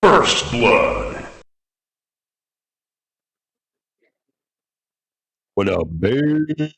First Blood. What up, baby?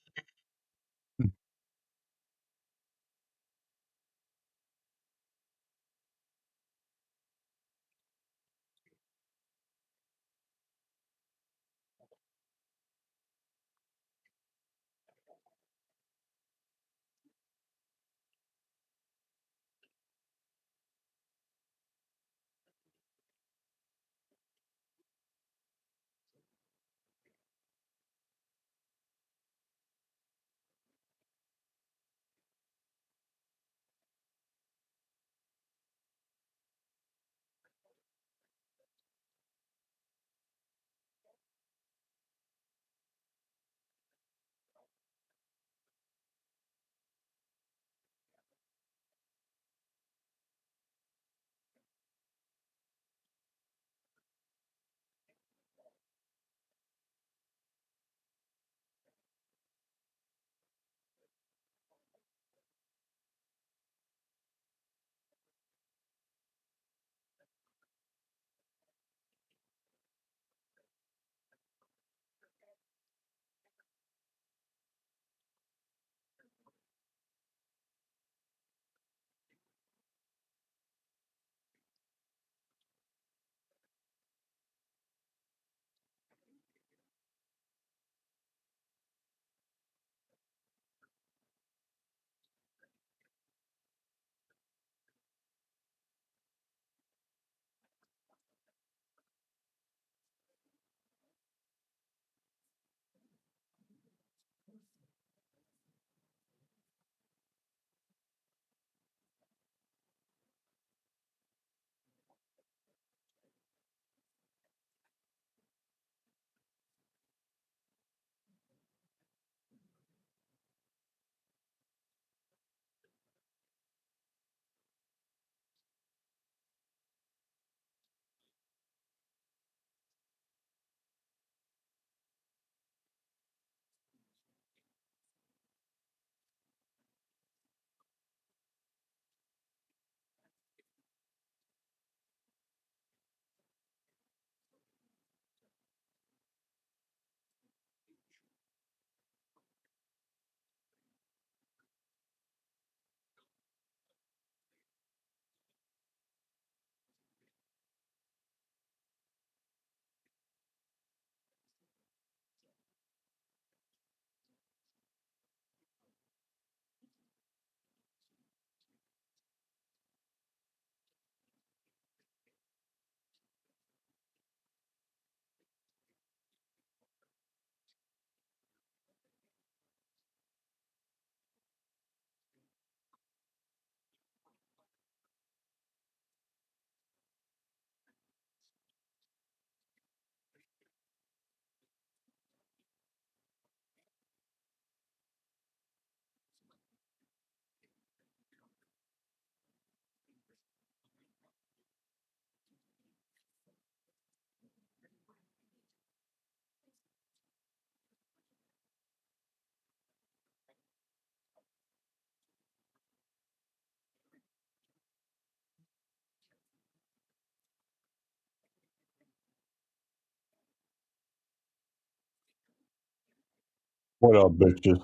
What up, bitches?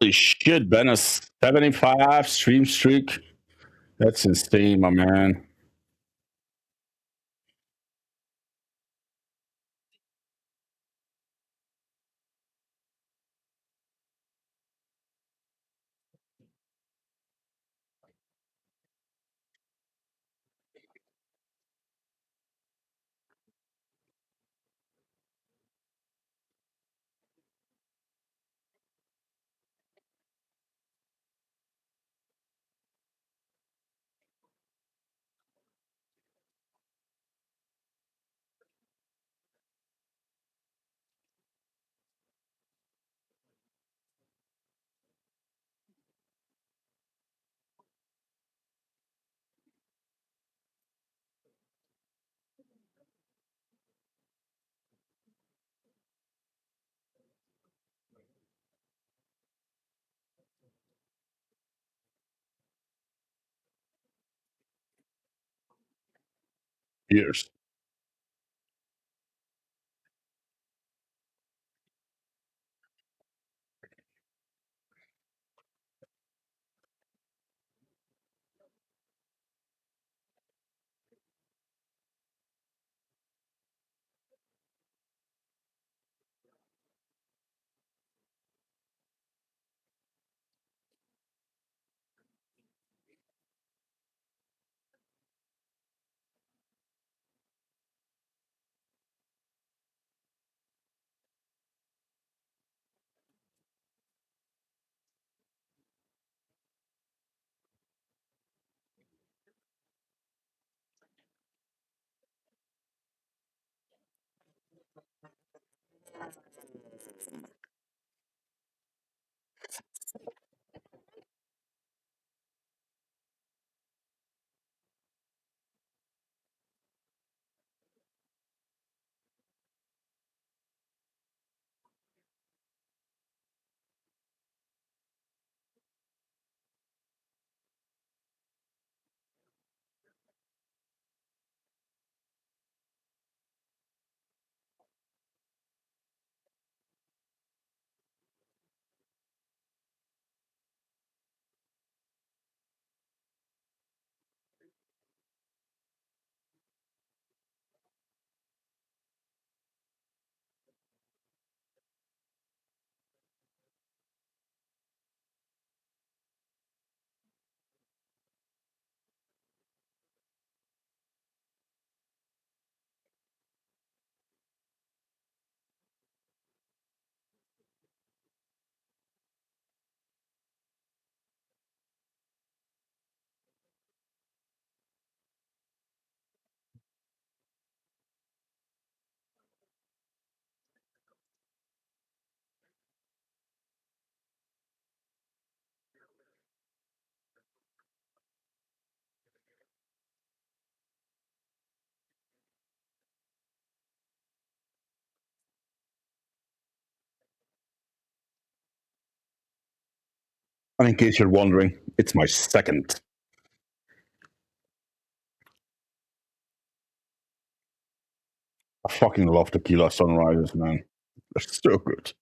Holy shit, been a 75 stream streak. That's insane, my man. years. And in case you're wondering, it's my second. I fucking love tequila sunrises, man. They're so good.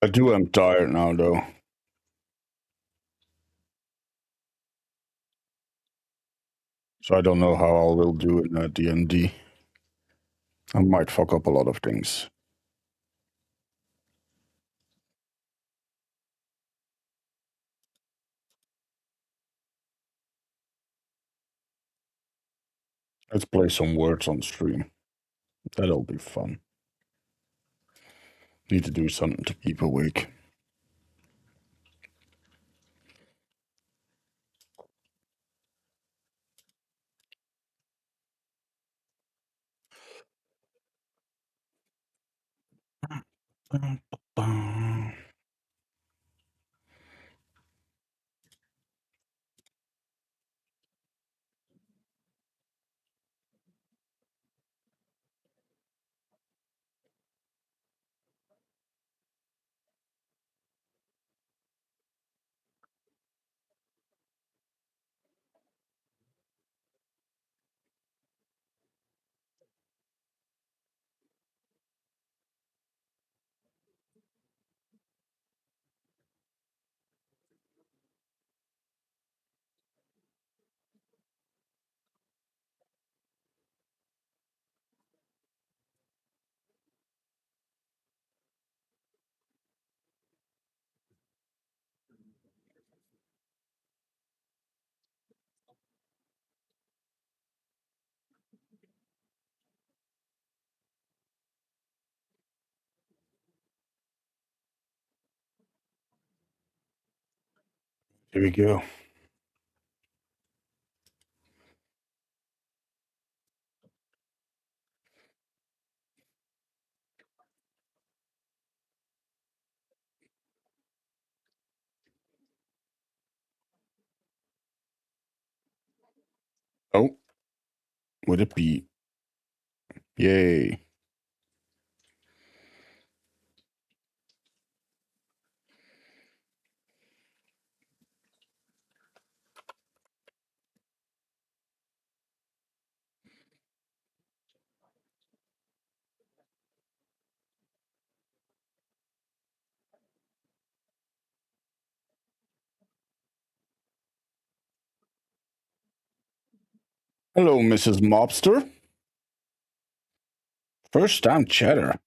I do am tired now, though. So I don't know how I will do in D&D. I might fuck up a lot of things. Let's play some words on stream. That'll be fun. Need to do something to keep awake. Here we go. Oh, would it be? Yay. Hello, Mrs. Mobster. First time chatter.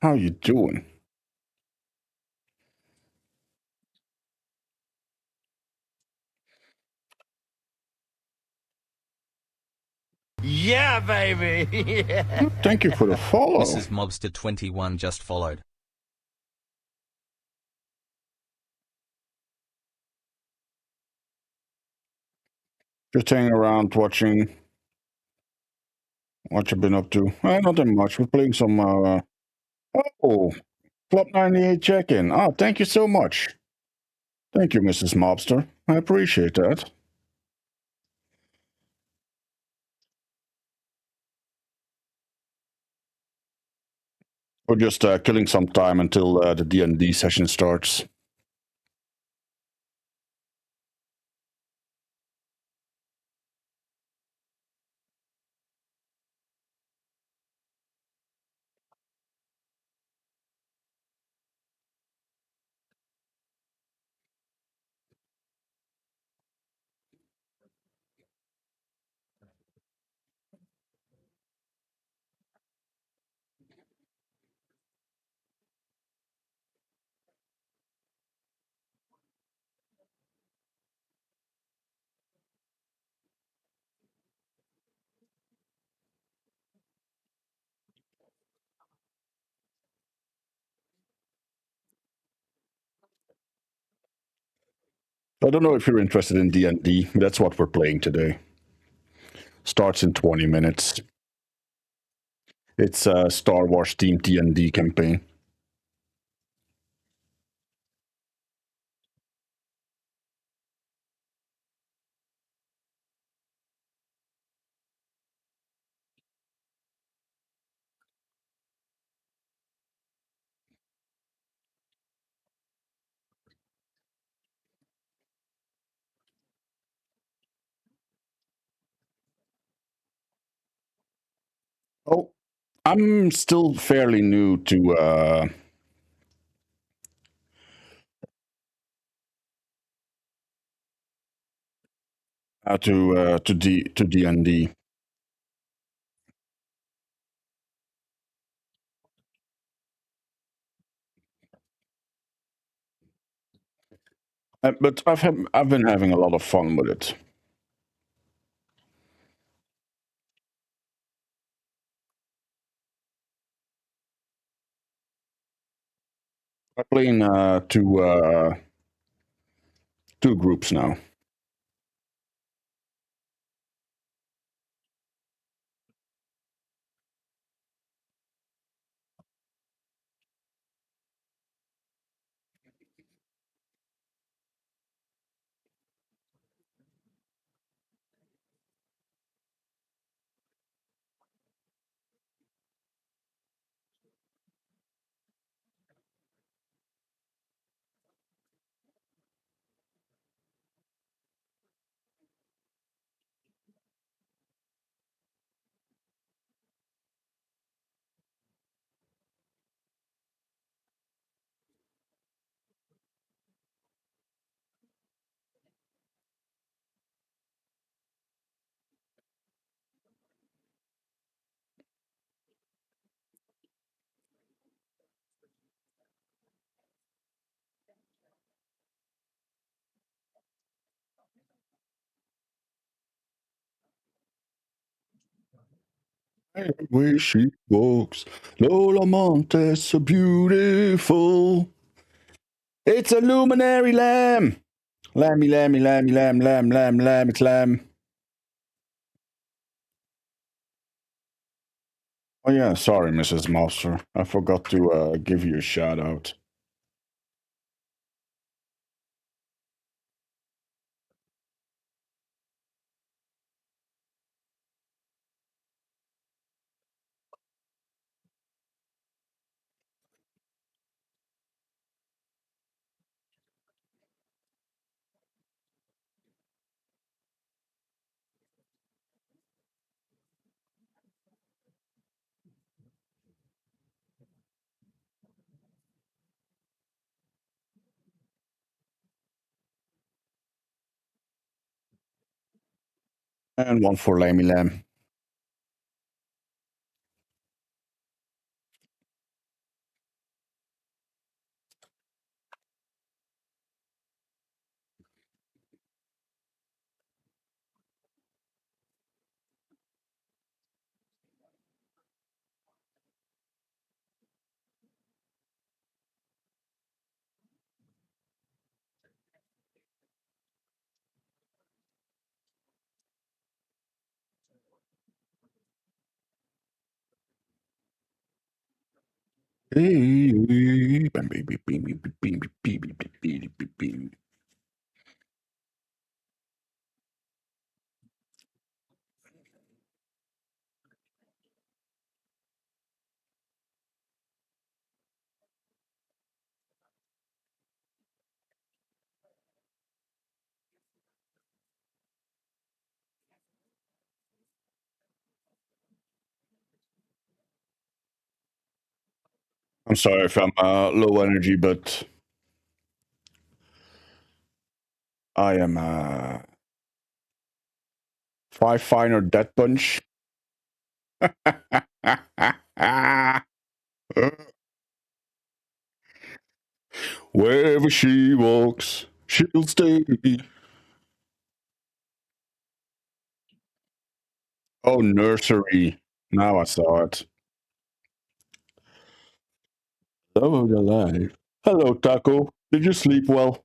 How you doing? Yeah, baby. Yeah. Thank you for the follow. Mrs. Mobster 21 just followed. Just hanging around watching what you've been up to. Nothing much. We're playing some oh, Club 98 check-in. Oh, thank you so much. Thank you, Mrs. Mobster. I appreciate that. We're just killing some time until the D&D session starts. I don't know if you're interested in D&D. That's what we're playing today. Starts in 20 minutes. It's a Star Wars themed D&D campaign. Oh, I'm still fairly new to D&D. But I've been having a lot of fun with it. I'm playing two groups now. Where she walks, Lola Montes so beautiful. It's a luminary lamb. Lammy, lammy, lammy, lamb, lamb, lamb, lamb, it's lamb. Oh yeah, sorry, Mrs. Mobster. I forgot to give you a shout out. And one for Lammy Lamb. I'm sorry if I'm low energy, but I am five finer death punch. Wherever she walks, she'll stay. Oh, nursery. Now I saw it. Love of the life. Hello, Taco. Did you sleep well?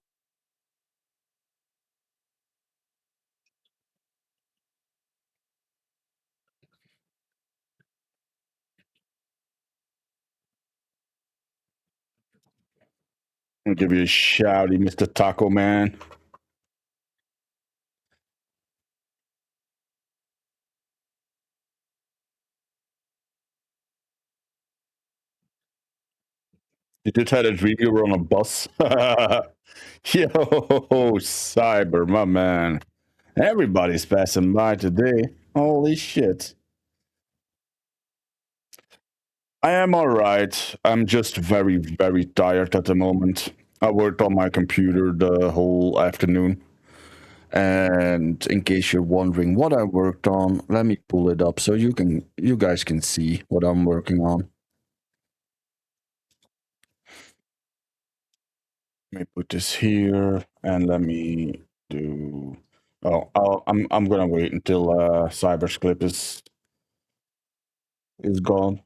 I'll give you a shouty, Mr. Taco Man. You just had a dream you were on a bus. Yo, Cyber, my man. Everybody's passing by today. Holy shit. I am alright. I'm just very, very tired at the moment. I worked on my computer the whole afternoon. And in case you're wondering what I worked on, let me pull it up so you guys can see what I'm working on. Let me put this here and let me do. Oh, I'm gonna wait until Cyber's clip is gone.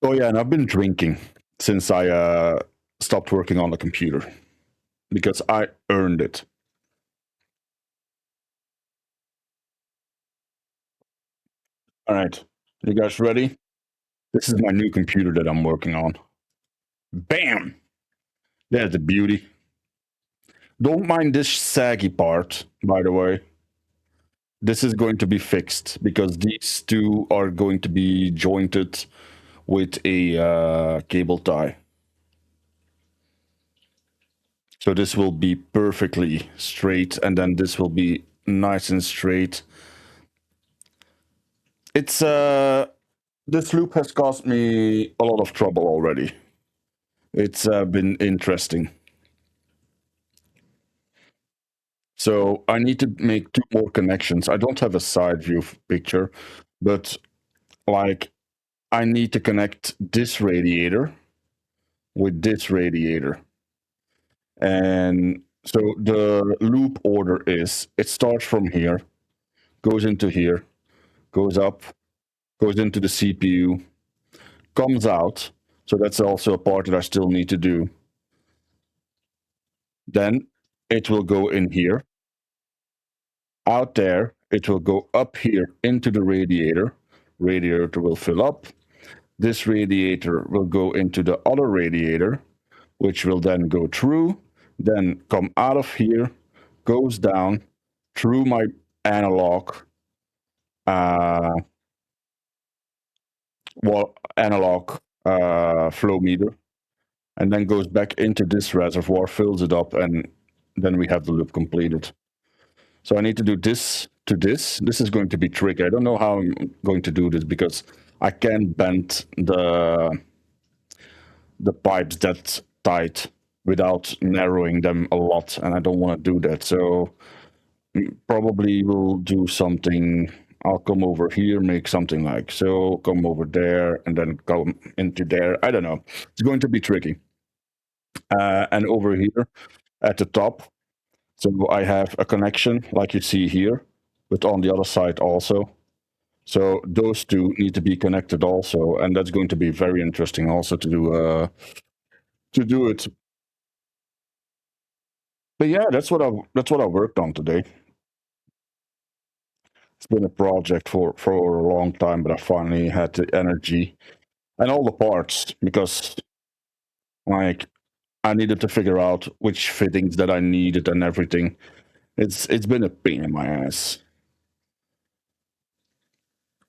Oh yeah, and I've been drinking since I stopped working on the computer because I earned it. All right, you guys ready? This is my new computer that I'm working on. Bam! There's the beauty. Don't mind this saggy part, by the way. This is going to be fixed because these two are going to be jointed with a cable tie. So this will be perfectly straight, and then this will be nice and straight. It's this loop has caused me a lot of trouble already. It's been interesting. So I need to make two more connections. I don't have a side view picture, but like I need to connect this radiator with this radiator. And so the loop order is it starts from here, goes into here, goes up, goes into the CPU, comes out. So that's also a part that I still need to do. Then it will go in here. Out there, it will go up here into the radiator. Radiator will fill up. This radiator will go into the other radiator, which will then go through, then come out of here, goes down through my analog, uh, flow meter, and then goes back into this reservoir, fills it up, and then we have the loop completed. So I need to do this to this. This is going to be tricky. I don't know how I'm going to do this because I can't bend the pipes that tight without narrowing them a lot, and I don't want to do that. So probably we'll do something. I'll come over here, make something like so, come over there, and then come into there. I don't know. It's going to be tricky. And over here at the top, so I have a connection like you see here, but on the other side also. So those two need to be connected also, and that's going to be very interesting also to do it. But yeah, that's what I worked on today. It's been a project for a long time, but I finally had the energy and all the parts because like I needed to figure out which fittings that I needed and everything. It's been a pain in my ass.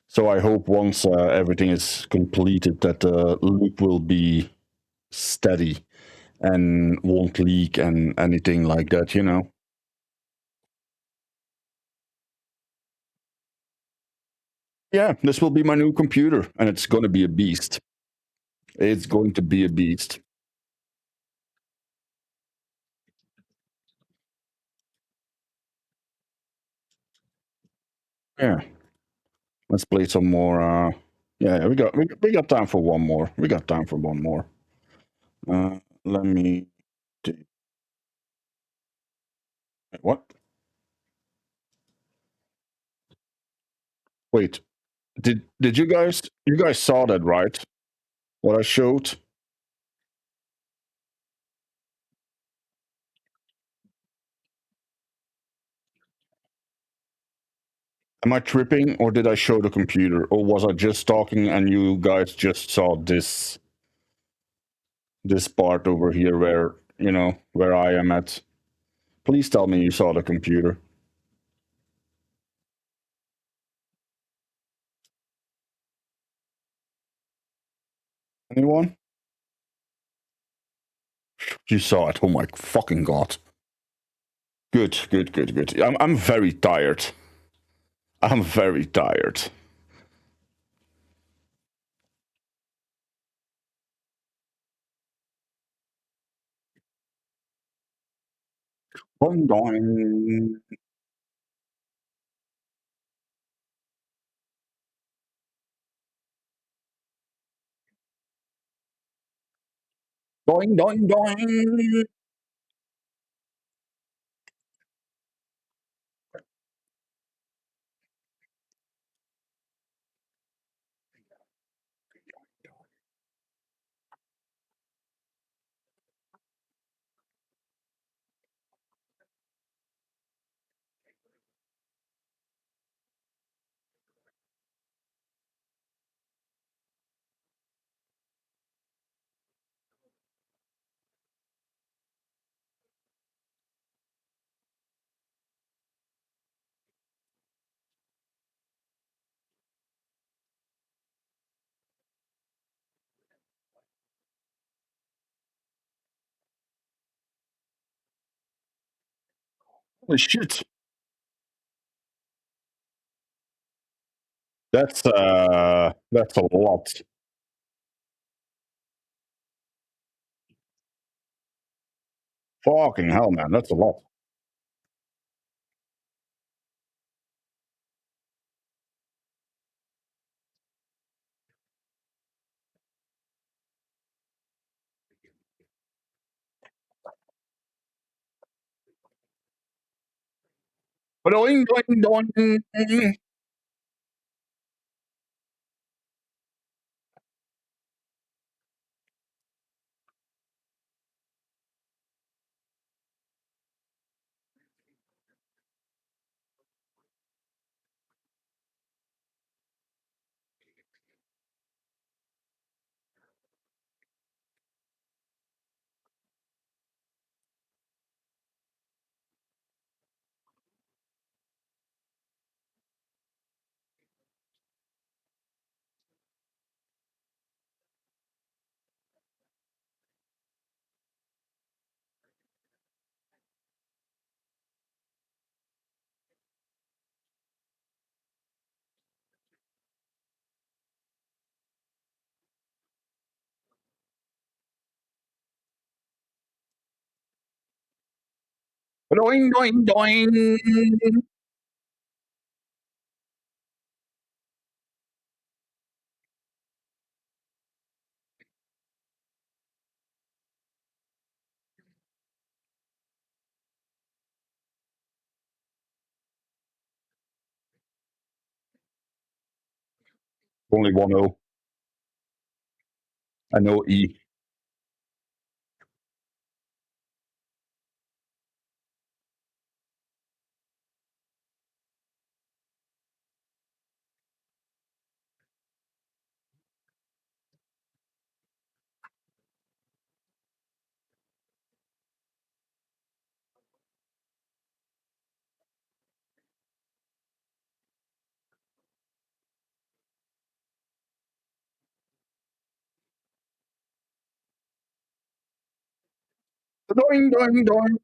So I hope once everything is completed that the loop will be steady and won't leak and anything like that, you know. Yeah, this will be my new computer and it's going to be a beast. It's going to be a beast. Yeah. Let's play some more yeah, we got time for one more. We got time for one more. Let me what? Wait. Did you guys saw that, right? What I showed? Am I tripping or did I show the computer or was I just talking and you guys just saw this part over here where, you know, where I am at? Please tell me you saw the computer. Anyone? You saw it. Oh my fucking god. Good, good, good, good. I'm very tired. I'm very tired. Boing, boing. Boing, boing, boing. Holy shit. That's a lot. Fucking hell, man, that's a lot. Boing, boing, boing. Doing, doing, doing. Only one O. I know E. Doing, doing, doing.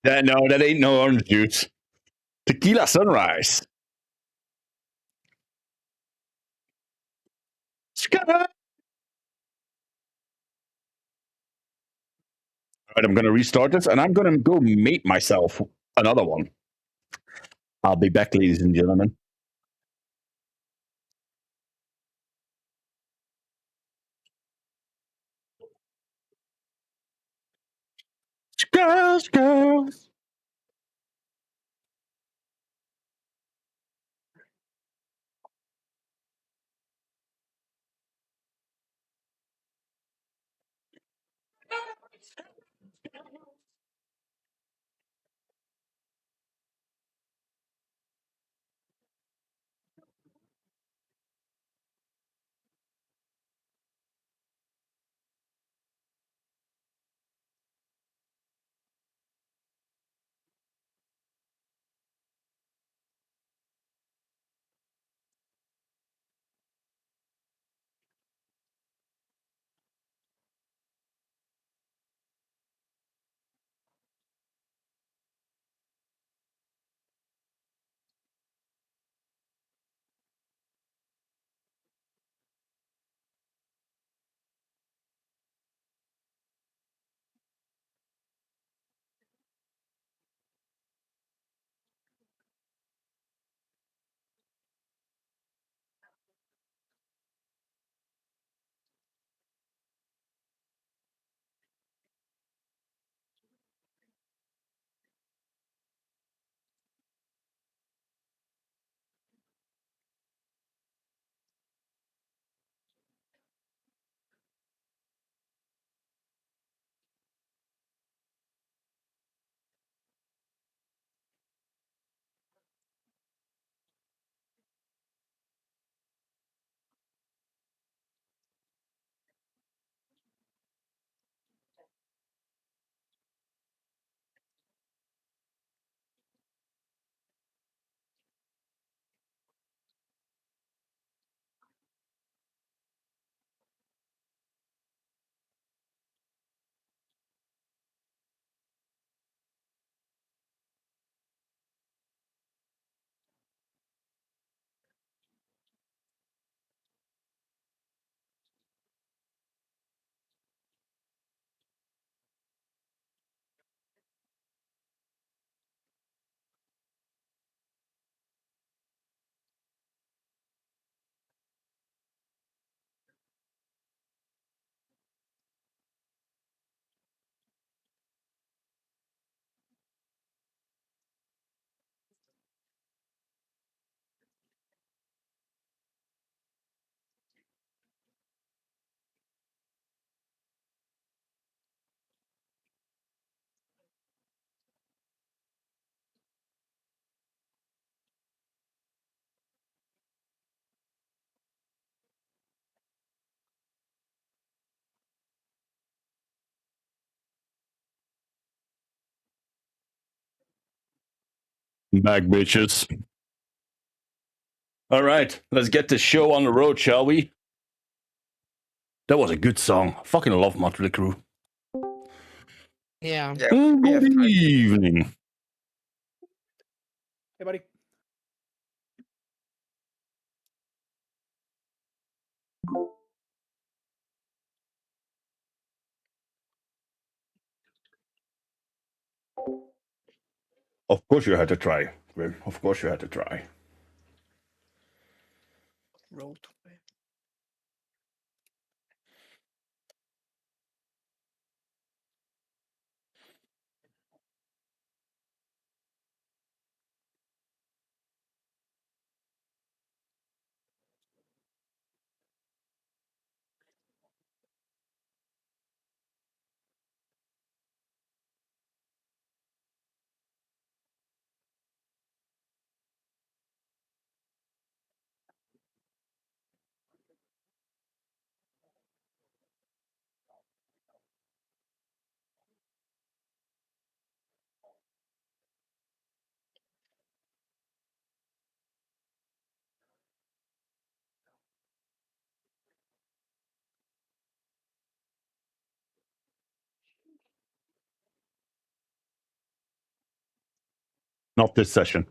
That ain't no orange juice. Tequila sunrise. All right, I'm gonna restart this, and I'm gonna go mate myself another one. I'll be back, ladies and gentlemen. Girls, girls. Back, bitches. All right, let's get the show on the road, shall we? That was a good song. I fucking love Motley Crue. Yeah. Yeah, we have Good time. evening. Hey, buddy. Of course you had to try, Grim. Of course you had to try. Roll to play. Not this session.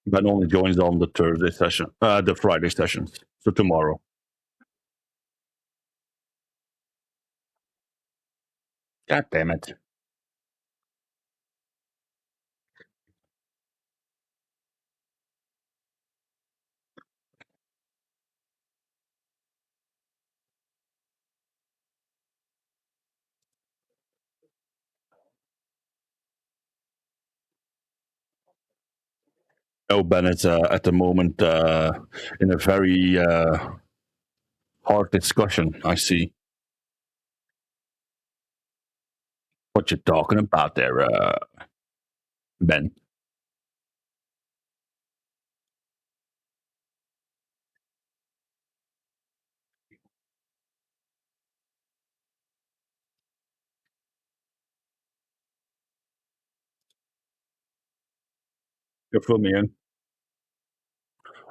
Ben only joins on the Thursday session, the Friday sessions. So tomorrow. God damn it. Oh, Ben is at the moment in a very hard discussion, I see. What you talking about there, Ben? You fill me in.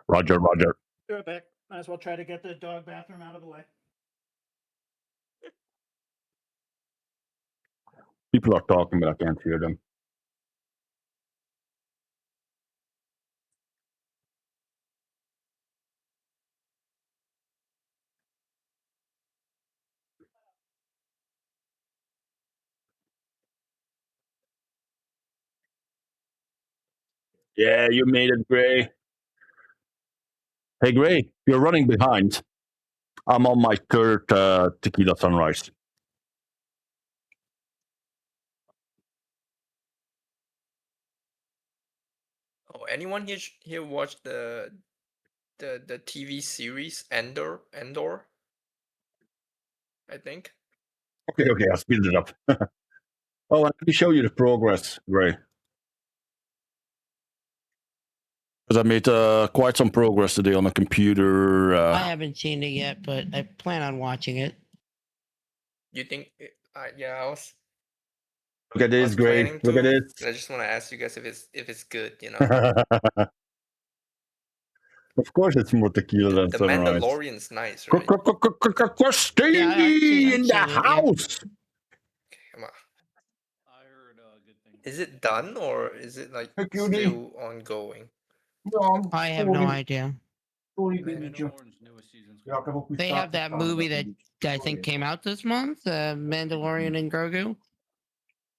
Roger, Roger. Do it back. Might as well try to get the dog bathroom out of the way. People are talking, but I can't hear them. Yeah, you made it, Gray. Hey, Gray, you're running behind. I'm on my third tequila sunrise. Oh, anyone here watched the TV series Endor? I think. Okay, I'll speed it up. Oh, let me show you the progress, Gray. Because I made quite some progress today on the computer. I haven't seen it yet, but I plan on watching it. You think? Yeah, I was. Look at I this, was Gray. planning Look to. at this. I just want to ask you guys if it's good. You know, Of course, it's more tequila than the sunrise. Mandalorian's nice, right? Christy Yeah, I've seen in it, the yeah. house. Come on. I heard good things. Is it done or is it like Hey, cutie. still ongoing? I have no idea. Mandalorian's newest season's coming out. They have that movie that I think came out this month, Mandalorian and Grogu.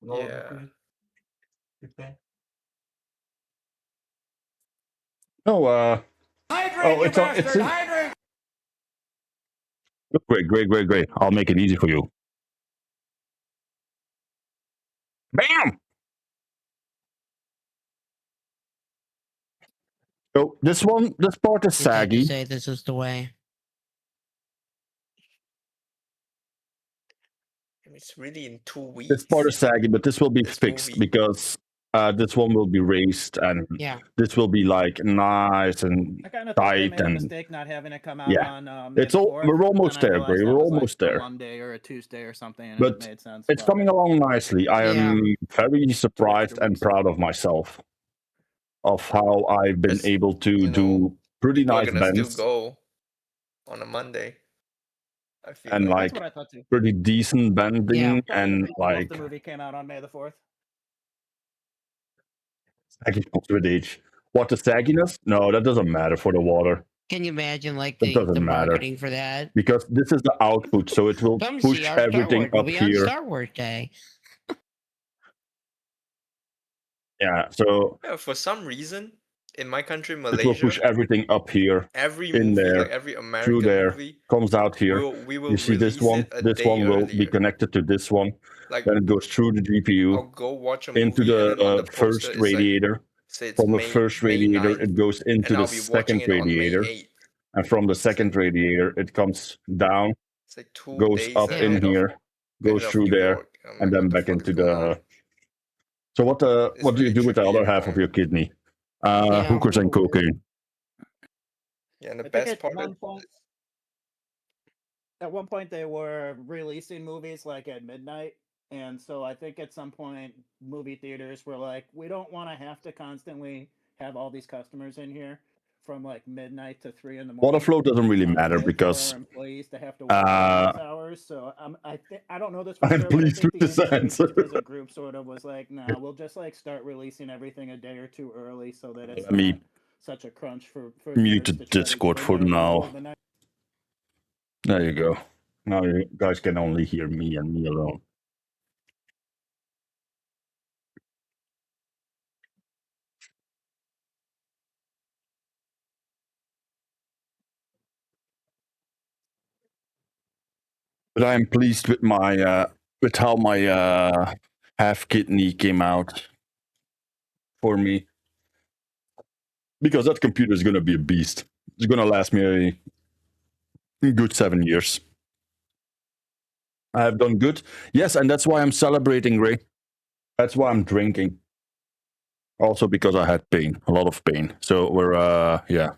Yeah. Oh, Hydrate, it's in- hydrate! Great. I'll make it easy for you. Bam! So this part is We tend to saggy. say this is the way. It's really in 2 weeks. This part is saggy, but this will be This fixed movie. because this one will be raised and Yeah. this will be like nice and I kind of thought they tight made a and mistake not having it come out Yeah. on It's all- May 4th, we're almost and I there, realized Gray, that we're was, like, almost a there. Monday or a Tuesday or something, and But it made sense. it's but- coming along nicely. I am very surprised and proud of myself. of how I've been Just, able to you know, do pretty People are nice gonna still bends go on a Monday. I feel and like. That's like what I thought too. pretty decent bending Kind of and if like the movie came out on May the 4th. sagginess with age. What, the sagginess? No, that doesn't matter for the water. Can you imagine like It the doesn't matter. marketing for that? Because this is the output, so it will Come see push our Star everything Wars up movie on here. Star Wars Day. Yeah, so Yeah, for some reason, in my country, it will push Malaysia, everything up here, every in movie, there, like every through American there, movie, comes out here. we will You see this release one, it a this day one will be earlier. connected to this one. Like, Then it goes through the I'll GPU go watch a into movie and then on the the poster first it's like, radiator. say it's From the May first May radiator, 9th, it goes into and the I'll be watching second it on May radiator. 8th. And from the It's like second radiator, it comes down, it's like 2 goes days up Yeah. in ahead of here, goes through New there, York. I'm and like, then what the back fuck into is going on? the. So what It's what do you really do with the trippy other every half of time. your kidney? Yeah. Hookers and cocaine. Yeah, and the I think best at part one point, they were releasing movies like at midnight, and so I think at some point movie theaters were like, we don't want to have to constantly have all these customers in here from like midnight to 3 in the morning. Water flow doesn't really We matter pay for because our employees to have to work during those hours. So I don't know this for I'm sure, but I pleased think with the this industry answer. just as a group sort of was like, nah, we'll just like start releasing everything a day or two early so that it's Let me not such a crunch for mute nerds the to try to Discord get in for there in the middle now. of the night. There you go. Now you guys can only hear me and me alone. But I am pleased with my with how my half kidney came out for me. Because that computer is gonna be a beast. It's gonna last me a good 7 years. I have done good. Yes, and that's why I'm celebrating, Ray. That's why I'm drinking. Also because I had pain, a lot of pain. So we're yeah,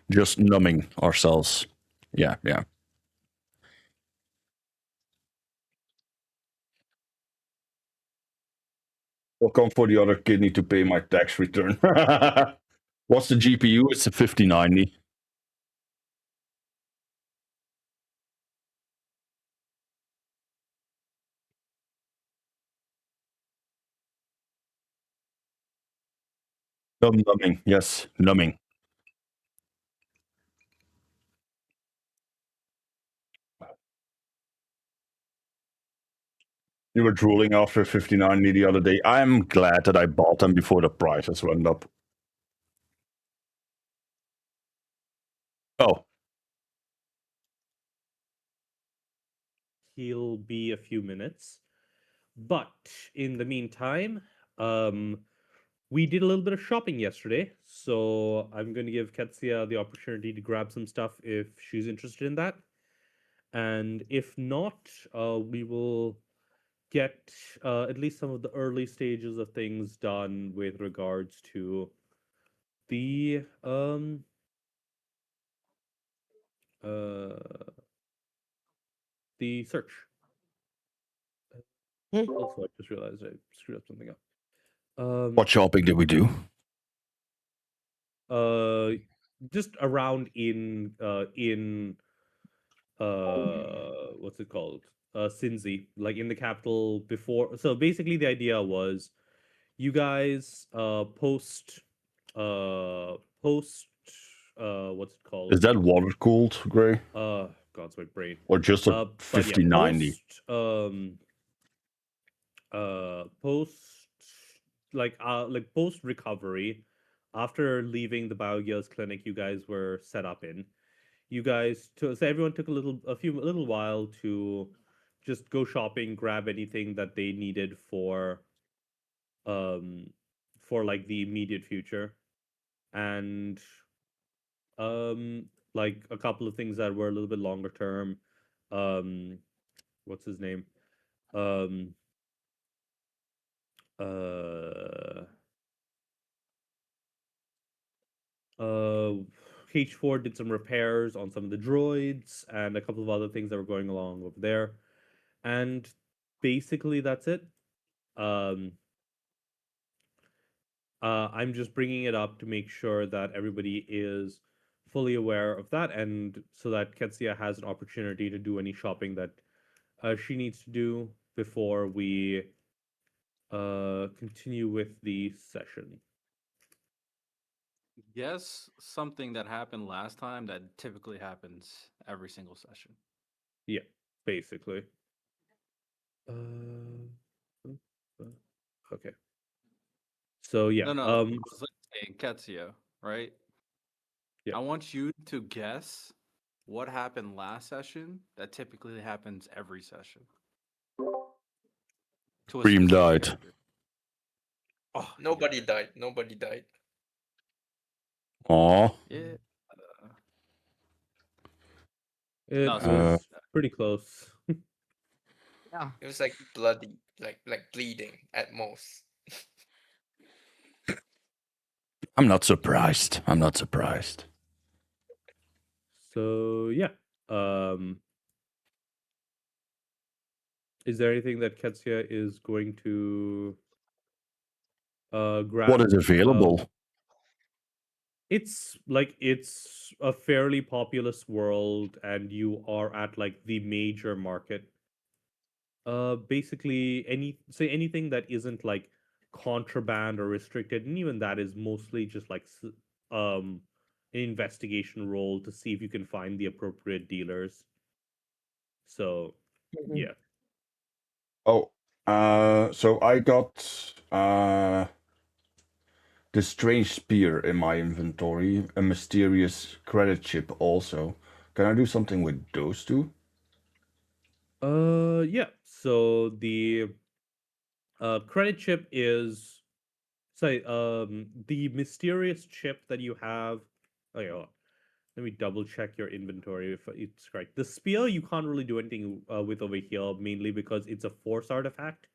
just numbing ourselves. Yeah. I'll come for the other kidney to pay my tax return. What's the GPU? It's a 5090. Numbing, yes, numbing. You were drooling after 5090 the other day. I'm glad that I bought them before the prices went up. Oh, He'll be a few minutes. But in the meantime, we did a little bit of shopping yesterday, so I'm going to give Ketsia the opportunity to grab some stuff if she's interested in that. And if not, we will get at least some of the early stages of things done with regards to the search. Also, I just realized I screwed up something up. what shopping did we do? Just around in what's it called? Cincy, like in the capital before. So basically, the idea was you guys post what's it called? Is that water cooled, Gray? God's my brain. Or just a But 5090? Post like post recovery, after leaving the biogears clinic you guys were set up in, you guys so everyone took a little while to just go shopping, grab anything that they needed for like the immediate future, and like a couple of things that were a little bit longer term. What's his name? H4 did some repairs on some of the droids and a couple of other things that were going along over there. And basically that's it. I'm just bringing it up to make sure that everybody is fully aware of that, and so that Ketsia has an opportunity to do any shopping that she needs to do before we continue with the session. Guess something that happened last time that typically happens every single session. Yeah, basically. Okay. So yeah, No, I was like saying Ketsia, right? Yeah. I want you to guess what happened last session that typically happens every session. To a Dream specific died. character. Oh, you got Nobody it. died. Nobody died. Aw. Yeah. It No, was so pretty close. Yeah. It was like bloody, like bleeding at most. I'm not surprised. I'm not surprised. So yeah. Is there anything that Ketsia is going to grab? What is available? It's a fairly populous world, and you are at like the major market. Basically anything that isn't like contraband or restricted, and even that is mostly just like an investigation role to see if you can find the appropriate dealers. So yeah. Oh, so I got the strange spear in my inventory, a mysterious credit chip also. Can I do something with those two? Yeah. So the credit chip is the mysterious chip that you have. Oh, yeah, hold on. Let me double check your inventory if it's correct. The spear you can't really do anything with over here, mainly because it's a force artifact,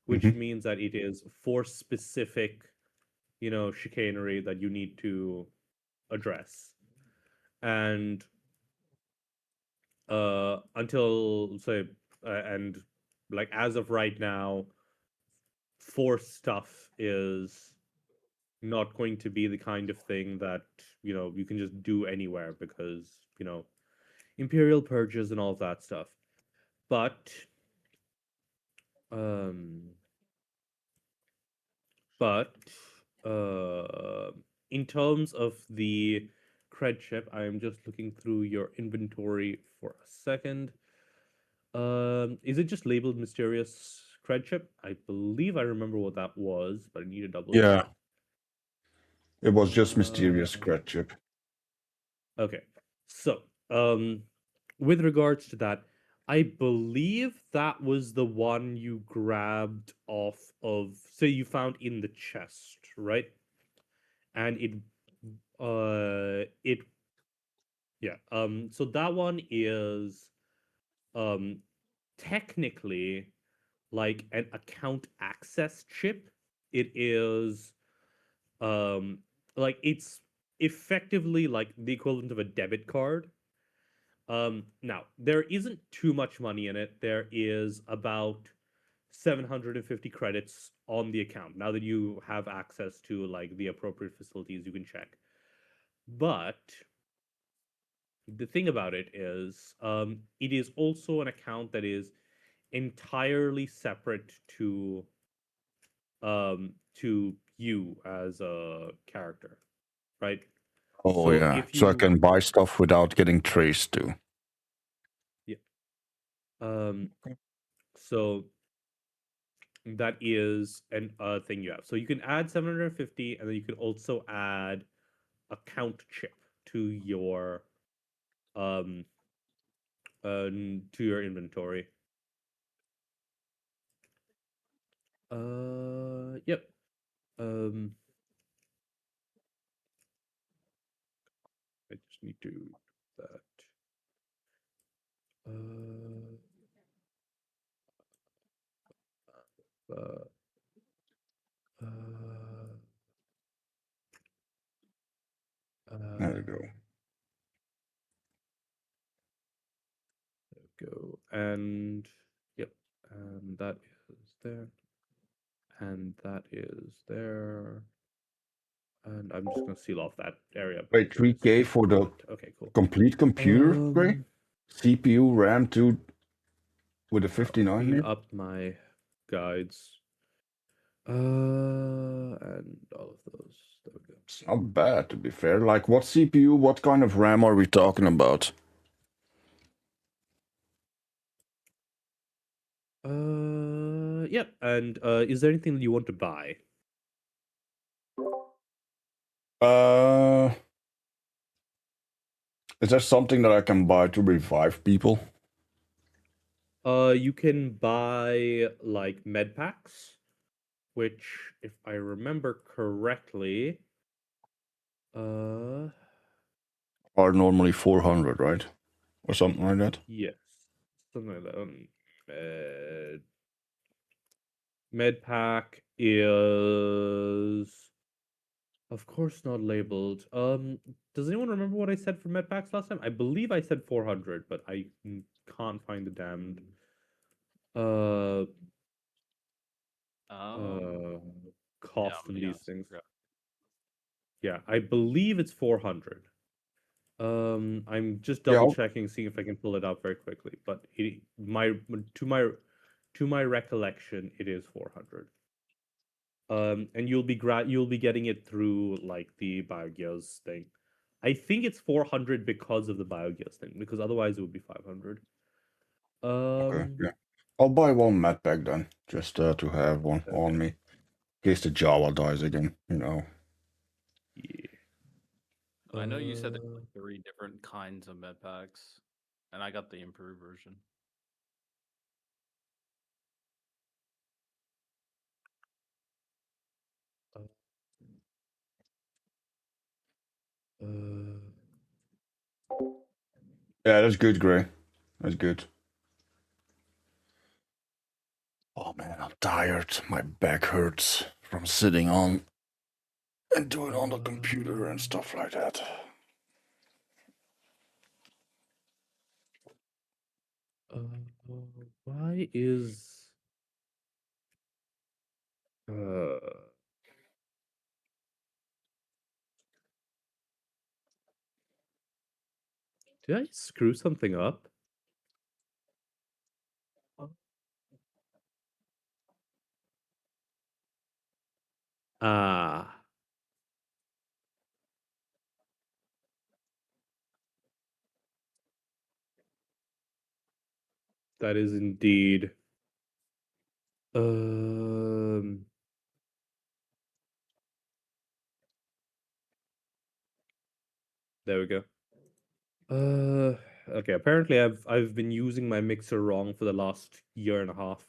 which means that it is force specific, chicanery that you need to address. And until say and like as of right now, force stuff is not going to be the kind of thing that you can just do anywhere, because imperial purges and all of that stuff. But um but in terms of the cred chip, I am just looking through your inventory for a second. Is it just labeled mysterious cred chip? I believe I remember what that was, but I need to double Yeah, check. it was just mysterious credit chip. Okay. So, with regards to that, I believe that was the one you grabbed off of, say you found in the chest, right? And it, yeah. So that one is, technically like an account access chip. It is, like it's effectively like the equivalent of a debit card. Now there isn't too much money in it. There is about 750 credits on the account. Now that you have access to like the appropriate facilities, you can check. But the thing about it is, it is also an account that is entirely separate to you as a character, right? Oh So yeah, if so I you, can buy stuff without getting traced too. yeah, so that is an thing you have. So you can add 750, and then you can also add account chip to your um to your inventory. Yep. Um, I just need to do that. Uh, There you go. There we go. And yep, and that is there. And that is there. And I'm just gonna seal off that area. Wait, 3K for the Okay, cool. complete computer, Gray? Um, CPU, RAM, 2 with a I'll 59 clean here? up my guides. And all of those. There we go. It's not bad, to be fair. Like, what CPU, what kind of RAM are we talking about? Yep. And is there anything that you want to buy? Is there something that I can buy to revive people? You can buy like med packs, which, if I remember correctly, Are normally 400, right? Or something like that? yes, something like that. Med pack is, of course, not labeled. Does anyone remember what I said for med packs last time? I believe I said 400, but I can't find the damned cost in these things. Yeah, I believe it's 400. I'm just Yeah, double checking, seeing if I can pull it up very quickly. But to my recollection, it is 400. And you'll be getting it through like the BioGears thing. I think it's 400 because of the BioGears thing, because otherwise it would be 500. Okay, yeah. I'll buy one med pack then, just to have one on me. In case the Java dies again, you know. Yeah. I know you said there were 3 different kinds of med packs, and I got the improved version. Yeah, that's good, Gray. That's good. Oh man, I'm tired. My back hurts from sitting on and doing on the computer and stuff like that. Why is did I screw something up? Ah. That is indeed. There we go. Okay. Apparently, I've been using my mixer wrong for the last year and a half.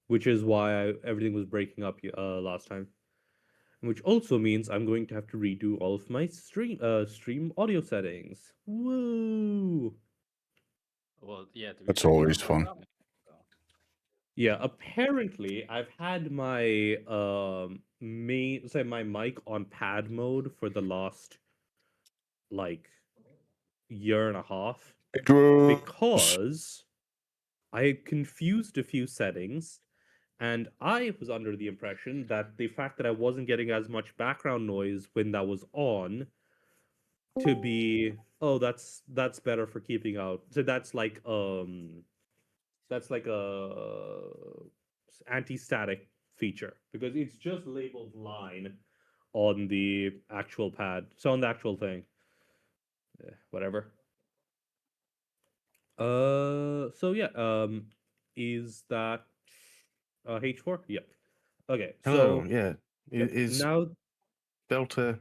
Which is why everything was breaking up last time. Which also means I'm going to have to redo all of my stream audio settings. Woo! Well, yeah. That's always fun. Yeah, apparently I've had my my mic on pad mode for the last like year and a half because I confused a few settings, and I was under the impression that the fact that I wasn't getting as much background noise when that was on to be that's better for keeping out. So that's like a anti-static feature because it's just labeled line on the actual pad. So on the actual thing. Whatever. So yeah, is that H4? Yep. Okay. Hello, So yeah. Is now Delta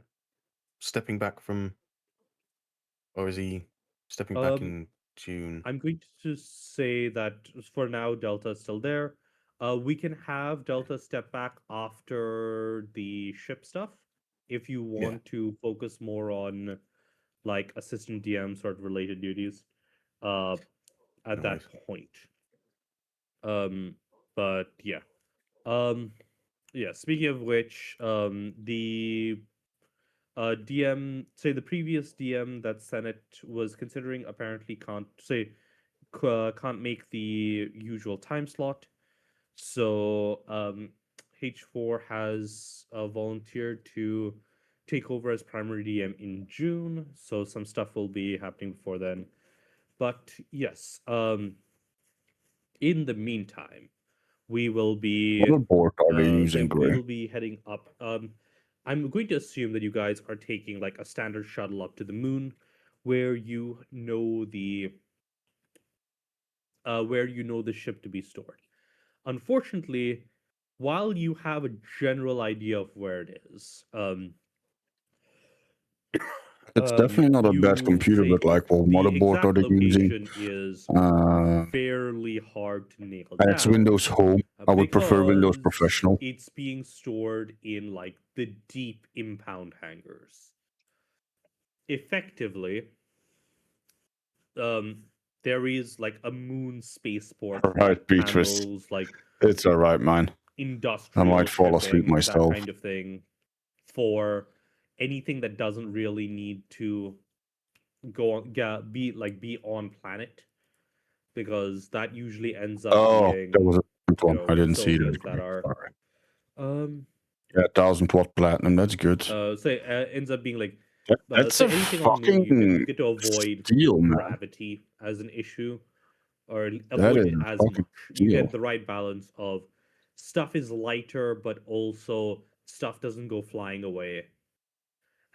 stepping back from, or is he stepping back in June? I'm going to say that for now, Delta is still there. We can have Delta step back after the ship stuff if you want to focus more on like assistant DM sort of related duties at that point. But yeah. Yeah, speaking of which, the DM, say the previous DM that Senate was considering apparently can't make the usual time slot. So H4 has volunteered to take over as primary DM in June, so some stuff will be happening before then. But yes, in the meantime, we will be What board are they using, we Gray? will be heading up. I'm going to assume that you guys are taking like a standard shuttle up to the moon, where you know the ship to be stored. Unfortunately, while you have a general idea of where it is, It's definitely not a bad you computer, say but like, what the motherboard are exact they using? location is Uh, fairly hard to nail it's down. Windows Home. I would prefer Windows because Professional. It's being stored in like the deep impound hangars. Effectively, there is like a moon spaceport All right, that Beatrice. handles like It's all right, man. industrial fall asleep shipping, myself. that kind of thing, for anything that doesn't really need to go on, be on planet, because that usually ends up Oh, being that was a good one. I didn't see facilities that. that are Sorry. Yeah, 1000-watt platinum. That's good. ends up being like That's so a anything on the moon, you fucking get to avoid steal, man. gravity as an issue, or That avoid is it a as fucking much. You deal. get the right balance of stuff is lighter, but also stuff doesn't go flying away.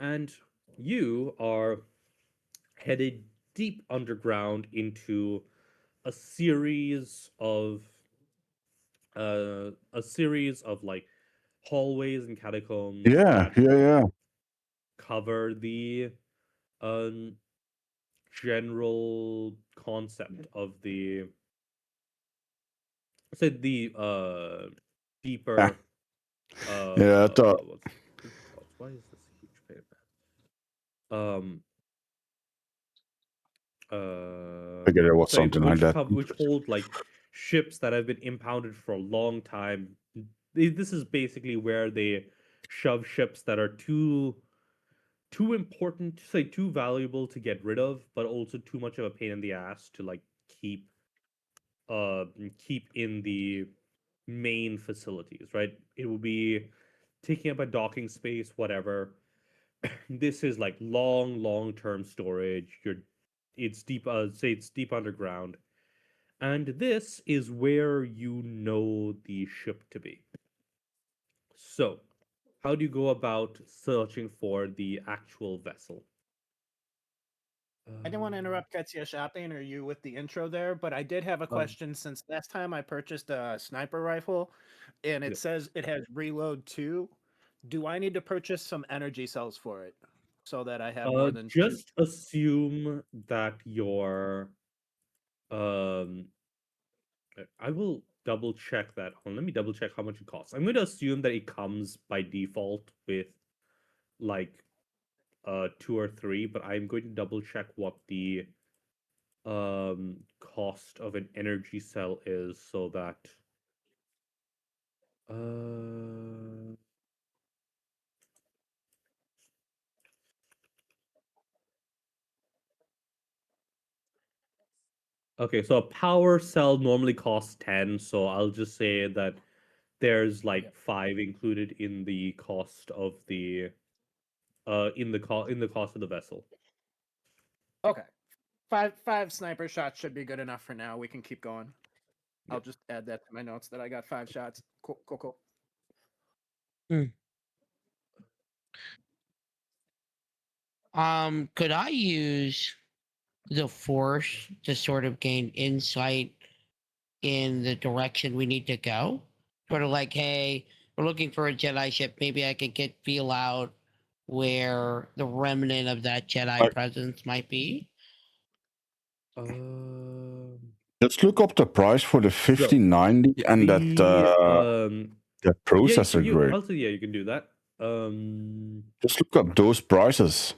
And you are headed deep underground into a series of like hallways and catacombs Yeah, that cover the general concept of the deeper Yeah, I thought. why is this a huge pain in the ass? I figured it was something like that. Which hold like ships that have been impounded for a long time. This is basically where they shove ships that are too important, say too valuable to get rid of, but also too much of a pain in the ass to like keep in the main facilities, right? It will be taking up a docking space, whatever. This is like long-term storage. It's deep, say it's deep underground. And this is where you know the ship to be. So, how do you go about searching for the actual vessel? I didn't want to interrupt Ketsia shopping or you with the intro there, but I did have a question since last time I purchased a sniper rifle and it says it has reload 2. Do I need to purchase some energy cells for it so that I have more than just assume that your I will double check that. Let me double check how much it costs. I'm going to assume that it comes by default with like 2 or 3, but I'm going to double check what the cost of an energy cell is, so that okay, so a power cell normally costs 10, so I'll just say that there's like 5 included in the cost of the cost of the vessel. Okay. Five sniper shots should be good enough for now. We can keep going. I'll just add that to my notes that I got 5 shots. Cool. Could I use the Force to sort of gain insight in the direction we need to go? Sort of like, hey, we're looking for a Jedi ship. Maybe I could feel out where the remnant of that Jedi presence might be. Let's look up the price for the 5090 and that processor grade. Also, yeah, you can do that. Just look up those prices.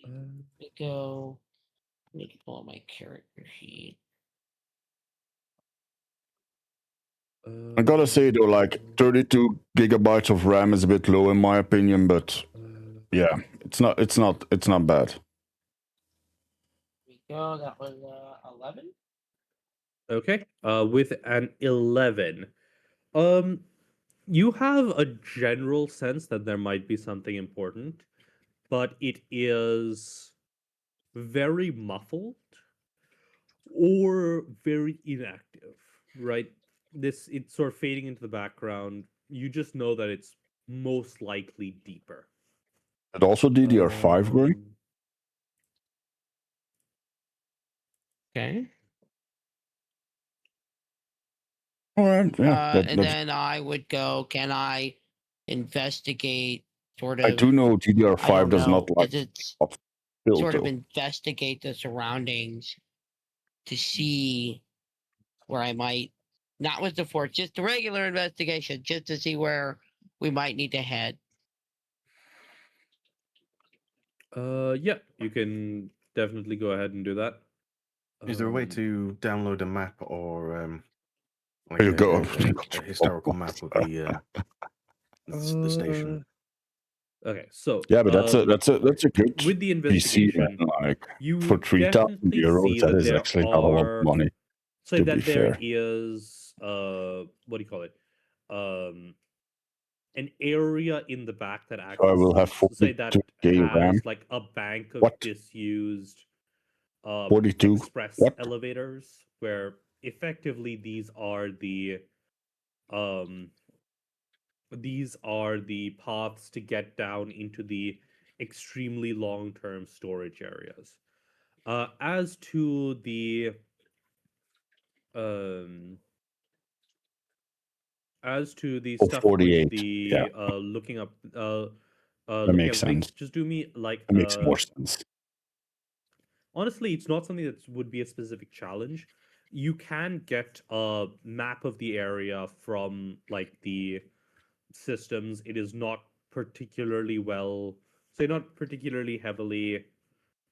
Let me pull up my character sheet. I gotta say though, like 32 gigabytes of RAM is a bit low in my opinion, but yeah, it's not bad. That was 11. Okay. With an 11. You have a general sense that there might be something important, but it is very muffled or very inactive, right? It's sort of fading into the background. You just know that it's most likely deeper. And also DDR5 going. Um, Okay. All right, yeah. And then I would go, can I investigate sort of, I do know I DDR5 don't does know, not like is it up build sort of though. investigate the surroundings to see where I might, not with the force, just the regular investigation, just to see where we might need to head. yeah, you can definitely go ahead and do that. Is there a way Um, to download a map or like There you go. a historical map of the station? Okay, so Yeah, but that's a good with the PC, man. investigation, Like you for 3,000 definitely euros, see that that is there actually not a lot of are, money. say to that be there fair. is what do you call it? An area in the back that acts So I will have say that 42 RAM. has like a bank of What? disused 42? express What? elevators, where effectively these are the paths to get down into the extremely long-term storage areas. As to the um Oh, stuff 48. with the Yeah, looking up that looking makes at links, sense. just do me like That makes more sense. honestly, it's not something that would be a specific challenge. You can get a map of the area from like the systems. It is not particularly well, say not particularly heavily,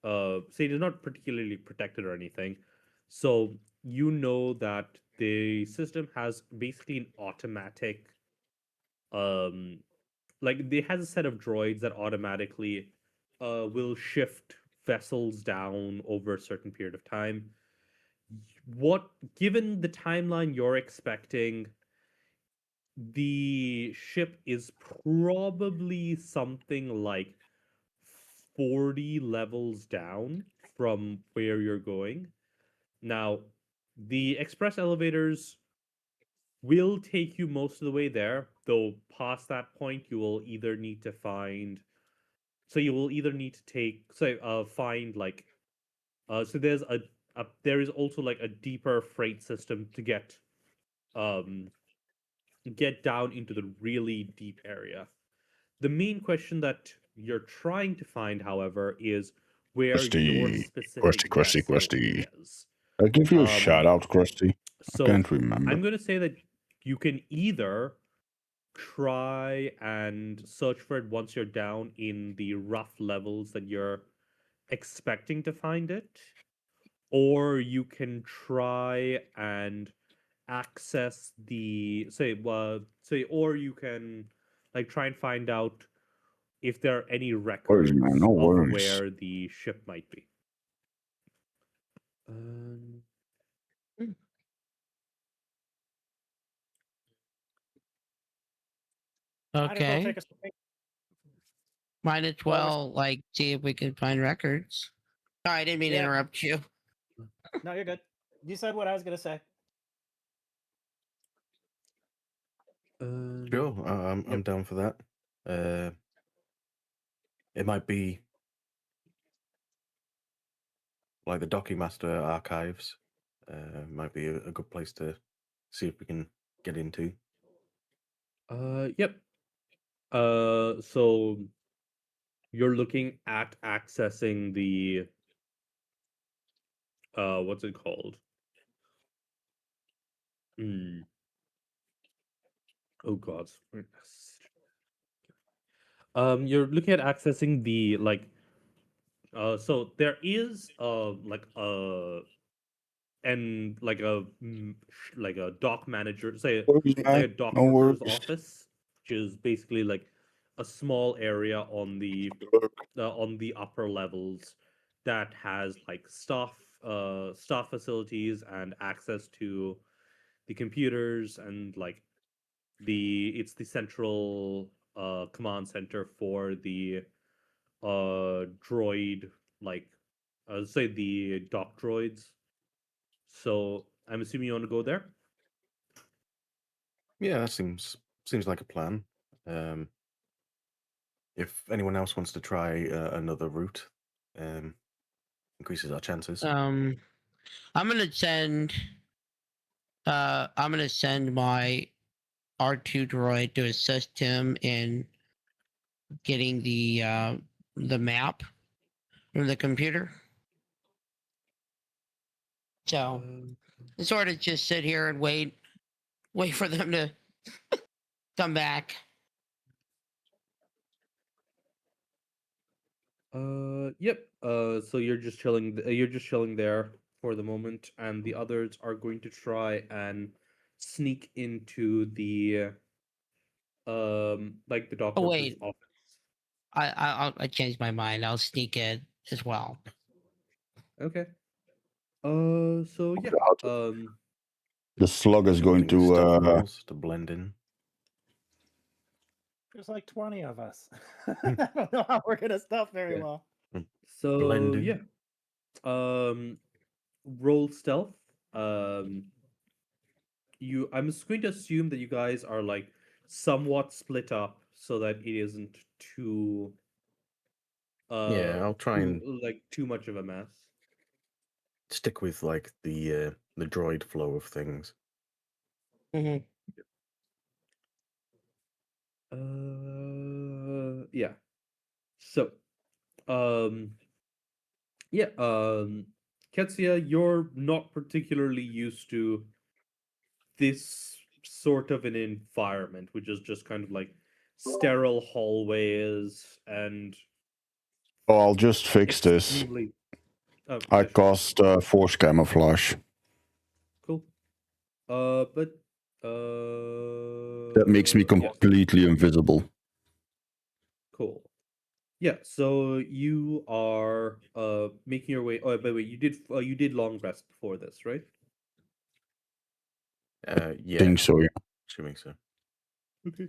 say it is not particularly protected or anything. So you know that the system has basically an automatic, um, like it has a set of droids that automatically, will shift vessels down over a certain period of time. What, given the timeline you're expecting, the ship is probably something like 40 levels down from where you're going. Now, the express elevators will take you most of the way there, though past that point you will either need to find, so you will either need to take, so find like, so there's there is also like a deeper freight system to um get down into the really deep area. The main question that you're trying to find, however, is where your Krusty, specific vessel Krusty. is. I'll give you a shout out, Krusty. I So can't remember. I'm going to say that you can either try and search for it once you're down in the rough levels that you're expecting to find it, or you can try and access the or you can like try and find out if there are any records Worries, man. No of worries. where the ship might be. Might as well Okay. take a swing. Might as While we're- well, like, see if we can find records. Sorry, I didn't mean to Yeah. interrupt you. No, you're good. You said what I was gonna say. Sure, I'm down for that. It might be like the Docking Master archives. Might be a good place to see if we can get into. Yep. So you're looking at accessing the what's it called? Oh God. You're looking at accessing the like. So there is like like a dock manager, say Worries, like man. a dock No worker's worries. office, which is basically like a small area on the upper levels that has like staff facilities and access to the computers and like it's the central command center for the droid, like say the dock droids. So I'm assuming you want to go there. Yeah, that seems like a plan. If anyone else wants to try another route, increases our chances. I'm gonna send. I'm gonna send my R2 droid to assist him in getting the map from the computer. So sort of just sit here and wait for them to come back. Yep. So you're just chilling. You're just chilling there for the moment, and the others are going to try and sneak into the like the dock Oh workers' wait, office. I changed my mind. I'll sneak in as well. Okay. So yeah. How the slug is going Building stealth to. walls to blend in. There's like 20 of us. I don't know how we're gonna stealth very Yeah. well. So Blend in. yeah. Roll stealth. I'm just going to assume that you guys are like somewhat split up so that it isn't too Yeah, I'll try and too much of a mess. stick with like the droid flow of things. Mm-hmm. Yeah. So, yeah, Ketsia, you're not particularly used to this sort of an environment, which is just kind of like sterile hallways and Oh, I'll just fix this. extremely. Oh, I yeah, sure. cast force camouflage. Cool. But That makes me yeah. completely invisible. Cool. Yeah, so you are making your way. Oh, by the way, you did long rest before this, right? Yeah, Think so, yeah. assuming so. Okay.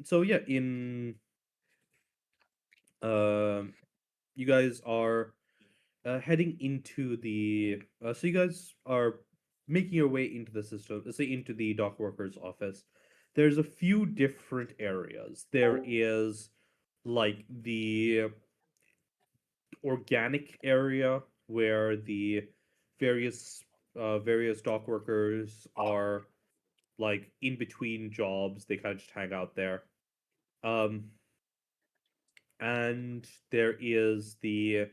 So yeah, you guys are heading into the. So you guys are making your way into the system. Let's say into the dock workers' office. There's a few different areas. There is like the organic area where the various dock workers are like in between jobs. They kind of just hang out there. And there is the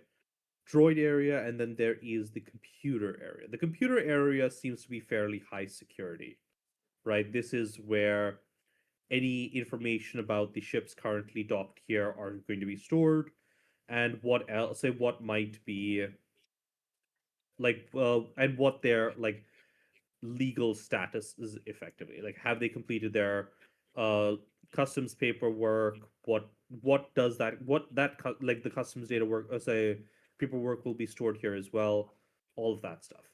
droid area, and then there is the computer area. The computer area seems to be fairly high security, right? This is where any information about the ships currently docked here are going to be stored, and what else? Say what might be like, and what their like legal status is effectively. Like, have they completed their customs paperwork? What does that like the customs data work? Say paperwork will be stored here as well. All of that stuff.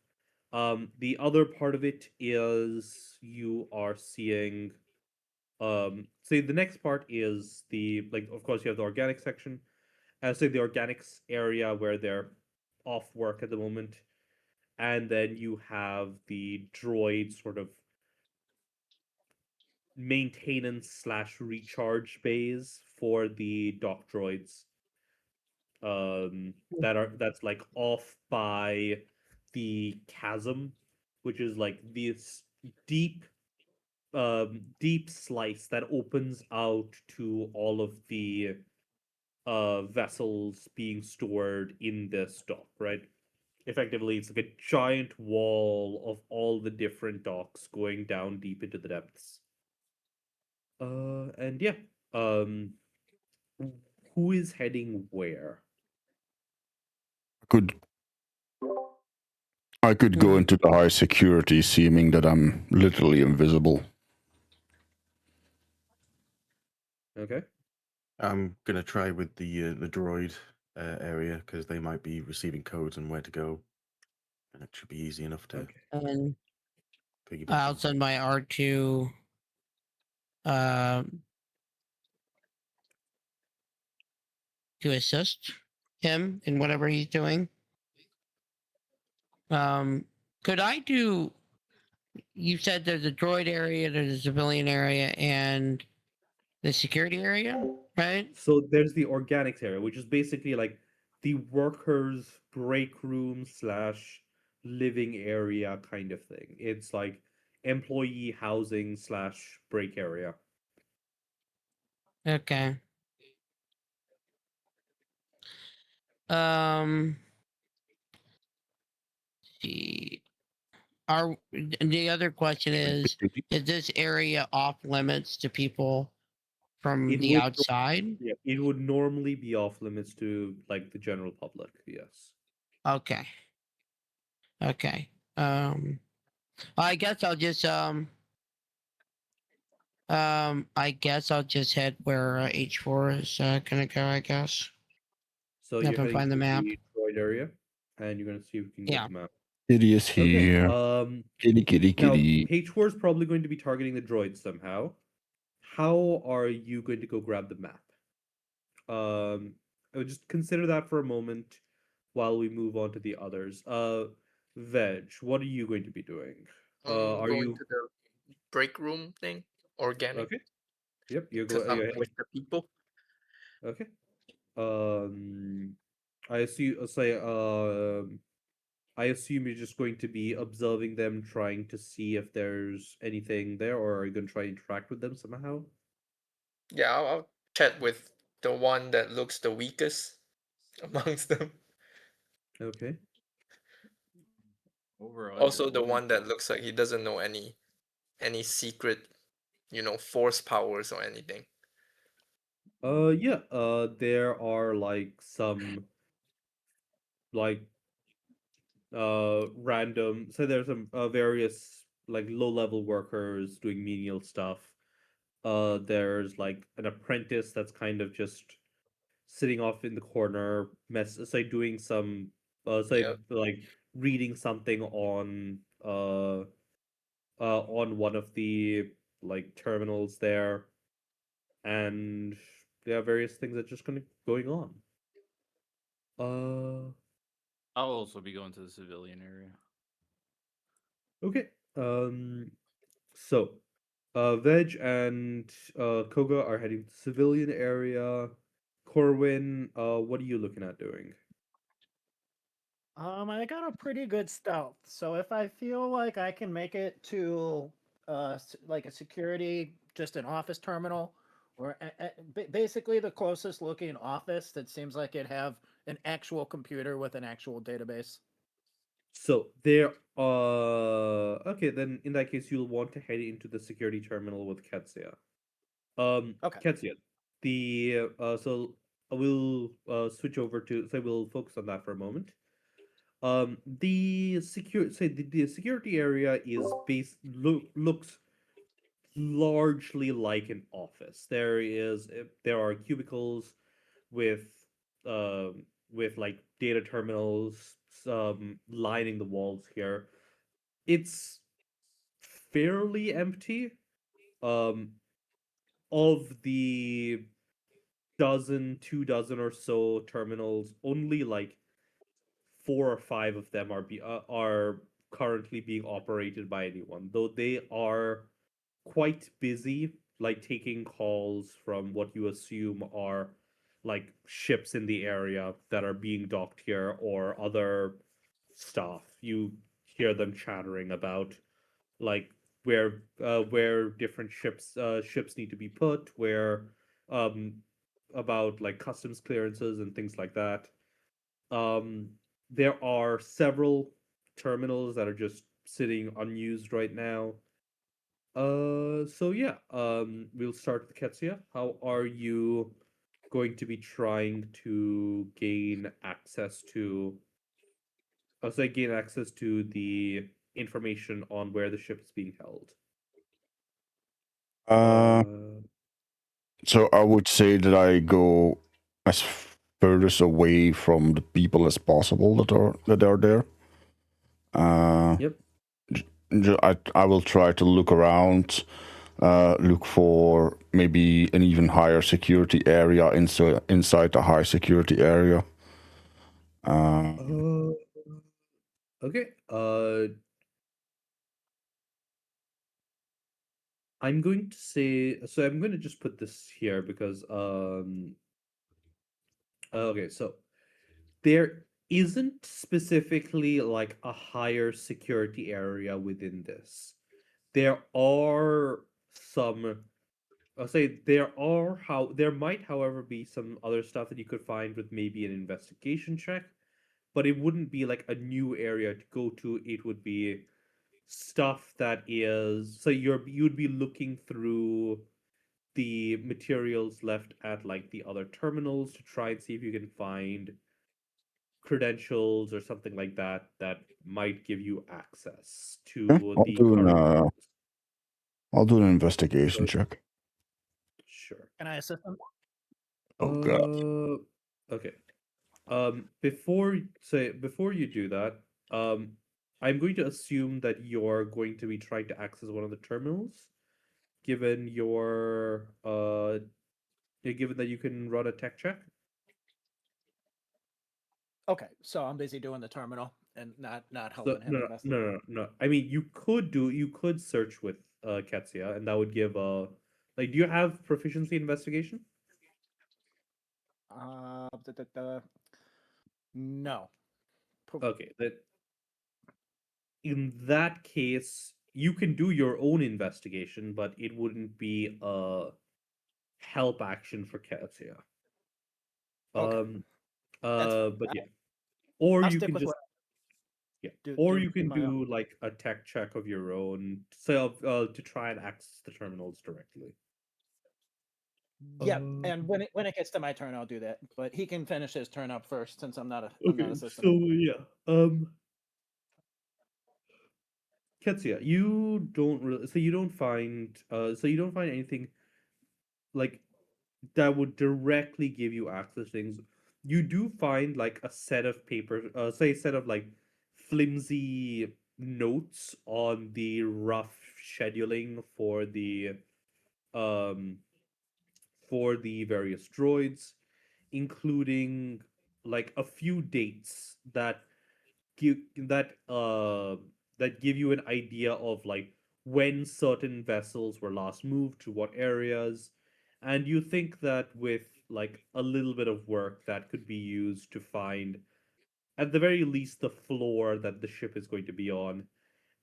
The other part of it is you are seeing. Say the next part is the like. Of course, you have the organic section. Say the organics area where they're off work at the moment, and then you have the droid sort of maintenance slash recharge bays for the dock droids that's like off by the chasm, which is like this deep deep slice that opens out to all of the vessels being stored in this dock, right? Effectively, it's like a giant wall of all the different docks going down deep into the depths. And yeah, um, who is heading where? I could go into the high security, seeming that I'm literally invisible. Okay. I'm gonna try with the droid area because they might be receiving codes and where to go, and it should be easy enough to. Okay. And piggyback. I'll send my R2 to assist him in whatever he's doing. Could I do? You said there's a droid area, there's a civilian area, and the security area, right? So there's the organics area, which is basically like the workers' break room slash living area kind of thing. It's like employee housing slash break area. Okay. See. The other question is this area off limits to people from It the would- outside? Yeah, it would normally be off limits to like the general public. Yes. Okay. Okay. I guess I'll just head where H4 is gonna go, I guess. So Yep, you're and heading find the to map. droid area, and you're gonna see if you can get Yeah. the map. Kitty is Okay. here. Kitty, kitty, Now, kitty. H4 is probably going to be targeting the droids somehow. How are you going to go grab the map? I would just consider that for a moment while we move on to the others. Veg, what are you going to be doing? Are going you to the break room thing? Organic. okay? Yep, you're Because going. I'm with the people. Okay. I assume. Say. I assume you're just going to be observing them, trying to see if there's anything there, or are you going to try and interact with them somehow? Yeah, I'll chat with the one that looks the weakest amongst them. Okay. Also, the one that looks like he doesn't know any secret, force powers or anything. Yeah. There are like some like random. So there's some various like low level workers doing menial stuff. There's like an apprentice that's kind of just sitting off in the corner, say doing some say Yep. like reading something on one of the like terminals there, and there are various things that just kind of going on. I'll also be going to the civilian area. Okay. So, Veg and Koga are heading to the civilian area. Corwin, what are you looking at doing? I got a pretty good stealth, so if I feel like I can make it to like a security, just an office terminal, or basically the closest looking office that seems like it have an actual computer with an actual database. So there okay, then in that case you'll want to head into the security terminal with Ketsia. Okay. Ketsia, the so we'll switch over to we'll focus on that for a moment. The security area is looks largely like an office. There are cubicles with like data terminals lining the walls here. It's fairly empty. Of the 2 dozen or so terminals, only like 4 or 5 of them are currently being operated by anyone, though they are quite busy, like taking calls from what you assume are like ships in the area that are being docked here or other stuff. You hear them chattering about like where different ships need to be put, where um about like customs clearances and things like that. There are several terminals that are just sitting unused right now. So yeah, we'll start with Ketsia. How are you going to be trying to gain access to the information on where the ship is being held? So I would say that I go as furthest away from the people as possible that are there. Yep. I will try to look around, look for maybe an even higher security area inside the high security area. Okay. I'm going to say, so I'm going to just put this here because okay, so there isn't specifically like a higher security area within this. There are some, I'll say there might, however, be some other stuff that you could find with maybe an investigation check, but it wouldn't be like a new area to go to. It would be stuff that is, so you'd be looking through the materials left at like the other terminals to try and see if you can find credentials or something like that that might give you access to Yeah, the current terminals. I'll do an investigation check. Sure. Can I assist him? Oh god. Okay. Before you do that, I'm going to assume that you're going to be trying to access one of the terminals, given given that you can run a tech check. Okay, so I'm busy doing the terminal and not So, helping him investigate. no. I mean, you could search with Ketsia, and that would give like, do you have proficiency investigation? No. Okay, in that case, you can do your own investigation, but it wouldn't be a help action for Ketsia. Okay. But yeah, or I'll you stick can with just what. or you can my own. do like a tech check of your own, so to try and access the terminals directly. Yep, and when it gets to my turn, I'll do that. But he can finish his turn up first, since I'm not Okay, assisting. so yeah, Ketsia, you don't really, so you don't find anything like that would directly give you access to things. You do find like a set of paper, say a set of like flimsy notes on the rough scheduling um for the various droids, including like a few dates that give that give you an idea of like when certain vessels were last moved to what areas, and you think that with like a little bit of work that could be used to find at the very least the floor that the ship is going to be on.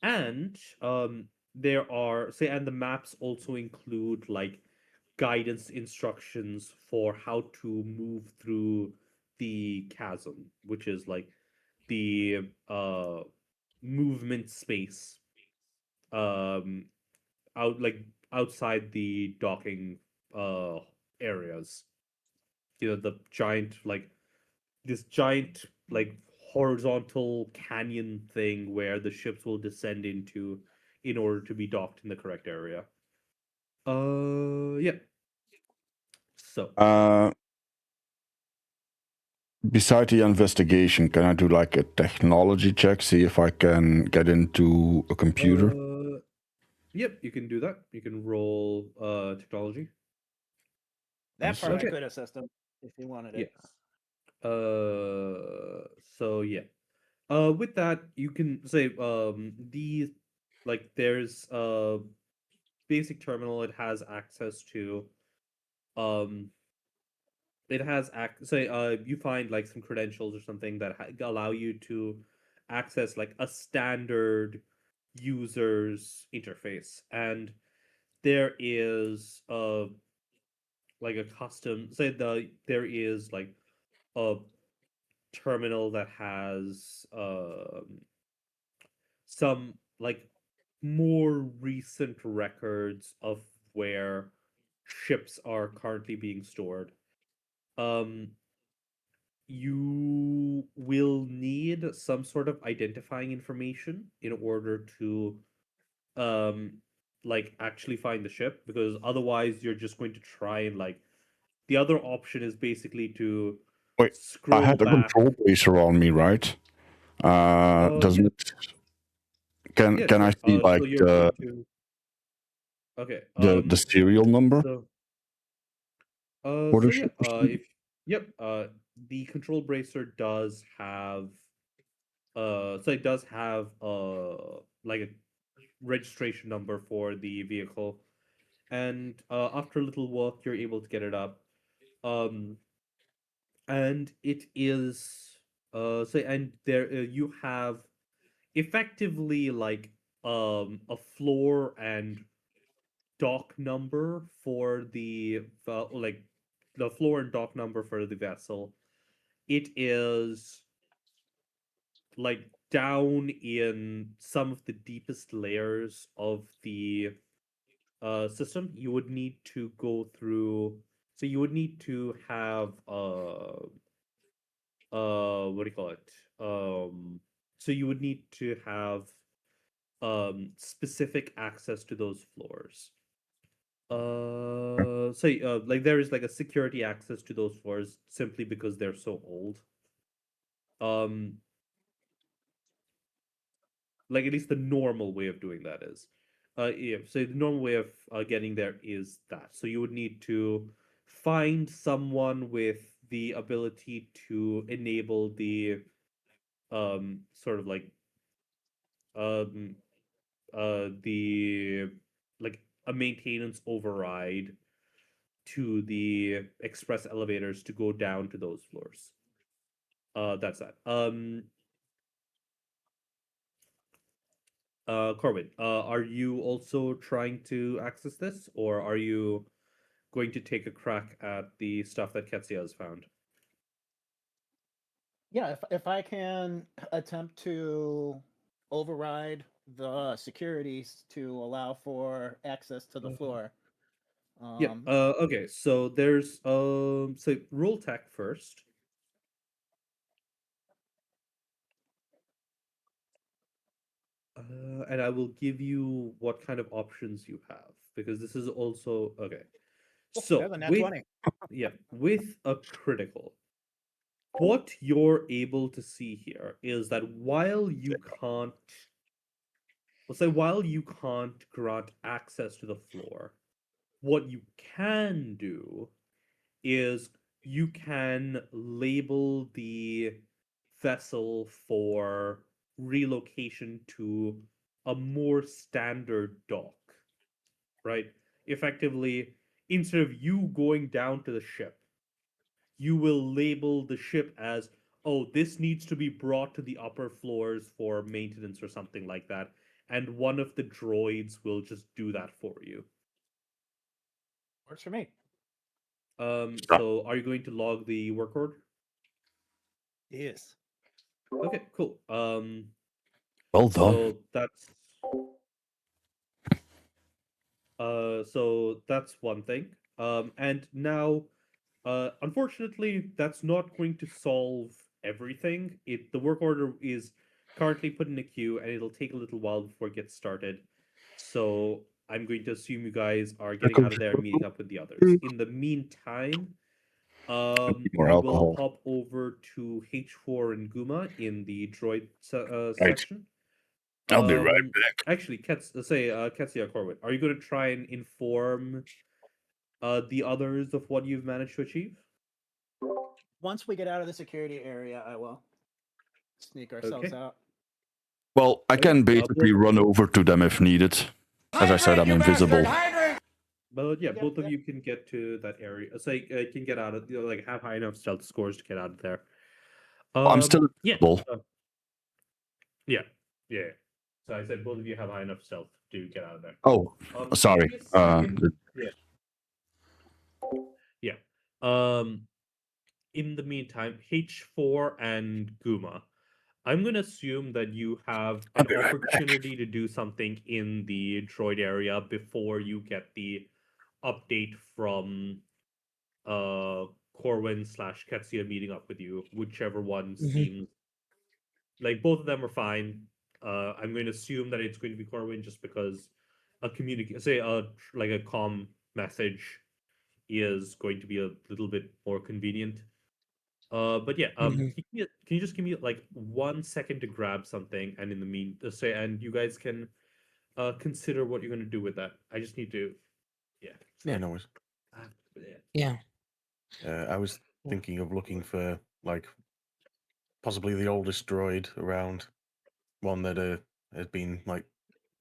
And there are, say, and the maps also include like guidance instructions for how to move through the chasm, which is like the movement space outside the docking areas. You know, the giant like this giant like horizontal canyon thing where the ships will descend into in order to be docked in the correct area. Yeah. So Beside the investigation, can I do like a technology check, see if I can get into a computer? Yep, you can do that. You can roll technology. That part Okay. I could assist him if he wanted Yes. it. So yeah. With that, you can say the like there's a basic terminal. It has access to it has say you find like some credentials or something that allow you to access like a standard user's interface, and there is like a custom, say there is like a terminal that has some like more recent records of where ships are currently being stored. You will need some sort of identifying information in order to like actually find the ship, because otherwise you're just going to try and like the other option is basically to Wait, scroll I had a back. control bracer on me, right? Doesn't it Can Yeah, can I sure. see like So you're going to. Okay. the serial number? So, For the so yeah, ship? if yep, the control bracer does have, so it does have like a registration number for the vehicle, and after a little work, you're able to get it up. Um, and it is so and there you have effectively like a floor and dock number for the like the floor and dock number for the vessel. It is like down in some of the deepest layers of the system. You would need to go through. So you would need to have what do you call it? So you would need to have specific access to those floors. Like there is like a security access to those floors simply because they're so old. Um, like at least the normal way of doing that is, yeah. So the normal way of getting there is that. So you would need to find someone with the ability to enable the sort of like um the like a maintenance override to the express elevators to go down to those floors. That's that. Corwin, are you also trying to access this, or are you going to take a crack at the stuff that Ketsia has found? Yeah, if I can attempt to override the securities to allow for access to the floor. Yep. Okay. So there's So roll tech first. And I will give you what kind of options you have because this is also okay. So Better than that with 20. yeah, with a critical, what you're able to see here is that while you can't, let's say while you can't grant access to the floor, what you can do is you can label the vessel for relocation to a more standard dock, right? Effectively, instead of you going down to the ship, you will label the ship as, oh, this needs to be brought to the upper floors for maintenance or something like that. And one of the droids will just do that for you. Works for me. So are you going to log the work order? Yes. Okay, cool. Well done. So that's one thing. And now, unfortunately, that's not going to solve everything. The work order is currently put in a queue, and it'll take a little while before it gets started. So I'm going to assume you guys are getting out of there and meeting up with the others. In the meantime, More we will alcohol. hop over to H4 and Guma in the droid Right. section. I'll be right back. Actually, Ketsia Corwin, are you going to try and inform the others of what you've managed to achieve? Once we get out of the security area, I will sneak ourselves Okay. out. Well, I Okay, can basically run over to them if needed. As I said, I'm invisible. But yeah, Yep, both of yep. you can get to that area. So you can get out of, like have high enough stealth scores to get out of there. I'm still Yeah. invisible. Yeah. So I said both of you have high enough stealth to get out of there. Oh, sorry. Give me a second. Yeah. In the meantime, H4 and Guma, I'm going to assume that you have an opportunity to do something in the droid area before you get the update from Corwin / Ketsia meeting up with you, whichever one seems like both of them are fine. I'm going to assume that it's going to be Corwin just because a like a comm message is going to be a little bit more convenient. But yeah, Mhm. can you just give me like 1 second to grab something, and in the and you guys can consider what you're gonna do with that. I just need to, yeah. Yeah, no worries. Yeah. Yeah. I was thinking of looking for like possibly the oldest droid around, one that has been like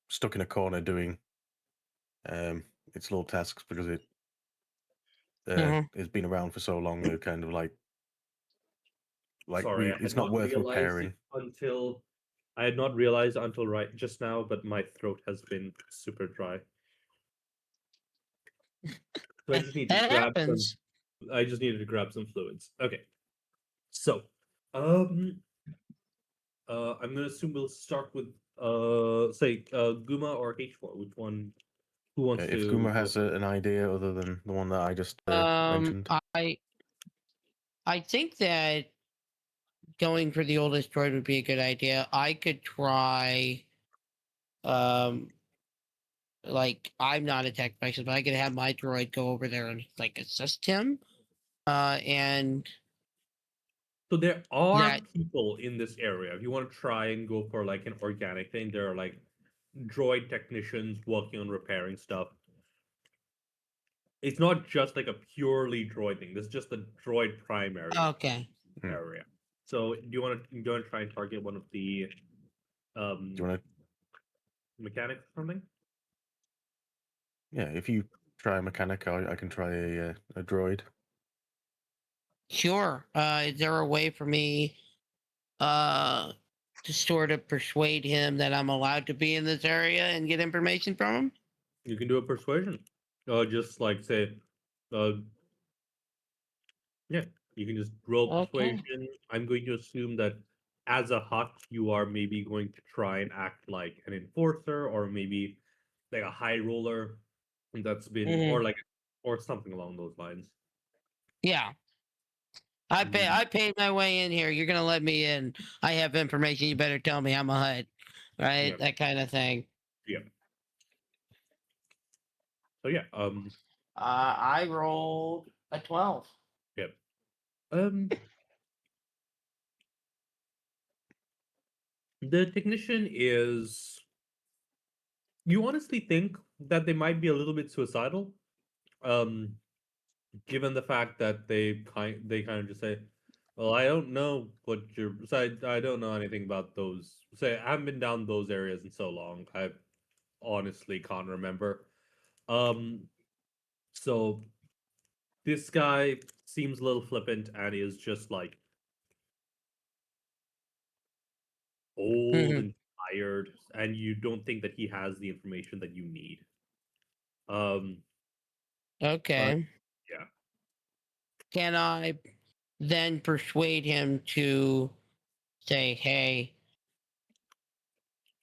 stuck in a corner doing its little tasks because it Mhm. has been around for so long. They're kind of like Sorry, I it's had not not worth realized repairing. it until I had not realized until right just now, but my throat has been super dry. So I just need to That grab some. happens. I just needed to grab some fluids. Okay. So, um, I'm gonna assume we'll start with say Guma or H4. Which one? Who wants If to Guma go has first? an idea other than the one that I just mentioned, I think that going for the oldest droid would be a good idea. I could try um like I'm not a tech specialist, but I could have my droid go over there and like assist him. And So there are that people in this area. If you want to try and go for like an organic thing, there are like droid technicians working on repairing stuff. It's not just like a purely droid thing. This is just the droid primary okay. area. So do you want to try and target one of the do you want to? mechanics or something? Yeah, if you try a mechanic, I can try a droid. Sure. Is there a way for me to sort of persuade him that I'm allowed to be in this area and get information from him? You can do a persuasion. Just like say, yeah, you can just roll Okay. persuasion. I'm going to assume that as a hut, you are maybe going to try and act like an enforcer, or maybe like a high roller that's been, Mhm. or something along those lines. Yeah. I paid my way in here. You're gonna let me in. I have information. You better tell me I'm a HUD. Right? Yeah. That kind of thing. Yeah. So yeah, I rolled a 12. yeah. Um, the technician is. You honestly think that they might be a little bit suicidal, um, given the fact that they kind of just say, "Well, I don't know what you're. So I don't know anything about those. Say I haven't been down those areas in so long. I honestly can't remember." Um, so this guy seems a little flippant and is just like old Mhm. and tired, and you don't think that he has the information that you need. Um, Okay. yeah. Can I then persuade him to say, hey,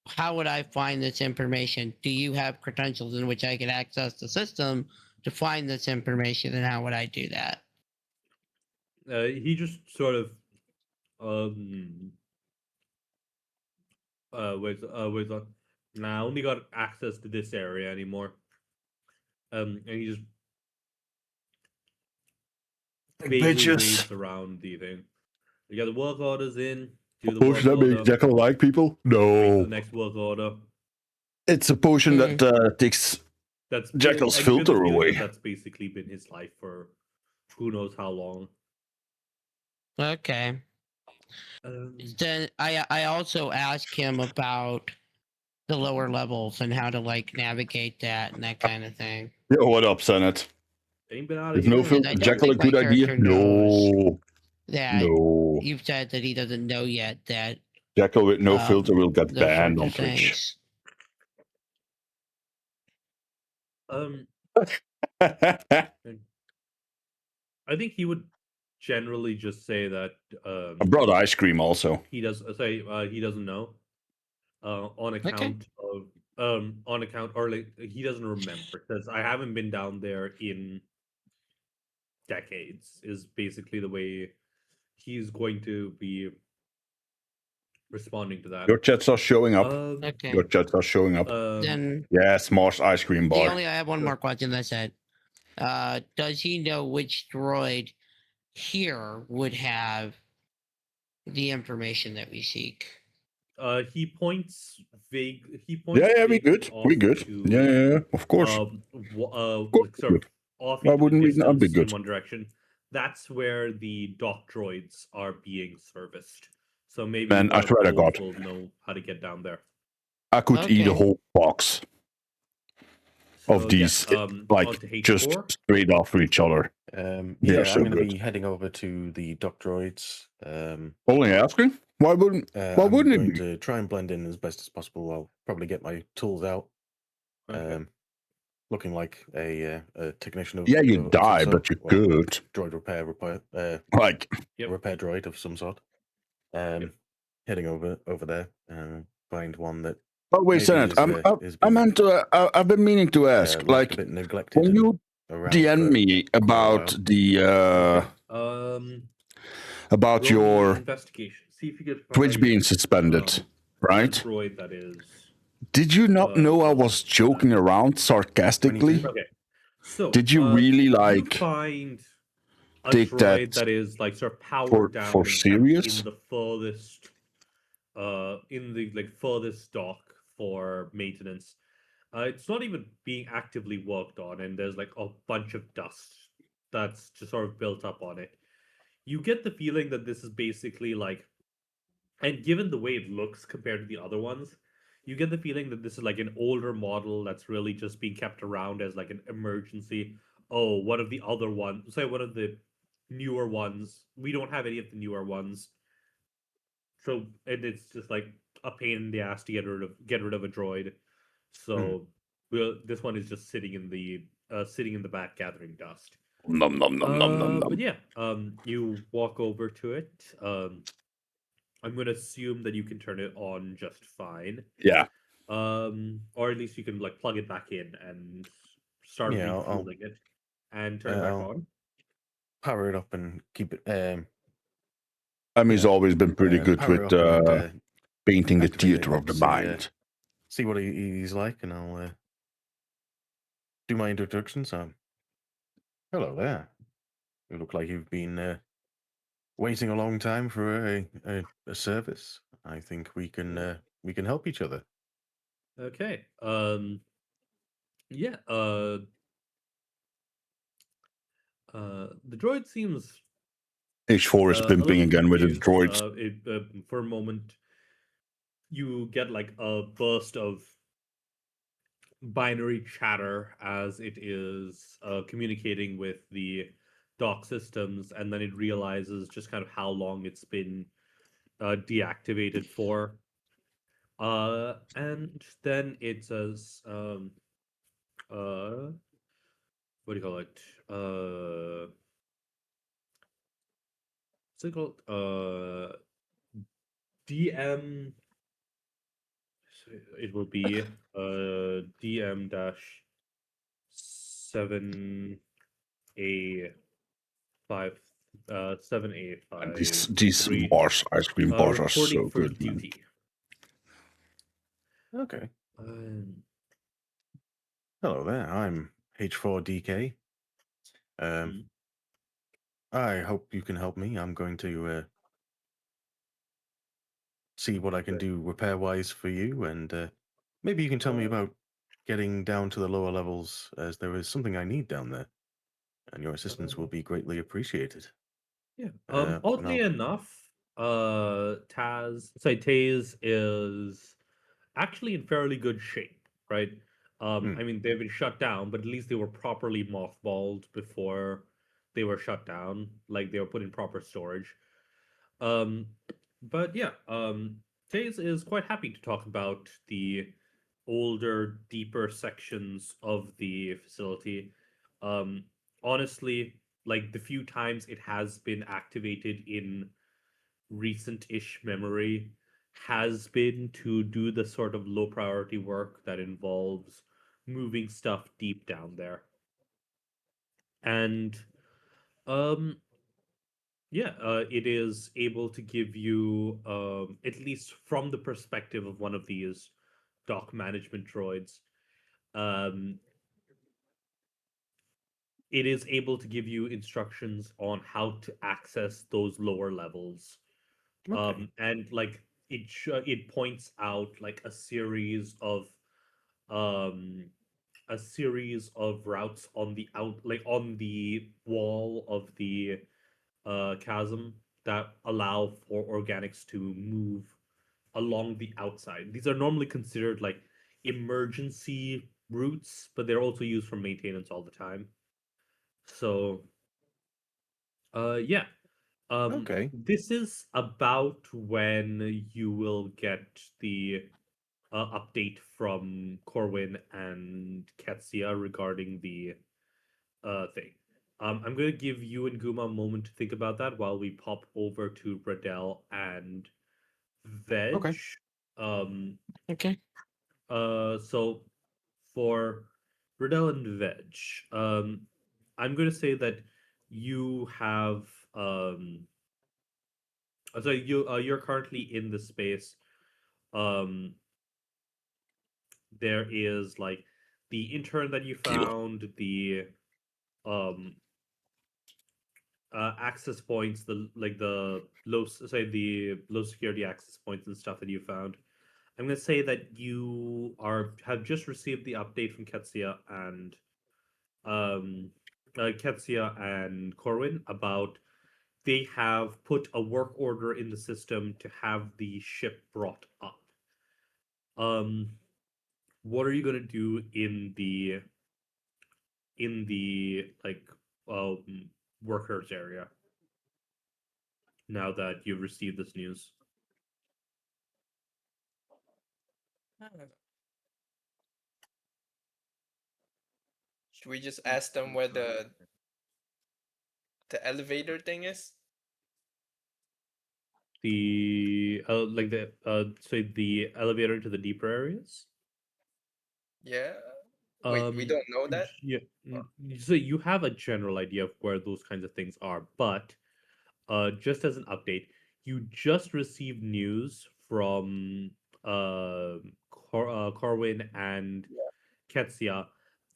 how would I find this information? Do you have credentials in which I could access the system to find this information? And how would I do that? He just sort of um was nah, I only got access to this area anymore. And he just vaguely waves around the thing. You got the work orders in, do the work Potion that makes order, Jekyll like people? wait for No. the next work order. It's a potion Hmm. that takes That's Jekyll's I get the filter feeling away. that's basically been his life for who knows how long. Okay. Then I also ask him about the lower levels and how to like navigate that and that kind of thing. Yo, what up, Senate? Ain't been out of Is here. no And filter I don't Jekyll a think my good idea? character knows No. that No. you've said that he doesn't know yet that Jekyll with no filter will get those banned sorts on of Twitch. things. I think he would generally just say that I brought ice cream also. he does say he doesn't know on account of on account, or like he doesn't remember, because I haven't been down there in decades is basically the way he's going to be responding to that. Your chats are showing up. Okay. Your chats are showing up. Then Yes, Mars ice cream bar. I have one more question. That's it. Does he know which droid here would have the information that we seek. He points vague. He Yeah, points. yeah, we vaguely good. We off good. to, Yeah, yeah, yeah. Of course. Of course like we sort of good. off Why into the wouldn't we not be distance in good? one direction. That's where the dock droids are being serviced. So maybe Man, one I of swear to those God, will know how to get down there. I could eat a Okay. whole box of So, these, on like, to just H4. straight after each other. They Yeah, are so I'm going to good. be heading over to the dock droids. Only asking? Why wouldn't I'm wouldn't it going be? to try and blend in as best as possible. I'll probably get my tools out. Okay. Looking like a technician of Yeah, you of some die, sort. but you Well, could. droid repair Like, Yep. repair droid of some sort. Heading over there, find one that oh wait, maybe Senate. is I been, meant to. I've been meaning to ask. left Like, a bit neglected when and you around DM for me quite a about while. the about Roll me your investigation. See if you can Twitch find being suspended, the right? droid that is. Did you not know I was joking around 22. sarcastically? Okay. So Did you really you like find a take droid that that is like sort of powered down for and kept serious? in the furthest furthest dock for maintenance. It's not even being actively worked on, and there's like a bunch of dust that's just sort of built up on it. You get the feeling that this is basically like, and given the way it looks compared to the other ones, you get the feeling that this is like an older model that's really just being kept around as like an emergency. Oh, one of the other ones, say one of the newer ones. We don't have any of the newer ones, so and it's just like a pain in the ass to get rid of a droid. So this one is just sitting in the back gathering dust. Nom nom nom nom nom But nom. yeah, you walk over to it. I'm gonna assume that you can turn it on just fine. Yeah. Or at least you can like plug it back in and start Yeah, I'll refueling it and turn it back I'll on. power it up and keep it. Emmy's always been pretty good power with it up and painting the activate it theater of the and see, mind. see what he's like, and I'll do my introduction. So, hello there. You look like you've been waiting a long time for a service. I think we can help each other. Okay. Yeah. The droid seems H4 is a pimping little again with its confused. droids. For a moment, you get like a burst of binary chatter as it is communicating with the dock systems, and then it realizes just kind of how long it's been deactivated for. And then it says, what do you call it? What's it called? DM. It will be DM dash 7A5 7A5. And these bars, ice cream bars, are so reporting for good, man. duty. Okay. Hello there. I'm H4DK. I hope you can help me. I'm going to see what I can do repair-wise for you, and maybe you can tell me about getting down to the lower levels, as there is something I need down there, and your assistance will be greatly appreciated. Yeah. and Oddly I'll- enough, Taze is actually in fairly good shape, right? I mean, they've been shut down, but at least they were properly mothballed before they were shut down. Like they were put in proper storage. But yeah, Taze is quite happy to talk about the older, deeper sections of the facility. Honestly, like the few times it has been activated in recent-ish memory has been to do the sort of low priority work that involves moving stuff deep down there. And yeah, it is able to give you, at least from the perspective of one of these dock management droids, it is able to give you instructions on how to access those lower levels. Okay. And like it points out like um a series of routes on the on the wall of the chasm that allow for organics to move along the outside. These are normally considered like emergency routes, but they're also used for maintenance all the time. So yeah. Okay. This is about when you will get the update from Corwin and Ketsia regarding the thing. I'm going to give you and Guma a moment to think about that while we pop over to Bradell and Veg. Okay. Okay. So for Bradell and Veg, I'm going to say that you have so you're currently in the space. There is like the intern that you found, the um access points, the low security access points and stuff that you found. I'm gonna say that you have just received the update from Ketsia and Corwin about they have put a work order in the system to have the ship brought up. What are you gonna do in the like workers area now that you've received this news? Should we just ask them where the elevator thing is? The so the elevator to the deeper areas? Yeah. Wait, we don't know that? Yeah. So you have a general idea of where those kinds of things are, but just as an update, you just received news from Corwin and Ketsia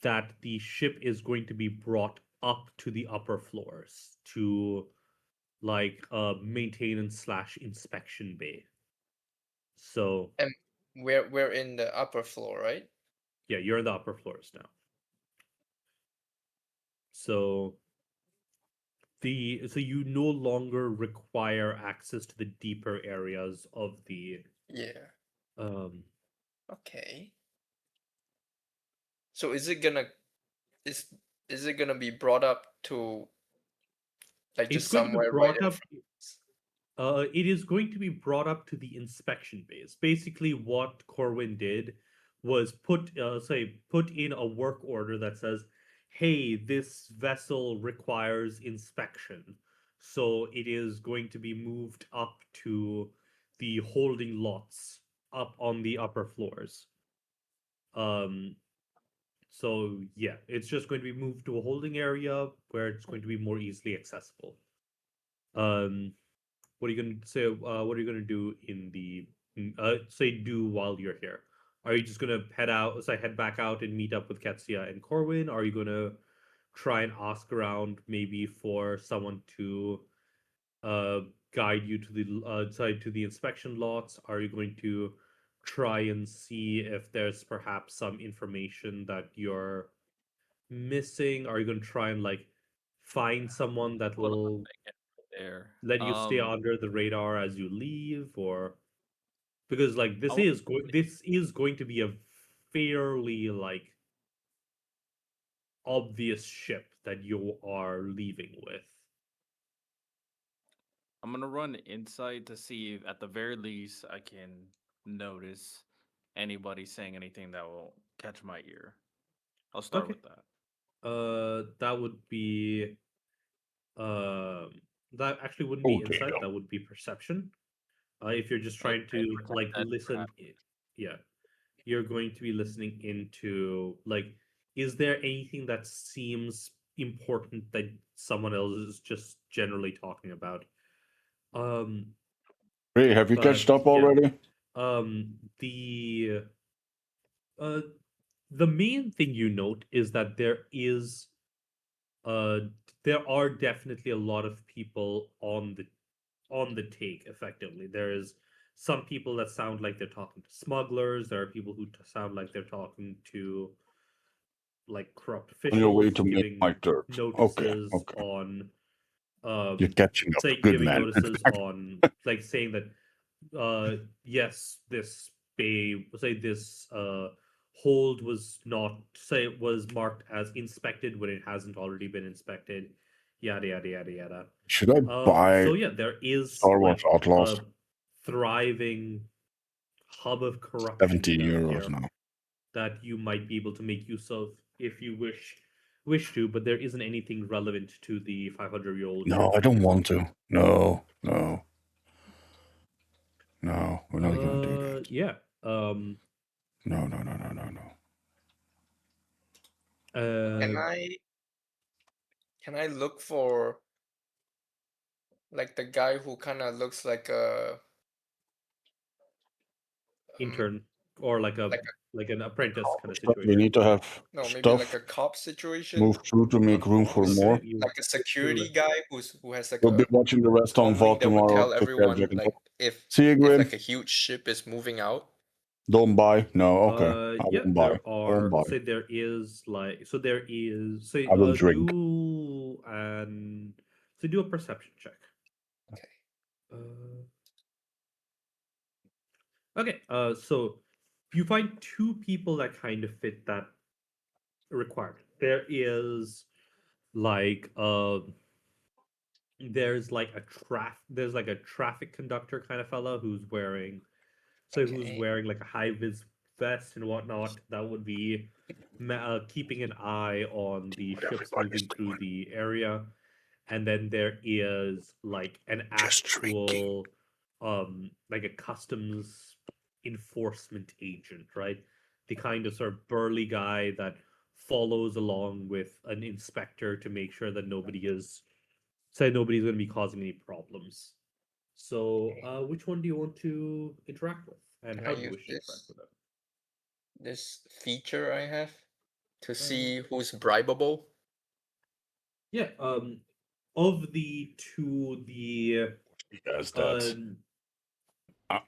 that the ship is going to be brought up to the upper floors to like maintenance / inspection bay. So And we're in the upper floor, right? yeah, you're in the upper floors now. So you no longer require access to the deeper areas of the Yeah. Okay. So is it gonna be brought up to like It's just going to be somewhere brought right in up. It is going to be brought up to the inspection base. Basically, what Corwin did was put in a work order that says, "Hey, this vessel requires inspection," so it is going to be moved up to the holding lots up on the upper floors. So yeah, it's just going to be moved to a holding area where it's going to be more easily accessible. What are you gonna say? What are you gonna do in the do while you're here? Are you just gonna head back out and meet up with Ketsia and Corwin? Are you gonna try and ask around maybe for someone to guide you to the inspection lots? Are you going to try and see if there's perhaps some information that you're missing? Are you going to try and like find someone that will let you stay under the radar as you leave, or because like this is going to be a fairly like obvious ship that you are leaving with? I'm gonna run insight to see if at the very least I can notice anybody saying anything that will catch my ear. I'll start with that. That would be that actually wouldn't be insight. That would be perception. If you're just trying to like listen, yeah, you're going to be listening into like, is there anything that seems important that someone else is just generally talking about? Hey, have you catched up already? The main thing you note is that there is there are definitely a lot of people on the take. Effectively, there is some people that sound like they're talking to smugglers. There are people who sound like they're talking to like corrupt On your way officials, to make my giving dirt. Okay, notices okay. on You're catching up. say Good giving man. notices on like saying that yes, this hold was not, say it was marked as inspected when it hasn't already been inspected, yada yada yada yada. Should I buy So yeah, there is Star Wars like Outlaws? a thriving hub of corruption 17 down euros here now. that you might be able to make use of if you wish to, but there isn't anything relevant to the 500-year-old. No, I don't want to. No, no. No, we're not gonna do that. Yeah. No. Can I look for like the guy who kind of looks like a intern or like like an apprentice kind of Stuff we situation. need to have no, maybe stuff like a cop situation? move through to make room for Okay, more. you- Like a security guy who has like We'll be a watching the rest on comlink Vault that would tomorrow. tell Take care, everyone Jack and like Paul. if See you, if Grim. like a huge ship is moving out. Don't buy. No, okay. I Yeah, won't buy. there Don't are. buy. Say there is like. So there is. Say I will drink. do a perception check. Okay. Okay. So you find two people that kind of fit that requirement. There is like there's like a traffic conductor kind of fella who's wearing like a high vis vest and whatnot. That would be keeping an eye on the ships moving through the area. And then there is like an Just actual like a customs enforcement agent, right? The kind of sort of burly guy that follows along with an inspector to make sure that nobody's going to be causing any problems. So, which one do you want to interact with, and Can how I do you use wish to interact with them? this feature I have to see who's bribable? Yeah. Of the two, the Yes, that's. um,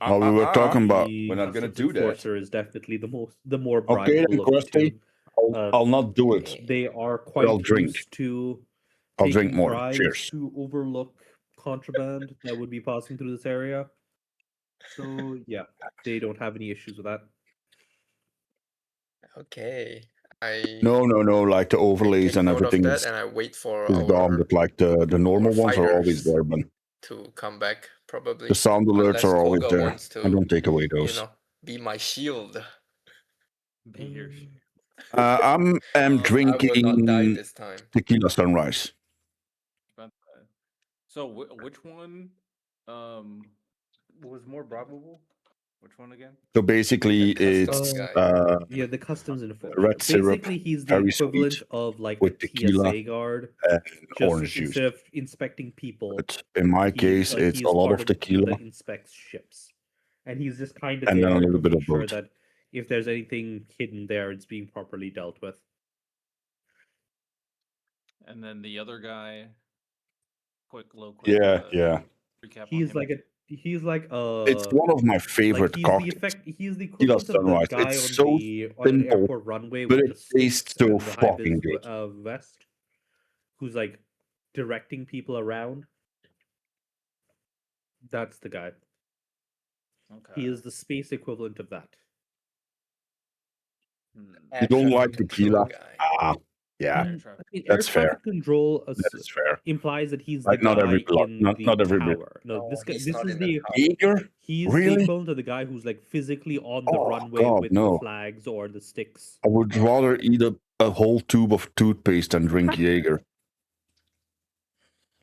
Oh, we were talking about. the We're not gonna customs do that. enforcer is definitely the more Okay, bribable then, of the Krusty. two. I'll not do it. They are But I'll quite drink. used to I'll drink taking more. bribes Cheers. to overlook contraband that would be passing through this area. So yeah, they don't have any issues with that. Okay. I No. Like the overlays take and note of everything that is and I wait for gone, our but like the normal ones are always fighters there, man. to come back probably. The sound alerts Unless are always Koga there. wants I to, don't take away those. be my shield. Be your shield. I'm I will not die drinking this time. tequila sunrise. About that. So which one was more probable? Which one again? So basically, The customs it's guy. Yeah, the customs enforcer. red syrup, Basically, he's the very equivalent sweet, of like with a tequila TSA guard. and Just orange juice. instead of inspecting people, But in my case, it's he's a lot part of the team tequila that inspects ships, and he's just kind of and then a there little to bit make of sure both. that if there's anything hidden there, it's being properly dealt with. And then the other guy, quick Yeah. recap on He's him. like It's one of my like favorite he's cocktails. he's the Tequila equivalent of the sunrise. guy It's on so an simple, airport runway but with it the tastes sticks so and the high fucking vis good. vest, who's like directing people around. That's the guy. Okay. He is the space equivalent of that. You don't like Traffic control tequila? guy. Yeah, Air traffic. Air that's fair. traffic control That is fair. implies that he's the Like not guy every in the not every bit. tower. No, No, this guy. he's This not is in the the tower. Jaeger? he's the Really? equivalent of the guy who's like physically on the Oh runway God, with no! the flags or the sticks. I would rather eat a whole tube of toothpaste than drink Jaeger.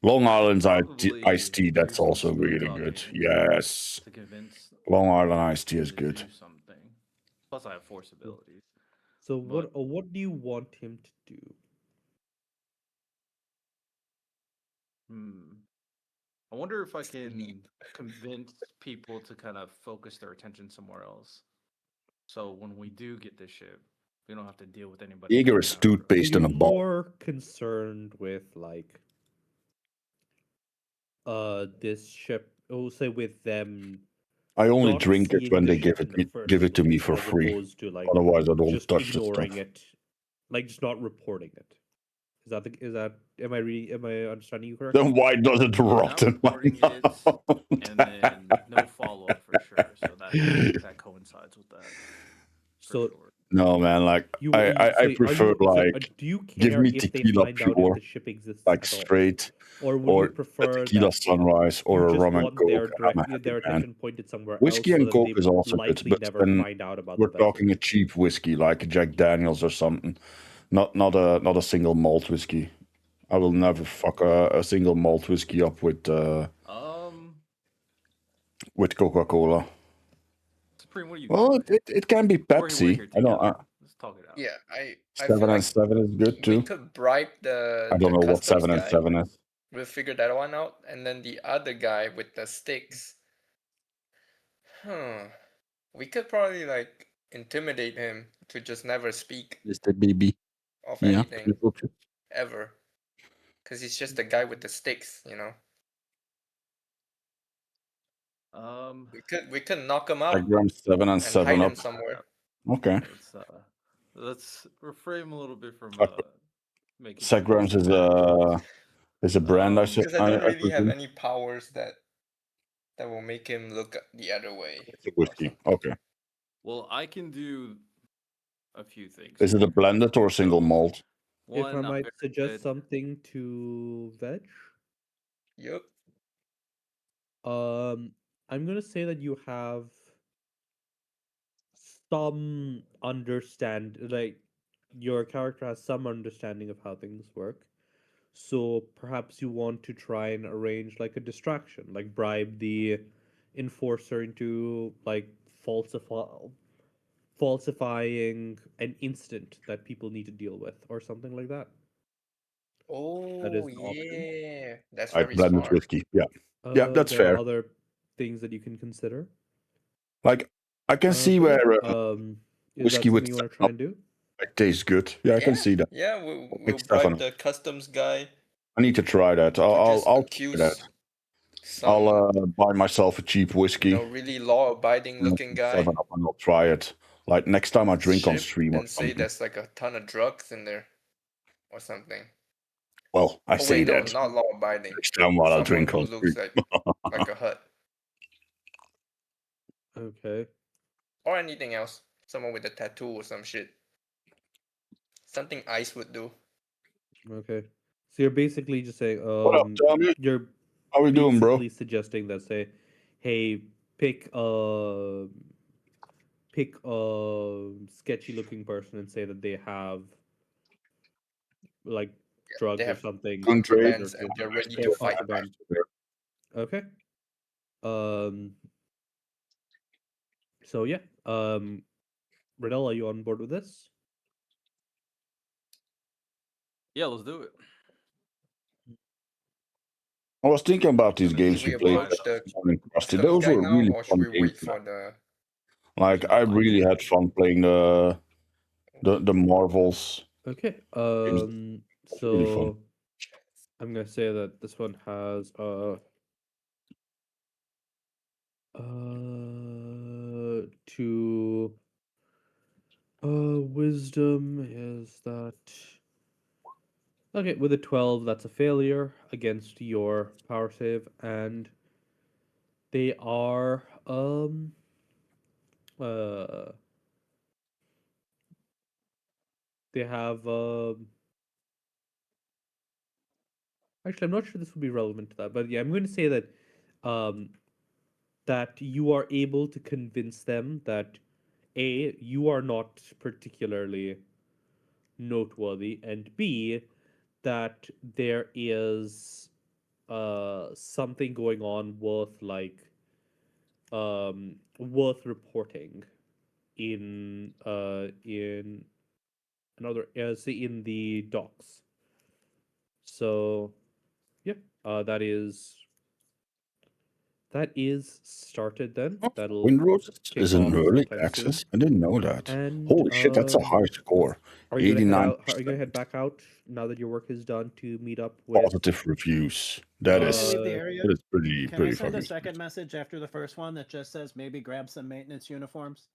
Long Island's Probably iced tea. do That's some also smooth really good. talking Yes, to convince Long Island iced tea him is to good. do something. Plus, I have force abilities. So But- what do you want him to do? I wonder if I can convince people to kind of focus their attention somewhere else. So when we do get this ship, We don't have to deal with anybody. Jaeger coming is after us. toothpaste in You're a bottle. more concerned with like this ship. Oh, say with them. I only not drink it seeing when the they give ship in it the me, first give it to me place, for as free. opposed to like Otherwise, I don't just touch the ignoring stuff. it, like just not reporting it. Is that am I understanding you correctly? Then why does it rot in my reporting it, and then no follow up for sure. So that coincides with that. For So sure. No, man. Like I prefer like do you give care me if they tequila find out pure, if the ship exists like at all, straight, or would you or a prefer tequila that sunrise, or you a just rum and want coke. I'm a happy their man. attention pointed somewhere Whiskey else, so and that coke they is also good, likely but never then find out about we're the vessel? talking a cheap whiskey like a Jack Daniels or something, not a single malt whiskey. I will never fuck a single malt whiskey up with Coca-Cola. Supreme, what do you Well, think? it can be We're Pepsi. here I don't. together. Let's talk it out. Yeah, I 7 feel and like 7 is good we too. could bribe I the don't know what customs 7 and guy. 7 is. We'll figure that one out, and then the other guy with the sticks. We could probably like intimidate him to just never speak Mr. BB. of Yeah. anything ever, because he's just the guy with the sticks, you know. We could knock him out Telegram 7 and and 7 hide up. him somewhere. Okay. Let's refrain a little bit from making Sagrams is a brand. I Because I don't really have presume. any powers that will make him look the other way. It's a whiskey. Okay. Well, I can do a few things. Is it a blended or a single malt? If I One, I'm might very suggest good. something to Veg, Yep. I'm gonna say that you have some like your character has some understanding of how things work. So perhaps you want to try and arrange like a distraction, like bribe the enforcer into like falsifying an incident that people need to deal with, or something like that. That is Oh an option. yeah, that's Like very blended smart. whiskey. Yeah. Yeah, that's There fair. are other things that you can consider. Like I can see But where is that whiskey with something you want to try and do? like tastes good. Yeah, I can see that. Yeah, we'll Like bribe 7. the customs guy I need to try that. to just I'll try accuse that. some, I'll buy myself a cheap whiskey. really law-abiding looking guy. 7 up and I'll try it. Like next time I drink on ship stream or and say something. there's like a ton of drugs in there or something. Well, I Oh say wait, no, that not law-abiding. next time while I Someone drink who on looks stream. like a hut Okay. or anything else. Someone with a tattoo or some shit. Something Ice would do. Okay. So you're basically just saying, What up, Tommy? you're How we doing, bro? basically suggesting that, say, hey, pick a sketchy looking person and say that they have like drugs They or have something. contrabands and they're ready They to have fight. contraband. Okay. So yeah. Riddle, are you on board with this? Yeah, let's do it. I was thinking about these And then games Should we we played approach the this morning, Krusty. customs Those guy were now, really or should fun we games, wait for man. the? Like I really had fun playing the Marvels. Okay. really fun. So I'm gonna say that this one has to wisdom is that okay, with a 12 that's a failure against your power save, and they are they have actually I'm not sure this would be relevant to that, but yeah, I'm going to say that that you are able to convince them that A, you are not particularly noteworthy, and B, that there is something going on worth worth reporting in another say in the docks. So yeah, that is that is started then. Oh, That'll Windrose kick is in off early sometime soon. access. I didn't know that. And Holy shit, that's a high score. are you gonna head 89 out? Are you gonna head back out now that your work is done to meet up with? positive reviews. That Before is we leave the area, that is pretty can I pretty send a fucking. second message after the first one that just says maybe grab some maintenance uniforms?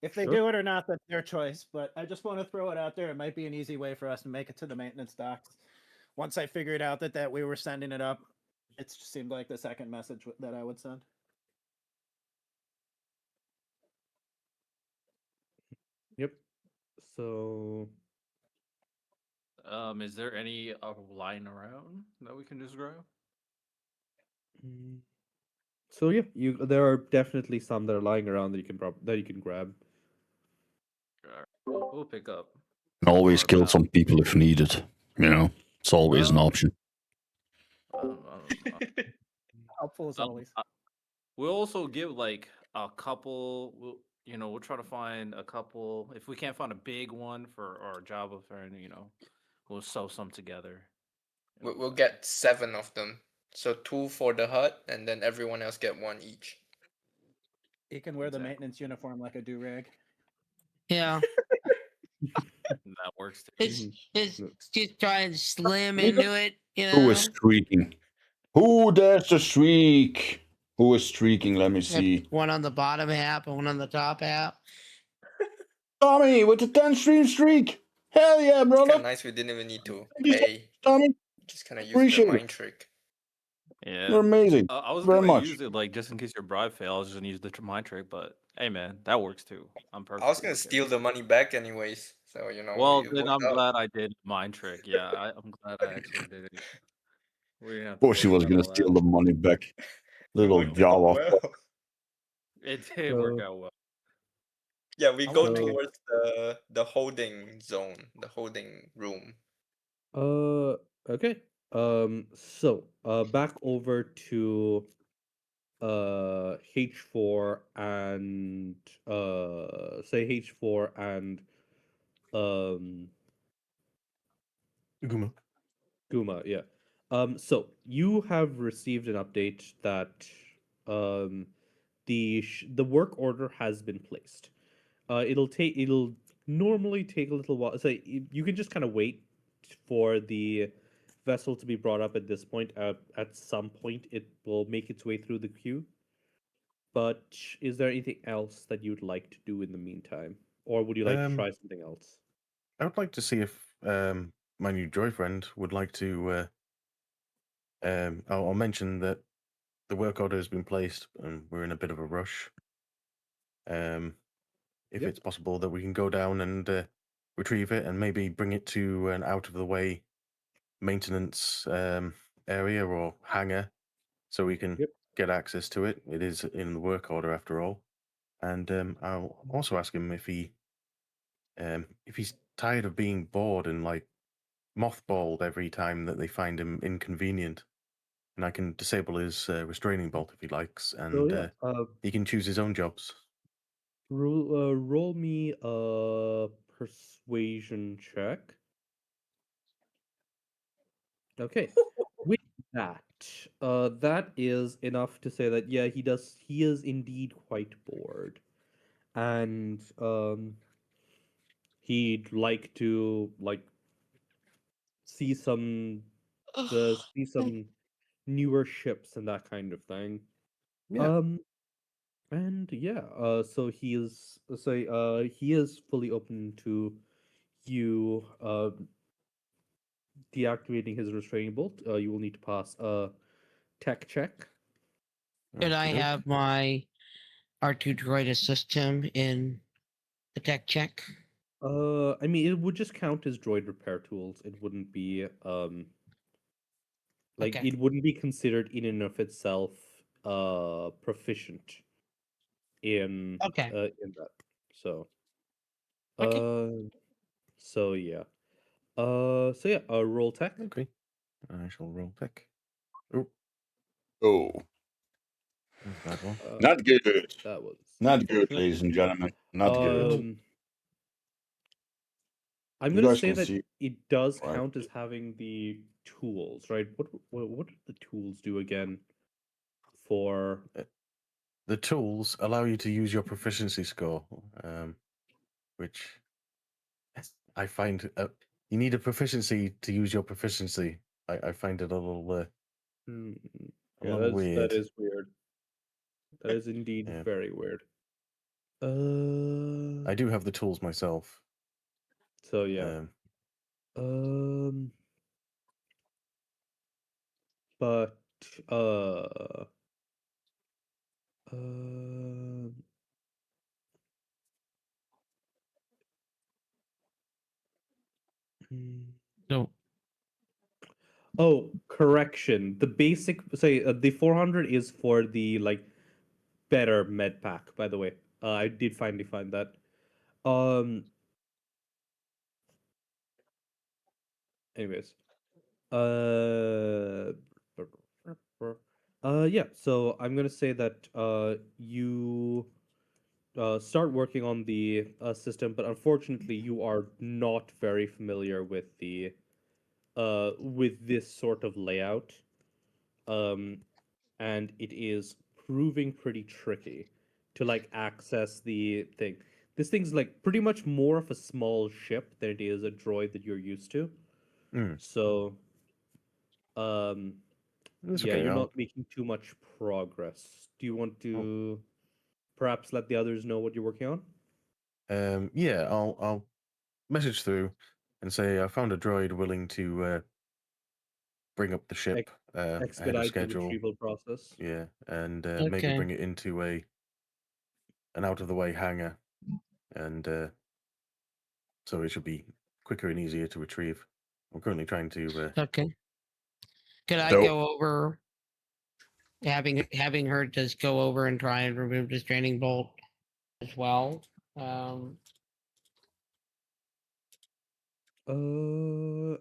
If they Sure. do it or not, that's their choice. But I just want to throw it out there. It might be an easy way for us to make it to the maintenance docks. Once I figured out that we were sending it up, it just seemed like the second message that I would send. Yep. So Is there any lying around that we can just grab? So yeah, there are definitely some that are lying around that you can grab. Alright, we'll pick up. Can always Or kill about- some people if needed. You know, it's always an Well, option. I don't know. Helpful as Um, always. We'll also give like a couple. We'll try to find a couple. If we can't find a big one for our Java friend, we'll sew some together. We'll get 7 of them. So 2 for the hut, and then everyone else get 1 each. He can wear the Exactly. maintenance uniform like a do-rag. Yeah. That works too. Just try and slam into it, you know. Who is streaking? Who dares to streak? Who is streaking? Let me see. One on the bottom half and one on the top half. Tommy with the 10 stream streak. Hell yeah, It's brother. kind of nice we didn't even need to Thank you so pay. Tommy, Just kind of use Appreciate the it. mind trick. Yeah. you're amazing. I was Very gonna much. use it like just in case your bribe fails. I was just gonna use the mind trick, but hey, man, that works too. I'm perfect. I was gonna steal the money back anyways. So Well, it then worked I'm out. glad I did mind trick. Yeah, I'm glad I actually did it. We didn't have Of to course, she worry was about gonna all steal that. the money back. It Little worked out Java. well. It did work So- out well. Yeah, we go So- towards the holding zone, the holding room. Okay. So back over to H4 and say H4 and Guma. Guma, yeah. So you have received an update that the work order has been placed. It'll normally take a little while. So you can just kind of wait for the vessel to be brought up at this point. At some point, it will make its way through the queue. But is there anything else that you'd like to do in the meantime, or would you like to try something else? I would like to see if my new joy friend would like to. I'll mention that the work order has been placed and we're in a bit of a rush. If Yep. it's possible that we can go down and retrieve it and maybe bring it to an out of the way maintenance area or hangar, so we can Yep. get access to it. It is in the work order after all. And I'll also ask him if he's tired of being bored and like mothballed every time that they find him inconvenient. And I can disable his restraining bolt if he likes, and So yeah, he can choose his own jobs. roll me a persuasion check. Okay. With that, that is enough to say that yeah, he is indeed quite bored, and he'd like to see some newer ships and that kind of thing. Yeah. And yeah, so he is fully open to you deactivating his restraining bolt. You will need to pass a tech check. Should I Okey-doke. have my R2 droid assist him in the tech check? I mean, it would just count as droid repair tools. It wouldn't be Okay. it wouldn't be considered in and of itself proficient in Okay. in that. So Okay. so yeah. Roll tech. Okay. I shall roll tech. Oh, That's a bad one. not good. That was Not good, unfortunate. ladies and gentlemen. Not good. I'm You gonna guys say can that see, it does right? count as having the tools, right? What do the tools do again for The tools allow you to use your proficiency score, which I find you need a proficiency to use your proficiency. I find it a little Hmm, a yeah, little that weird. is weird. That is indeed Yeah. very weird. I do have the tools myself. So yeah. Um, But um hmm. So Oh, correction. The basic, say, the 400 is for the like better med pack. By the way, I did finally find that. Um. Anyways, uh, yeah. So I'm gonna say that you start working on the system, but unfortunately, you are not very familiar with this sort of layout. And it is proving pretty tricky to like access the thing. This thing's like pretty much more of a small ship than it is a droid that you're used to. Mm. So, um, It's yeah, okay. you're not making too much progress. Do you want to perhaps let the others know what you're working on? Yeah, I'll message through and say I found a droid willing to bring up the ship ahead of Expedite the schedule. retrieval process. Yeah, and maybe Okay. bring it into an out of the way hangar, and so it should be quicker and easier to retrieve. I'm currently trying to. Okay. Could I So- go over, having her just go over and try and remove the straining bolt as well?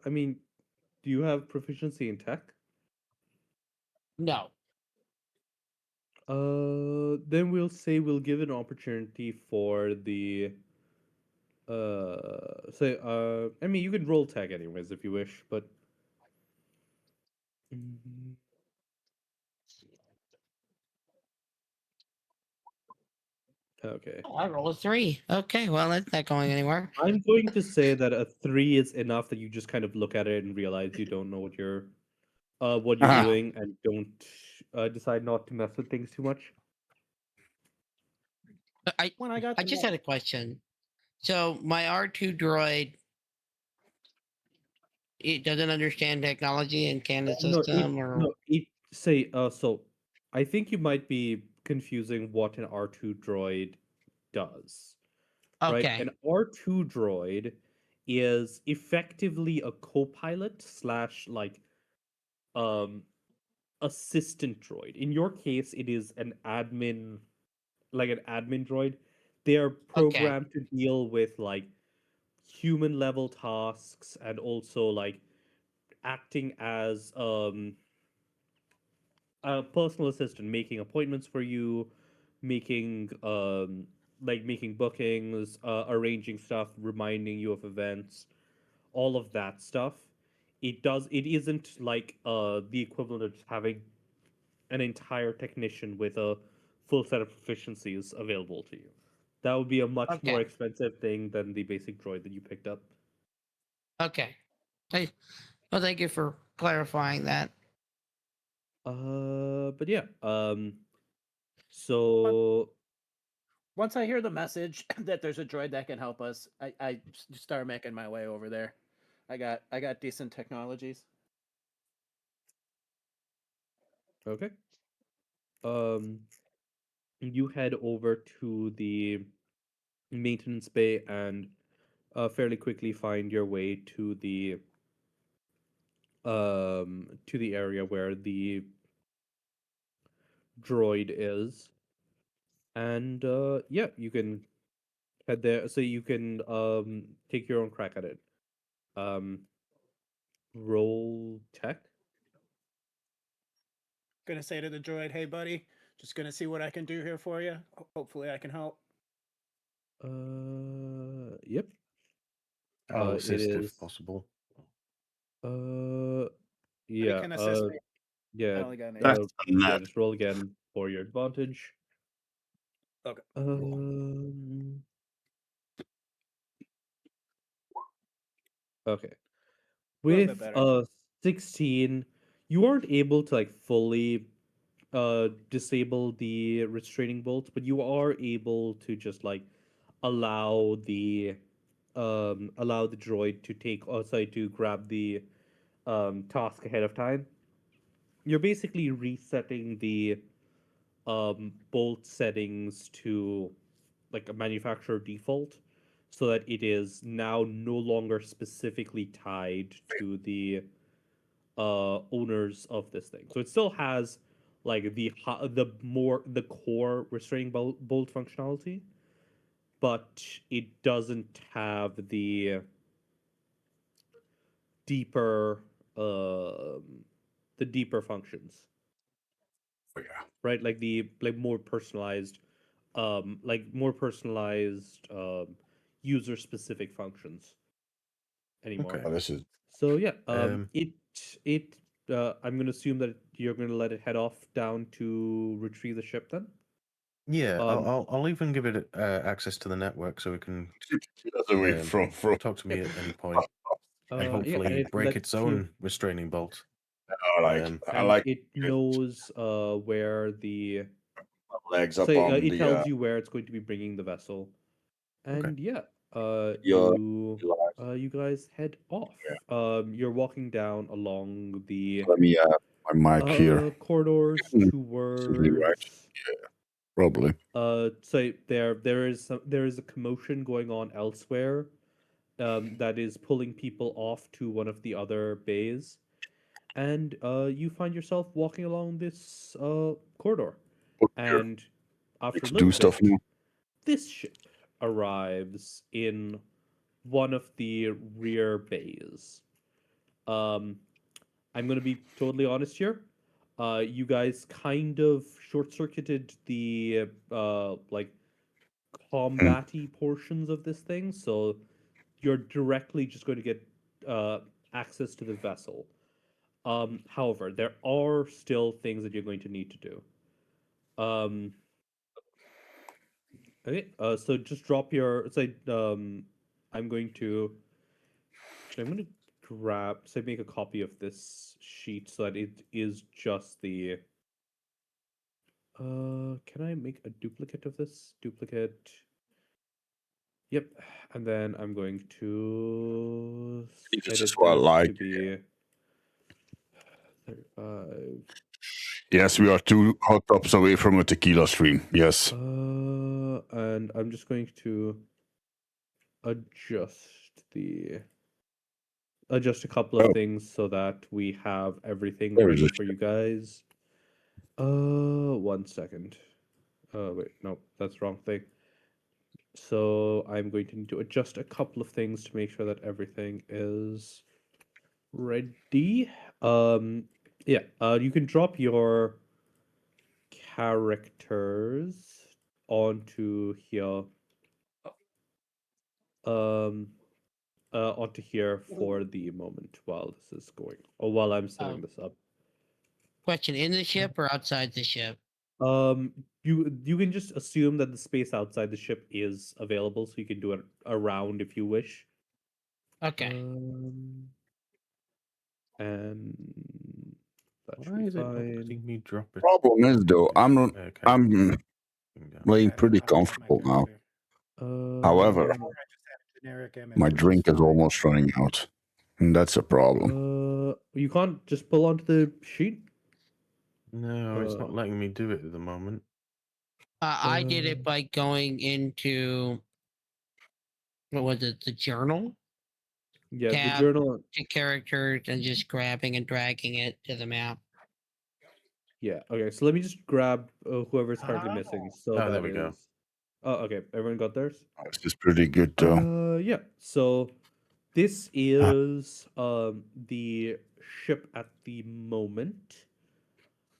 I mean, do you have proficiency in tech? No. Then we'll say we'll give an opportunity for the say I mean you can roll tag anyways if you wish, but Mhm. Okay. Oh, I roll a 3. Okay, well that's not going anywhere. I'm going to say that a 3 is enough that you just kind of look at it and realize you don't know what you're Ah. doing and don't decide not to mess with things too much. When I got I just had a question. So my R2 droid, it doesn't understand technology and can the No, system, or no, it say so I think you might be confusing what an R2 droid does. Right? okay, An R2 droid is effectively a co-pilot slash like assistant droid. In your case, it is an admin, like an admin droid. They are programmed to deal with like human level tasks and also like acting as a personal assistant, making appointments for you, making making bookings, arranging stuff, reminding you of events, all of that stuff. It isn't like the equivalent of just having an entire technician with a full set of proficiencies available to you. That would be a much more Okay. expensive thing than the basic droid that you picked up. okay. Hey, well, thank you for clarifying that. But yeah. So Once I hear the message that there's a droid that can help us, I start making my way over there. I got decent technologies. okay. You head over to the maintenance bay and fairly quickly find your way to the area where the droid is. And yeah, you can head there. So you can take your own crack at it. Roll tech. Gonna say to the droid, "Hey, buddy, just gonna see what I can do here for you. Hopefully, I can help." Yep. I'll It assist is. if possible. Yeah. But it can assist me. I Yeah. only got an 8. That's Yeah. not. Just roll again. for your advantage. Okay. Okay. Little bit With better. 16, you aren't able to like fully disable the restraining bolts, but you are able to just like allow the droid to to grab the task ahead of time. You're basically resetting the bolt settings to like a manufacturer default so that it is now no longer specifically tied to the owners of this thing. So it still has like the core restraining bolt functionality, but it doesn't have the deeper functions, Oh, yeah. right? Like the more personalized user specific functions anymore. Okay. Oh, this is So yeah, Um, I'm gonna assume that you're gonna let it head off down to retrieve the ship then. yeah, Um, I'll even give it access to the network so it can away um, from. talk to me at any point and yeah, and hopefully it break lets its you, own restraining bolt. I Um, and it knows where the legs up so on it the tells you where it's going to be bringing the vessel, Okay. and yeah, your you guys head off. You're walking down along the let me my mic here. corridors Something towards. right. Probably. So there is a commotion going on elsewhere, that is pulling people off to one of the other bays, and you find yourself walking along this corridor, and after a To little do stuff bit, now. this ship arrives in one of the rear bays. I'm going to be totally honest here. You guys kind of short-circuited the combat-y portions of this thing, so you're directly just going to get access to the vessel. However, there are still things that you're going to need to do. Okay, so just drop your. I'm going to. Actually, I'm going to make a copy of this sheet so that it is just the. Can I make a duplicate of this? Duplicate. Yep, and then I'm going to This edit is what I this like. to be 35. Yes, we are 2 hot tops away from a tequila stream. Yes. And I'm just going to adjust a couple of things so that we have everything There is ready a for you guys. 1 second. Wait, no, that's the wrong thing. So I'm going to need to adjust a couple of things to make sure that everything is ready. Yeah, you can drop your characters onto here. Onto here for the moment while this is going, or while I'm setting this up. Question: in the ship or outside the ship? You can just assume that the space outside the ship is available, so you can do it around if you wish. Okay. And that should why be is it not fine. letting me drop it? Problem is though, I'm not. Okay. I'm laying pretty I don't have my comfortable now. character. However, Before I just had a generic image, my which drink is fine. almost running out, and that's a problem. You can't just pull onto the sheet. No, it's not letting me do it at the moment. I did it by going into what was it? The journal. Yeah, Tab the journal. to characters and just grabbing and dragging it to the map. Yeah. Okay. So let me just grab whoever's currently missing. So Oh, there that we go. Oh, okay. Everyone got theirs. This is pretty good though. Yeah. So this is the ship at the moment.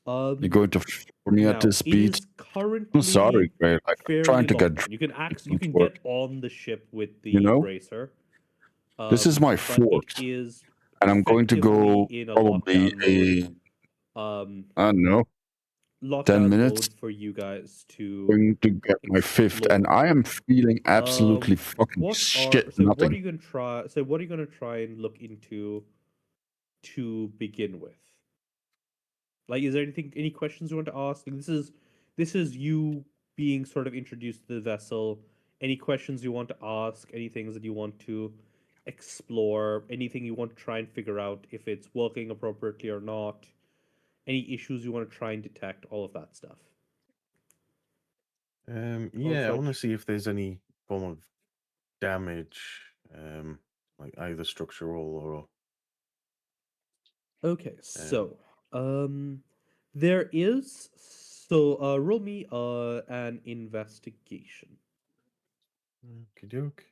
You're going to for me at Now, this speed. it is currently I'm sorry, Greg. Like, I'm fairly trying to get. locked in. You can you don't can work. get on the ship with the You know? bracer. This is my but fourth, it is and I'm going to go effectively in a probably lockdown mode. I don't know. lockdown minutes. mode for you guys to Going to get my fifth, and I am feeling absolutely fucking what shit. are so what are Nothing. you gonna try? So what are you gonna try and look into to begin with? Like, is there any questions you want to ask? Like, this is you being sort of introduced to the vessel. Any questions you want to ask? Any things that you want to explore? Anything you want to try and figure out if it's working appropriately or not? Any issues you want to try and detect? All of that stuff. Yeah, I want to such. see if there's any form of damage, like either structural or. Okay, so there is roll me an investigation. Okey-doke.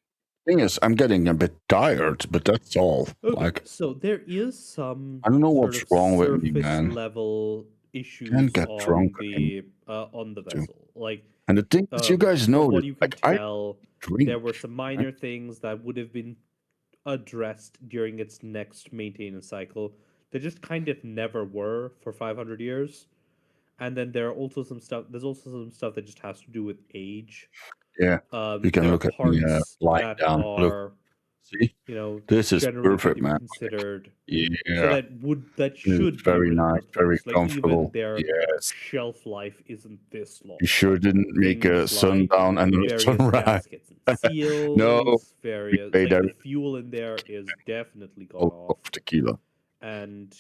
Thing is, I'm getting a bit tired, but that's all. Okay, Like, so there is some I don't know sort what's of wrong with me, surface man. level issues Can't get drunk on the too. vessel. Like, And the thing is, you guys from know what that, you can like, I tell, drink. there were some minor things that would have been addressed during its next maintenance cycle. They just kind of never were for 500 years. And then there are also some stuff. There's also some stuff that just has to do with age. Yeah, you can There are look at me parts lying that down. Look, are, see, you know, this is generally perfect, be man. Like, considered. So yeah, that it's should be very able to nice, very replace. Like, even comfortable. their Yes, shelf life isn't this long. you sure didn't make a Things like sundown and a various sunrise. gaskets and No, seals, we various paid like the that fuel in there is definitely gone of off, tequila. and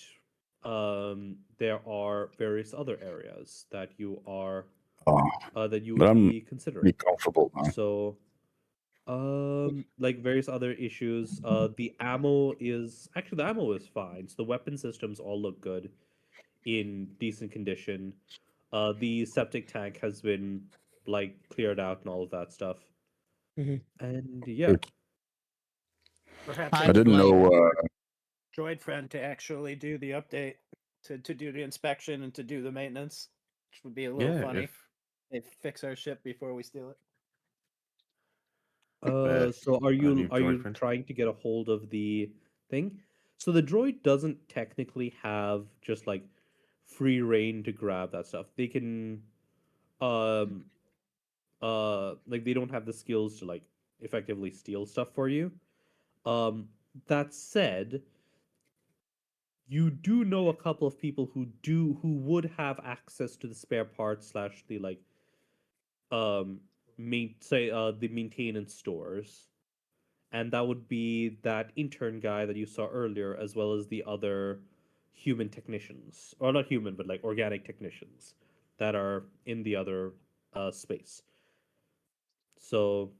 there are various other areas that you are that you But would I'm be considering. pretty comfortable now. So like various other issues, the ammo is fine. So the weapon systems all look good, in decent condition. The septic tank has been like cleared out and all of that stuff. Mhm. And yeah, Good. Perhaps I I'd didn't like- know. droid friend to actually do the update, to do the inspection and to do the maintenance, which would be a little Yeah, funny. if They fix our ship before we steal it. so are you new droid friend. trying to get a hold of the thing? So the droid doesn't technically have just like free reign to grab that stuff. They can um like they don't have the skills to like effectively steal stuff for you. That said, you do know a couple of people who would have access to the spare parts slash the like the maintenance stores, and that would be that intern guy that you saw earlier, as well as the other human technicians, or not human, but like organic technicians that are in the other space. So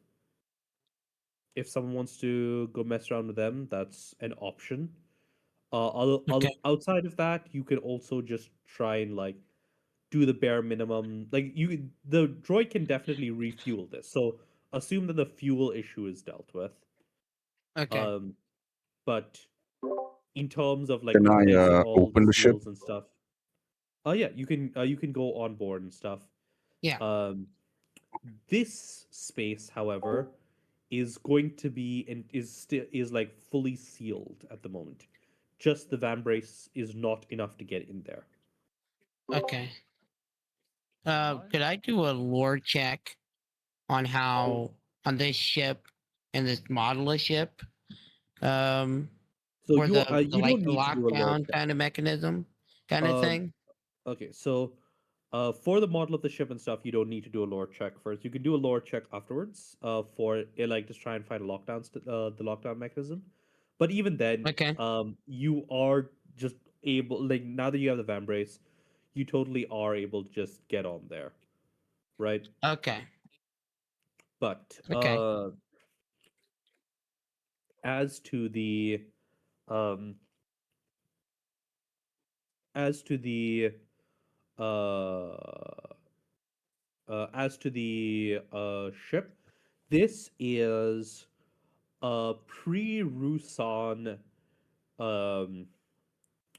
if someone wants to go mess around with them, that's an option. Okay. Outside of that, you can also just try and like do the bare minimum. Like the droid can definitely refuel this. So assume that the fuel issue is dealt with. Okay. But in terms of like Can I replacing all open the ship? seals and stuff, yeah, you can go on board and stuff. Yeah. This space, however, is going to be and is like fully sealed at the moment. Just the van brace is not enough to get in there. Okay. Could I do a lore check on how on this ship and this model of ship? So For you the, you like don't the need to do a lore lockdown check. kind of mechanism, kind of Um, thing. Okay, so for the model of the ship and stuff, you don't need to do a lore check first. You can do a lore check afterwards. For like just try and find a the lockdown mechanism. But even then, Okay. you are just able, like now that you have the van brace, you totally are able to just get on there, right? Okay. But Okay. as to the um as to the uh ship, this is a pre-Rusan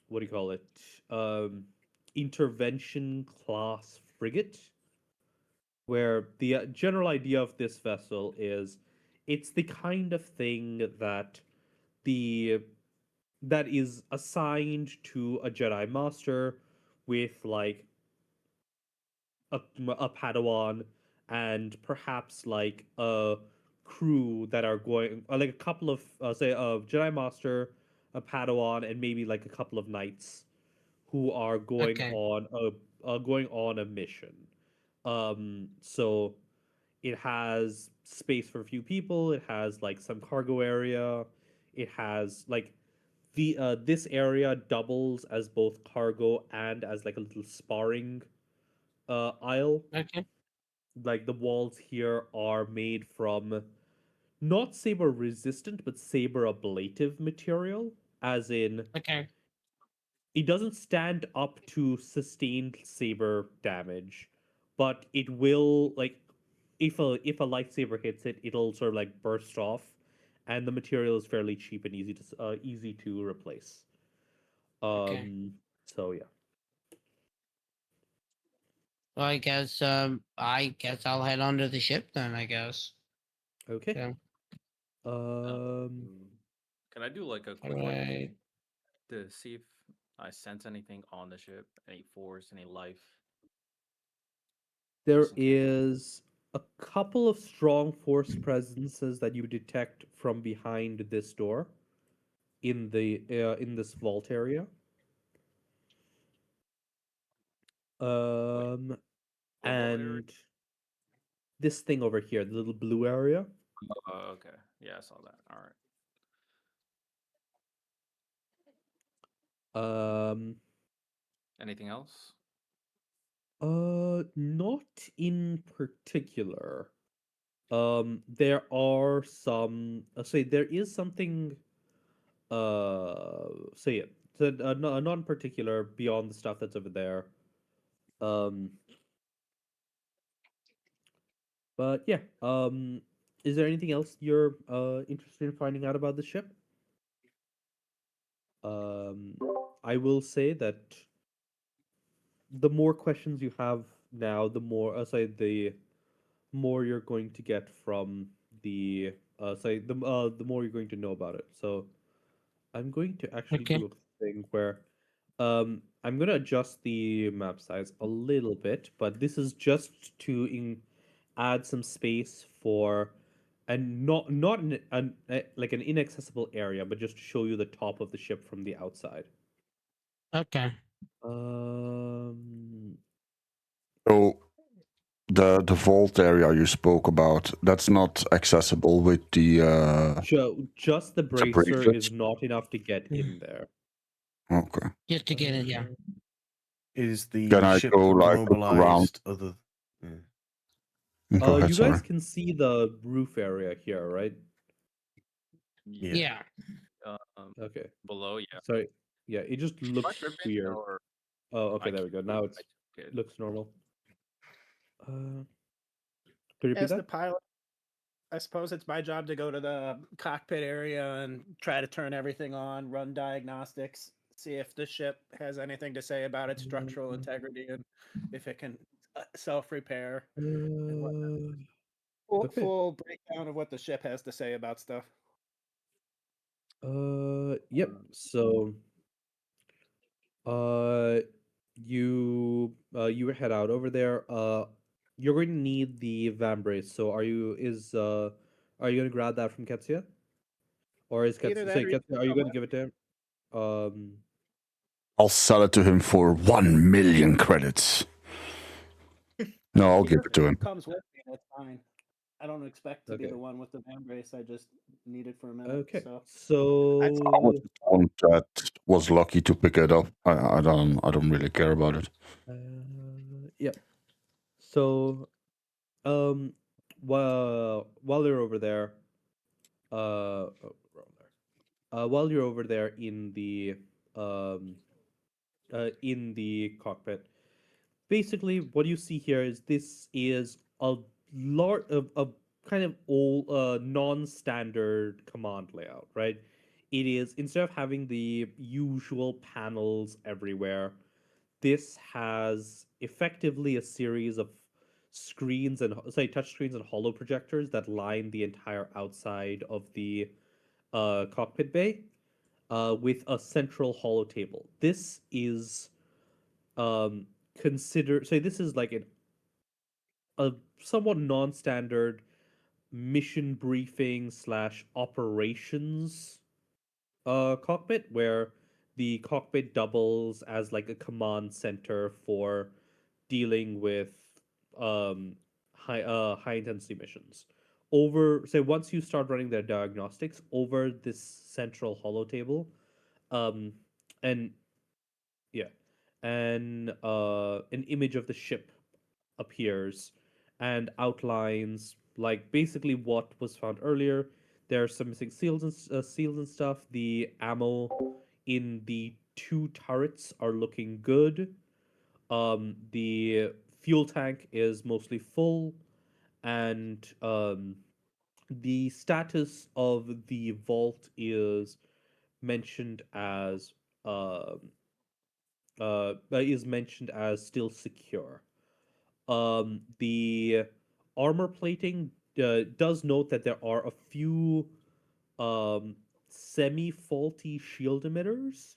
what do you call it? Intervention class frigate, where the general idea of this vessel is it's the kind of thing that the that is assigned to a Jedi Master with like a Padawan and perhaps like a crew that are going, like a couple of say a Jedi Master, a Padawan, and maybe like a couple of knights who are Okay. going on a mission. So it has space for a few people. It has like some cargo area. It has like the this area doubles as both cargo and as like a little sparring aisle. Okay. Like the walls here are made from not saber resistant but saber ablative material, as in Okay. it doesn't stand up to sustained saber damage, but it will like if a lightsaber hits it, it'll sort of like burst off, and the material is fairly cheap and easy to replace. Okay. So yeah. Well, I guess I'll head on to the ship then. I guess. Okay. Yeah. Can I do like a quick one Alright. to see if I sense anything on the ship? Any force, any life? There Just in case. is a couple of strong force presences that you detect from behind this door in in this vault area. What vault area? And this thing over here, the little blue area. Oh, okay. Yeah, I saw that. All right. Um, Anything else? not in particular. There are some. Say there is something. So yeah, so not in particular beyond the stuff that's over there. Um, but yeah. Is there anything else you're interested in finding out about the ship? Um, I will say that the more questions you have now, the more the more you're going to get from the the more you're going to know about it. So I'm going to actually Okay. do a thing where I'm going to adjust the map size a little bit, but this is just to add some space for and not like an inaccessible area, but just to show you the top of the ship from the outside. Okay. Um, So the vault area you spoke about, that's not accessible with the just the bracer is not enough to get in there. Okay. Just to get in, yeah. Is the Can I ship go like look around? mobilized other? Yeah. Go ahead, You sorry. guys can see the roof area here, right? Yeah. Yeah. Okay. Below, yeah. Sorry. Yeah, it just Am I looks tripping, weird. or Oh, okay, I there we go. Now it's Good. looks normal. Could you repeat As the that? pilot, I suppose it's my job to go to the cockpit area and try to turn everything on, run diagnostics, see if the ship has anything to say about its structural integrity and if it can self-repair. Okay. Full breakdown of what the ship has to say about stuff. Yep. So, you head out over there. You're going to need the vambrace. So, are you going to grab that from Ketsia, or is Either Ketsia? that Say, or Ketsia, are you going to give it to him? I'll sell it to him for 1 million credits. No, I'll give it to him. Comes with me, that's fine. I don't expect to be Okay. the one with the vambrace. I just need it for a minute. Okay. So So, I was the one that was lucky to pick it up. I don't really care about it. yeah. So, while you're over there, while you're over there in the cockpit, basically what you see here is this is a a kind of old non-standard command layout, right? It is, instead of having the usual panels everywhere, this has effectively a series of screens and touch screens and holo projectors that line the entire outside of the cockpit bay, with a central holo table. This is considered, so this is like a somewhat non-standard mission briefing / operations cockpit where the cockpit doubles as like a command center for dealing with high intensity missions. Over say once you start running their diagnostics over this central holo table, um, and yeah, and an image of the ship appears and outlines like basically what was found earlier. There are some missing seals and stuff. The ammo in the 2 turrets are looking good. The fuel tank is mostly full, and the status of the vault mentioned as um mentioned as still secure. The armor plating does note that there are a few semi-faulty shield emitters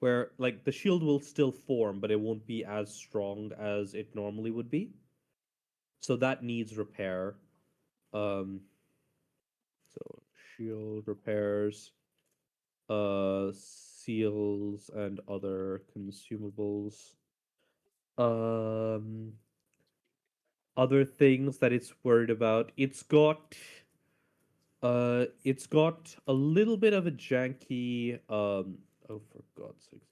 where like the shield will still form, but it won't be as strong as it normally would be. So that needs repair. Um, so shield repairs, seals and other consumables. Um, Other things that it's worried about. It's got a little bit of a janky oh for God's sakes.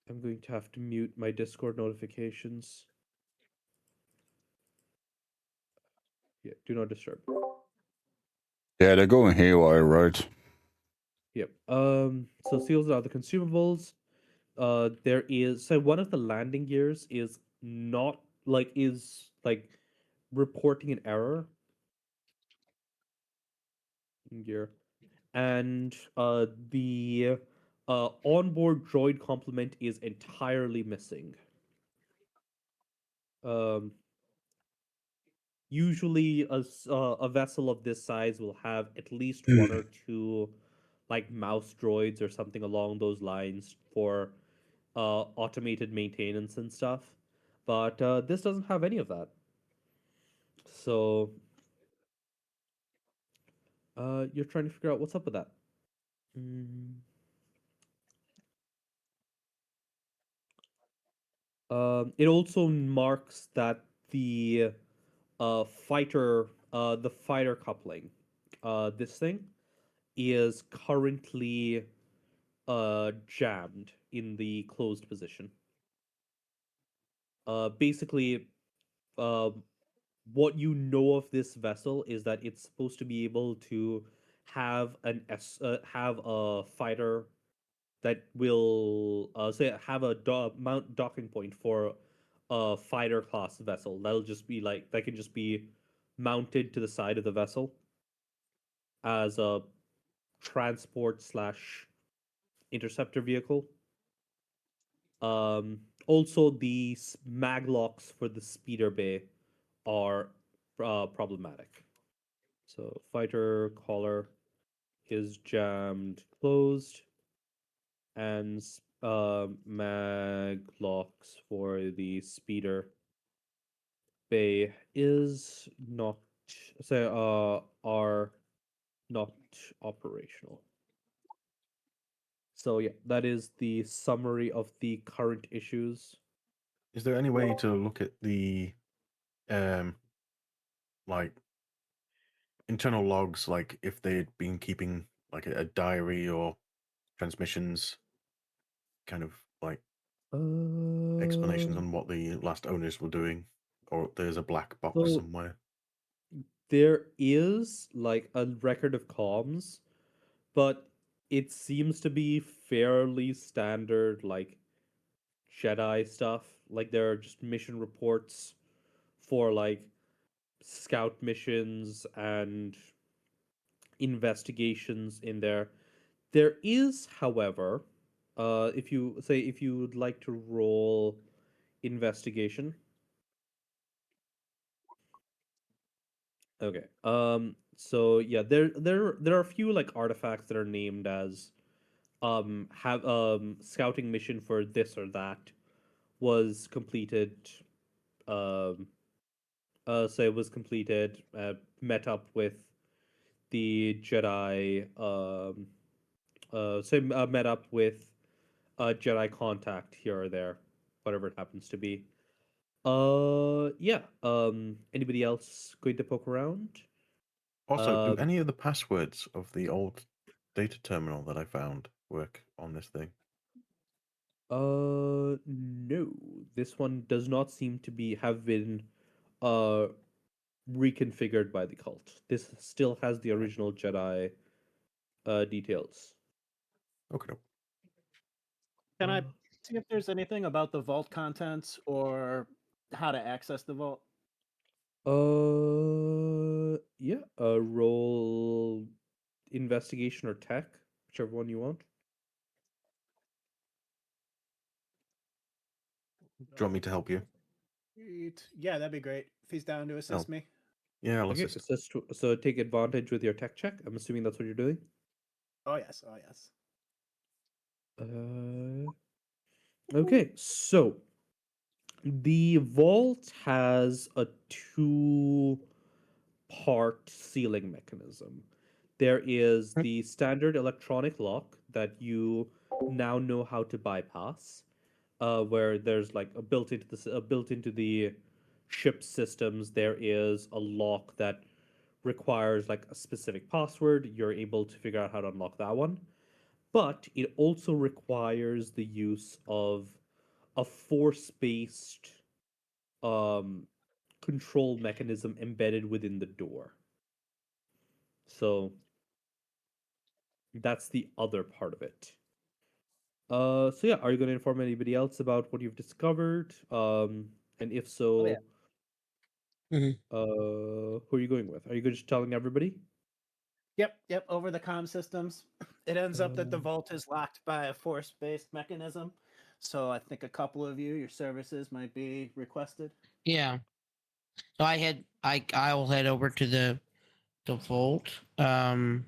I'm going to have to mute my Discord notifications. Yeah, do not disturb. Yeah, they're going haywire, right? Yep. So seals and other consumables. There is so one of the landing gears is not is reporting an error in gear. And the onboard droid complement is entirely missing. Usually, a vessel of this size will have at least one or two, like mouse droids or something along those lines for automated maintenance and stuff. But this doesn't have any of that. So you're trying to figure out what's up with that. It also marks that the fighter coupling, this thing, is currently jammed in the closed position. Basically, what you know of this vessel is that it's supposed to be able to have have a fighter that will say have a mount docking point for a fighter class vessel. That'll just be that can just be mounted to the side of the vessel as a transport / interceptor vehicle. Also, the mag locks for the speeder bay are problematic. So fighter collar is jammed closed, and mag locks for the speeder bay is not are not operational. So yeah, that is the summary of the current issues. Is there any way to look at the like internal logs, like if they'd been keeping like a diary or transmissions, kind of like explanations on what the last owners were doing, or there's a black box So- somewhere? There is like a record of comms, but it seems to be fairly standard like Jedi stuff. Like there are just mission reports for like scout missions and investigations in there. There is, however, if you would like to roll investigation. Okay. So yeah, there are a few like artifacts that are named as have scouting mission for this or that was completed so it was completed. Met up with the Jedi. Met up with a Jedi contact here or there, whatever it happens to be. Yeah. Anybody else going to poke around? Also, do Um, any of the passwords of the old data terminal that I found work on this thing? No. This one does not seem to have been reconfigured by the cult. This still has the original Jedi details. Okay. Can I see if there's anything about the vault contents or how to access the vault? Yeah. Roll investigation or tech, whichever one you want. Do you want me to help you? Yeah, that'd be great. If he's down to assist me. Yeah, I'll Okay, assist. so take advantage with your tech check. I'm assuming that's what you're doing. Oh yes, oh yes. Okay, so the vault has a two-part sealing mechanism. There is the standard electronic lock that you now know how to bypass, where there's like a built into the ship systems. There is a lock that requires like a specific password. You're able to figure out how to unlock that one, but it also requires the use of a force-based um, control mechanism embedded within the door. So that's the other part of it. So yeah, are you going to inform anybody else about what you've discovered? And if so, yeah. who are you going with? Are you just telling everybody? Yep, over the comm systems. It ends up that the Um, vault is locked by a force-based mechanism. So I think a couple of your services might be requested. Yeah. So I'll head over to the vault. Can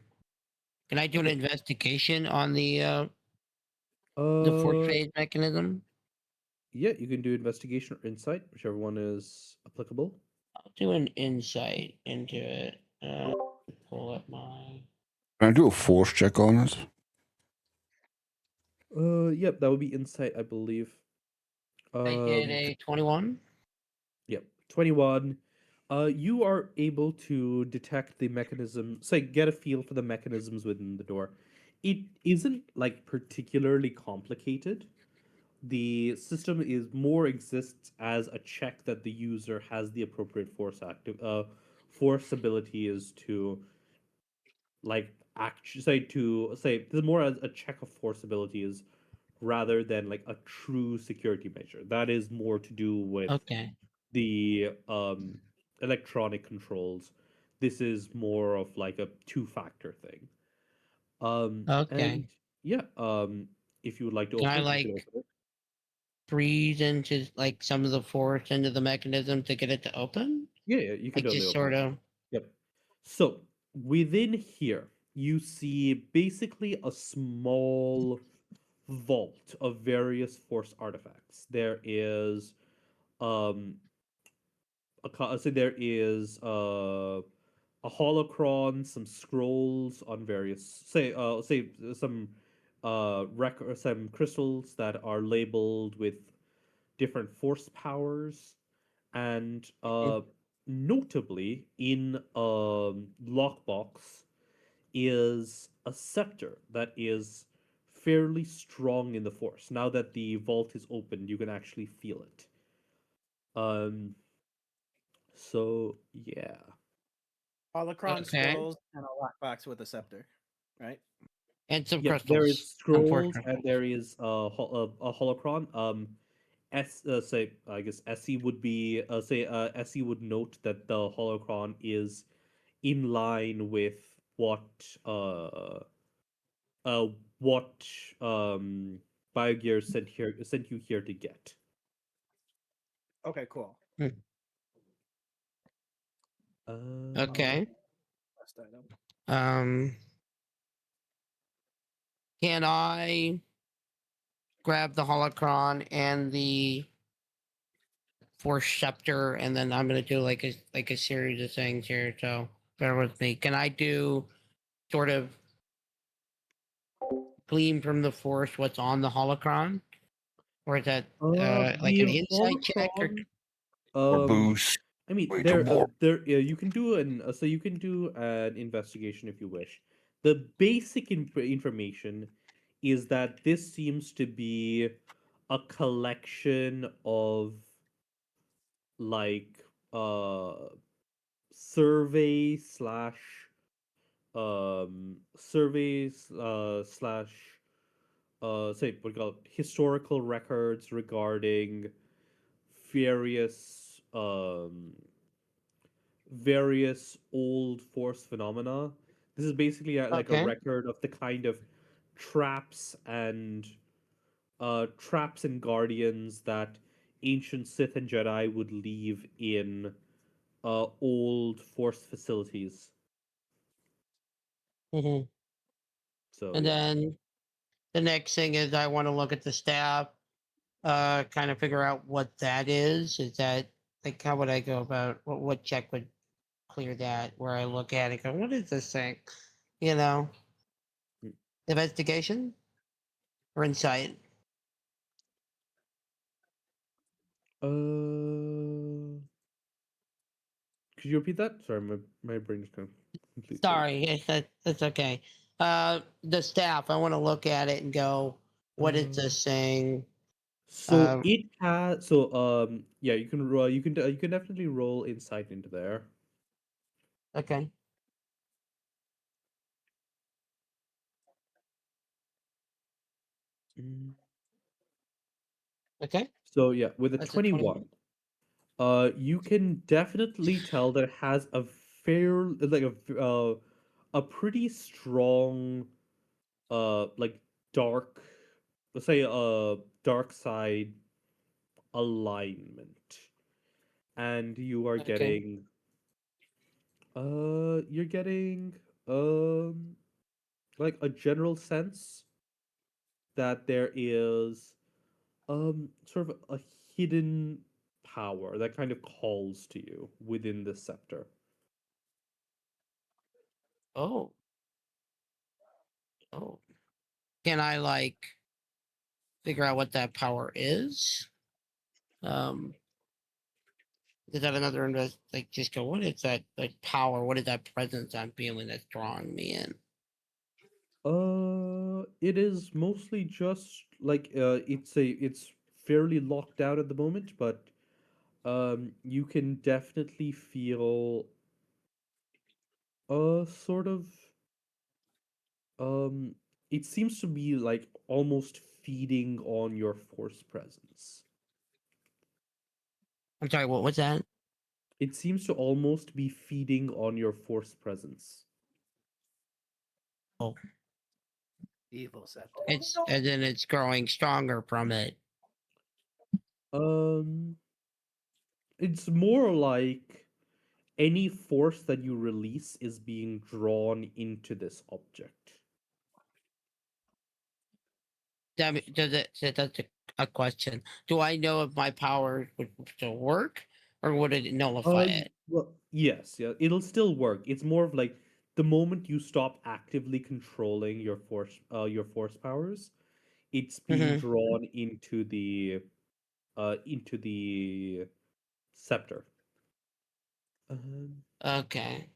I do an Okay. investigation on the force Uh, phase mechanism? yeah, you can do investigation or insight, whichever one is applicable. I'll do an insight into it. Pull up my. Can I do a force check on it? Yep, that would be insight, I believe. I hit a 21. Yep, 21. You are able to detect the mechanism, say, get a feel for the mechanisms within the door. It isn't like particularly complicated. The system exists as a check that the user has the appropriate force ability is to like say this is more as a check of force abilities rather than like a true security measure. That is more to do with Okay. the electronic controls. This is more of like a two-factor thing. Okay. And yeah, if you would like to Can open I it, you like can open it. freeze into like some of the force into the mechanism to get it to open? Yeah, you can Like totally just open sort it. of. Yep. So within here, you see basically a small vault of various force artifacts. There is so there is a holocron, some scrolls on various some some crystals that are labeled with different force powers, and notably in a lockbox is a scepter that is fairly strong in the force. Now that the vault is opened, you can actually feel it. Um, so yeah. Holocron Okay. scrolls and a lockbox with a scepter, right? And some Yep, there is crystals. Some force scrolls and crystals. there is a holocron. Say I guess Essie would be Essie would note that the holocron is in line with what uh uh what BioGear sent you here to get. Okay, cool. Okay. Last item. Can I grab the holocron and the Force Scepter, and then I'm gonna do like a series of things here. So bear with me. Can I do sort of gleam from the Force what's on the holocron, or is that like an The insight check? Or holocron, Or um, boost. I mean, Way too more. you can do so you can do an investigation if you wish. The basic information is that this seems to be a collection of like survey slash surveys slash say what we call it, historical records regarding various various old force phenomena. This is basically like a okay, record of the kind of traps and guardians that ancient Sith and Jedi would leave in old force facilities. hmm So and yeah. then the next thing is I want to look at the staff, kind of figure out what that is. Is that like how would I go about what check would clear that? Where I look at it, and go, what is this thing? You know, Mm. investigation or insight. Could you repeat that? Sorry, my brain is kind of completely. Sorry, that's okay. The staff. I want to look at it and go, what is Uh, this thing? So it has yeah, you can roll you can definitely roll insight into there. Okay. Mm. Okay. So yeah, with a That's a 21. 21, you can definitely tell that it has a fair like a pretty strong like dark, let's say dark side alignment, and you are Okay. getting you're getting um like a general sense that there is sort of a hidden power that kind of calls to you within the scepter. Oh. Oh. Can I like figure out what that power is? Um, is that another invest? Like, just go. What is that? Like power? What is that presence I'm feeling that's drawing me in? It is mostly just like it's fairly locked out at the moment, but you can definitely feel sort of um it seems to be like almost feeding on your force presence. I'm sorry. What was that? It seems to almost be feeding on your force presence. Oh, Evil scepter. it's and then it's growing stronger from it. Um, it's more like any force that you release is being drawn into this object. Does it? That's a question. Do I know if my power would still work, or would it nullify it? Well, yes, yeah, it'll still work. It's more of like the moment you stop actively controlling your force powers, it's being Hmm. drawn into the scepter. Um, Okay.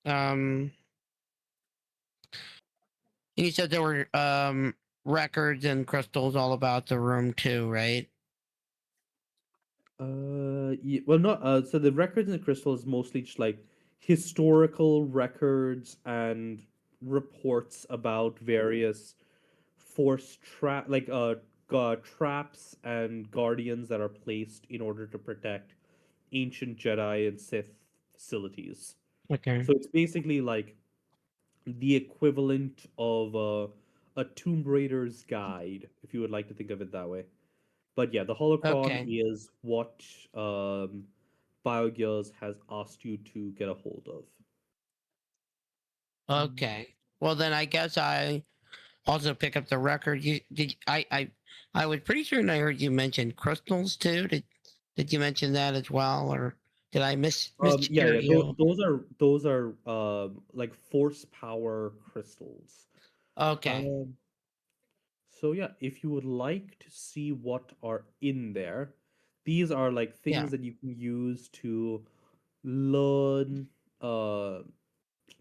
Um, you said there were records and crystals all about the room too, right? yeah, well, not so the records in the crystal is mostly just like historical records and reports about various traps and guardians that are placed in order to protect ancient Jedi and Sith facilities. Okay. So it's basically like the equivalent of a Tomb Raider's guide, if you would like to think of it that way. But yeah, the holocron Okay. is what BioGears has asked you to get a hold of. Okay. Well, then I guess I also pick up the record. I was pretty certain I heard you mention crystals too. Did you mention that as well, or did I mishear Yeah. you? Those are like force power crystals. Okay. So yeah, if you would like to see what are in there, these are like things Yeah. that you can use to learn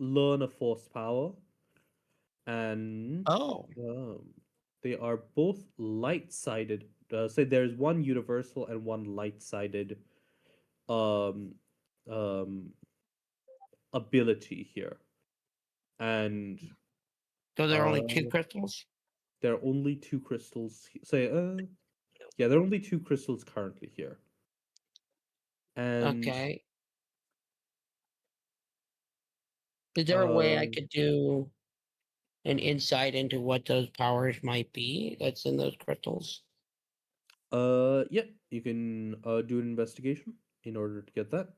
learn a force power, and Oh. they are both light-sided. So there's one universal and one light-sided um ability here, and So there are only two uh, crystals. there are only two crystals. Yeah, there are only two crystals currently here. And Okay. Is there a way I um, could do an insight into what those powers might be that's in those crystals? yeah, you can do an investigation in order to get that.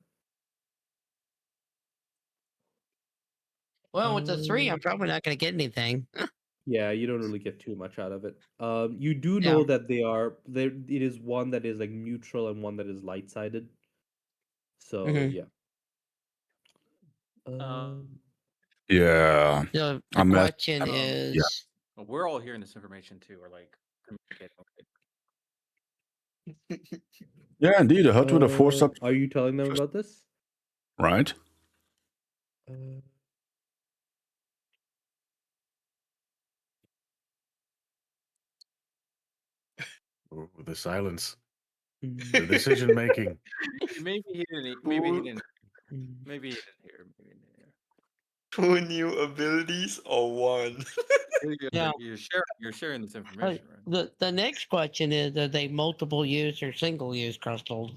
Well, with the 3, I'm Um, probably not going to get anything. yeah, you don't really get too much out of it. You do Yeah. know that they are there. It is one that is like neutral and one that is light-sided. So Mhm. yeah. Yeah. The I'm not- question is, Well, we're all hearing this information too. We're like communicating. Yeah, indeed. A hut with a force up, Are you telling them about this? right? Ooh, the silence. The Mm, decision making. Maybe he didn't. Maybe he Who- didn't. mm. Maybe he didn't hear. Maybe he didn't hear. 2 new abilities or 1? Yeah. You're sharing this information, right? the next question is, are they multiple use or single use crystals?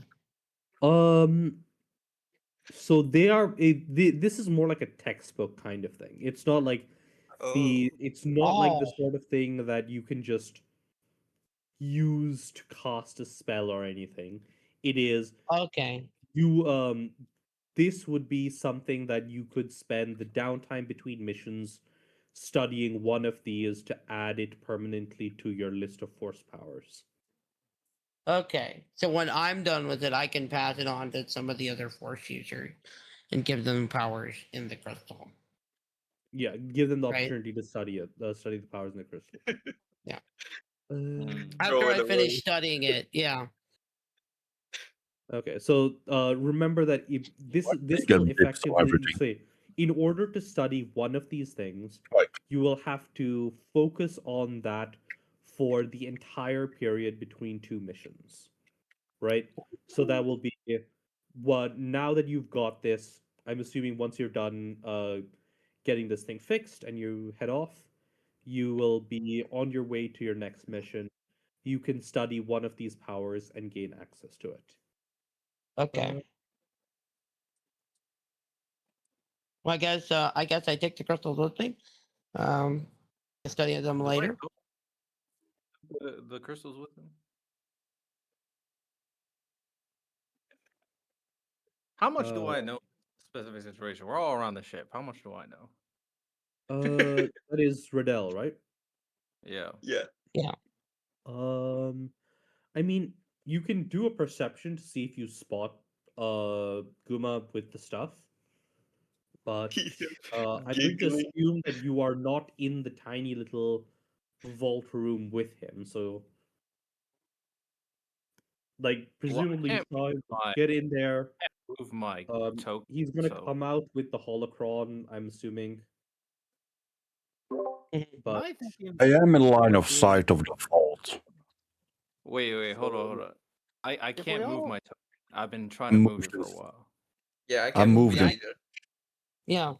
So they are. This is more like a textbook kind of thing. It's not like It's not like the Oh. sort of thing that you can just use to cast a spell or anything. It is Okay. this would be something that you could spend the downtime between missions studying one of these to add it permanently to your list of force powers. Okay. So when I'm done with it, I can pass it on to some of the other force users and give them powers in the crystal. Yeah, give them the Right. opportunity to study it, study the powers in the crystal. Yeah. Mm. After Throw I it finish away. studying it, yeah. Okay, so remember that if this Get will bits of effectively everything. say, in order to study one of these things, Right. you will have to focus on that for the entire period between two missions, right? So that will be what. Now that you've got this, I'm assuming once you're done getting this thing fixed and you head off, you will be on your way to your next mission. You can study one of these powers and gain access to it. Okay. Well, I guess I take the crystals with me. Study them Do I later. know the crystals with him? How much do I know? Specific situation. We're all around the ship. How much do I know? That is Riddell, right? Yeah. Yeah. Yeah. I mean, you can do a perception to see if you spot Guma with the stuff, but I'm going to Giggling. assume that you are not in the tiny little vault room with him. So, like, presumably you can't saw him my- get in there. Move my token. He's going to so- come out with the holocron, I'm assuming. But My thinking I am in line of is- sight of the vault. Wait, hold on. I if we can't move all- my token. I've been trying to move it for a Moves. while. Yeah, I can't moved move it. it either. Yeah.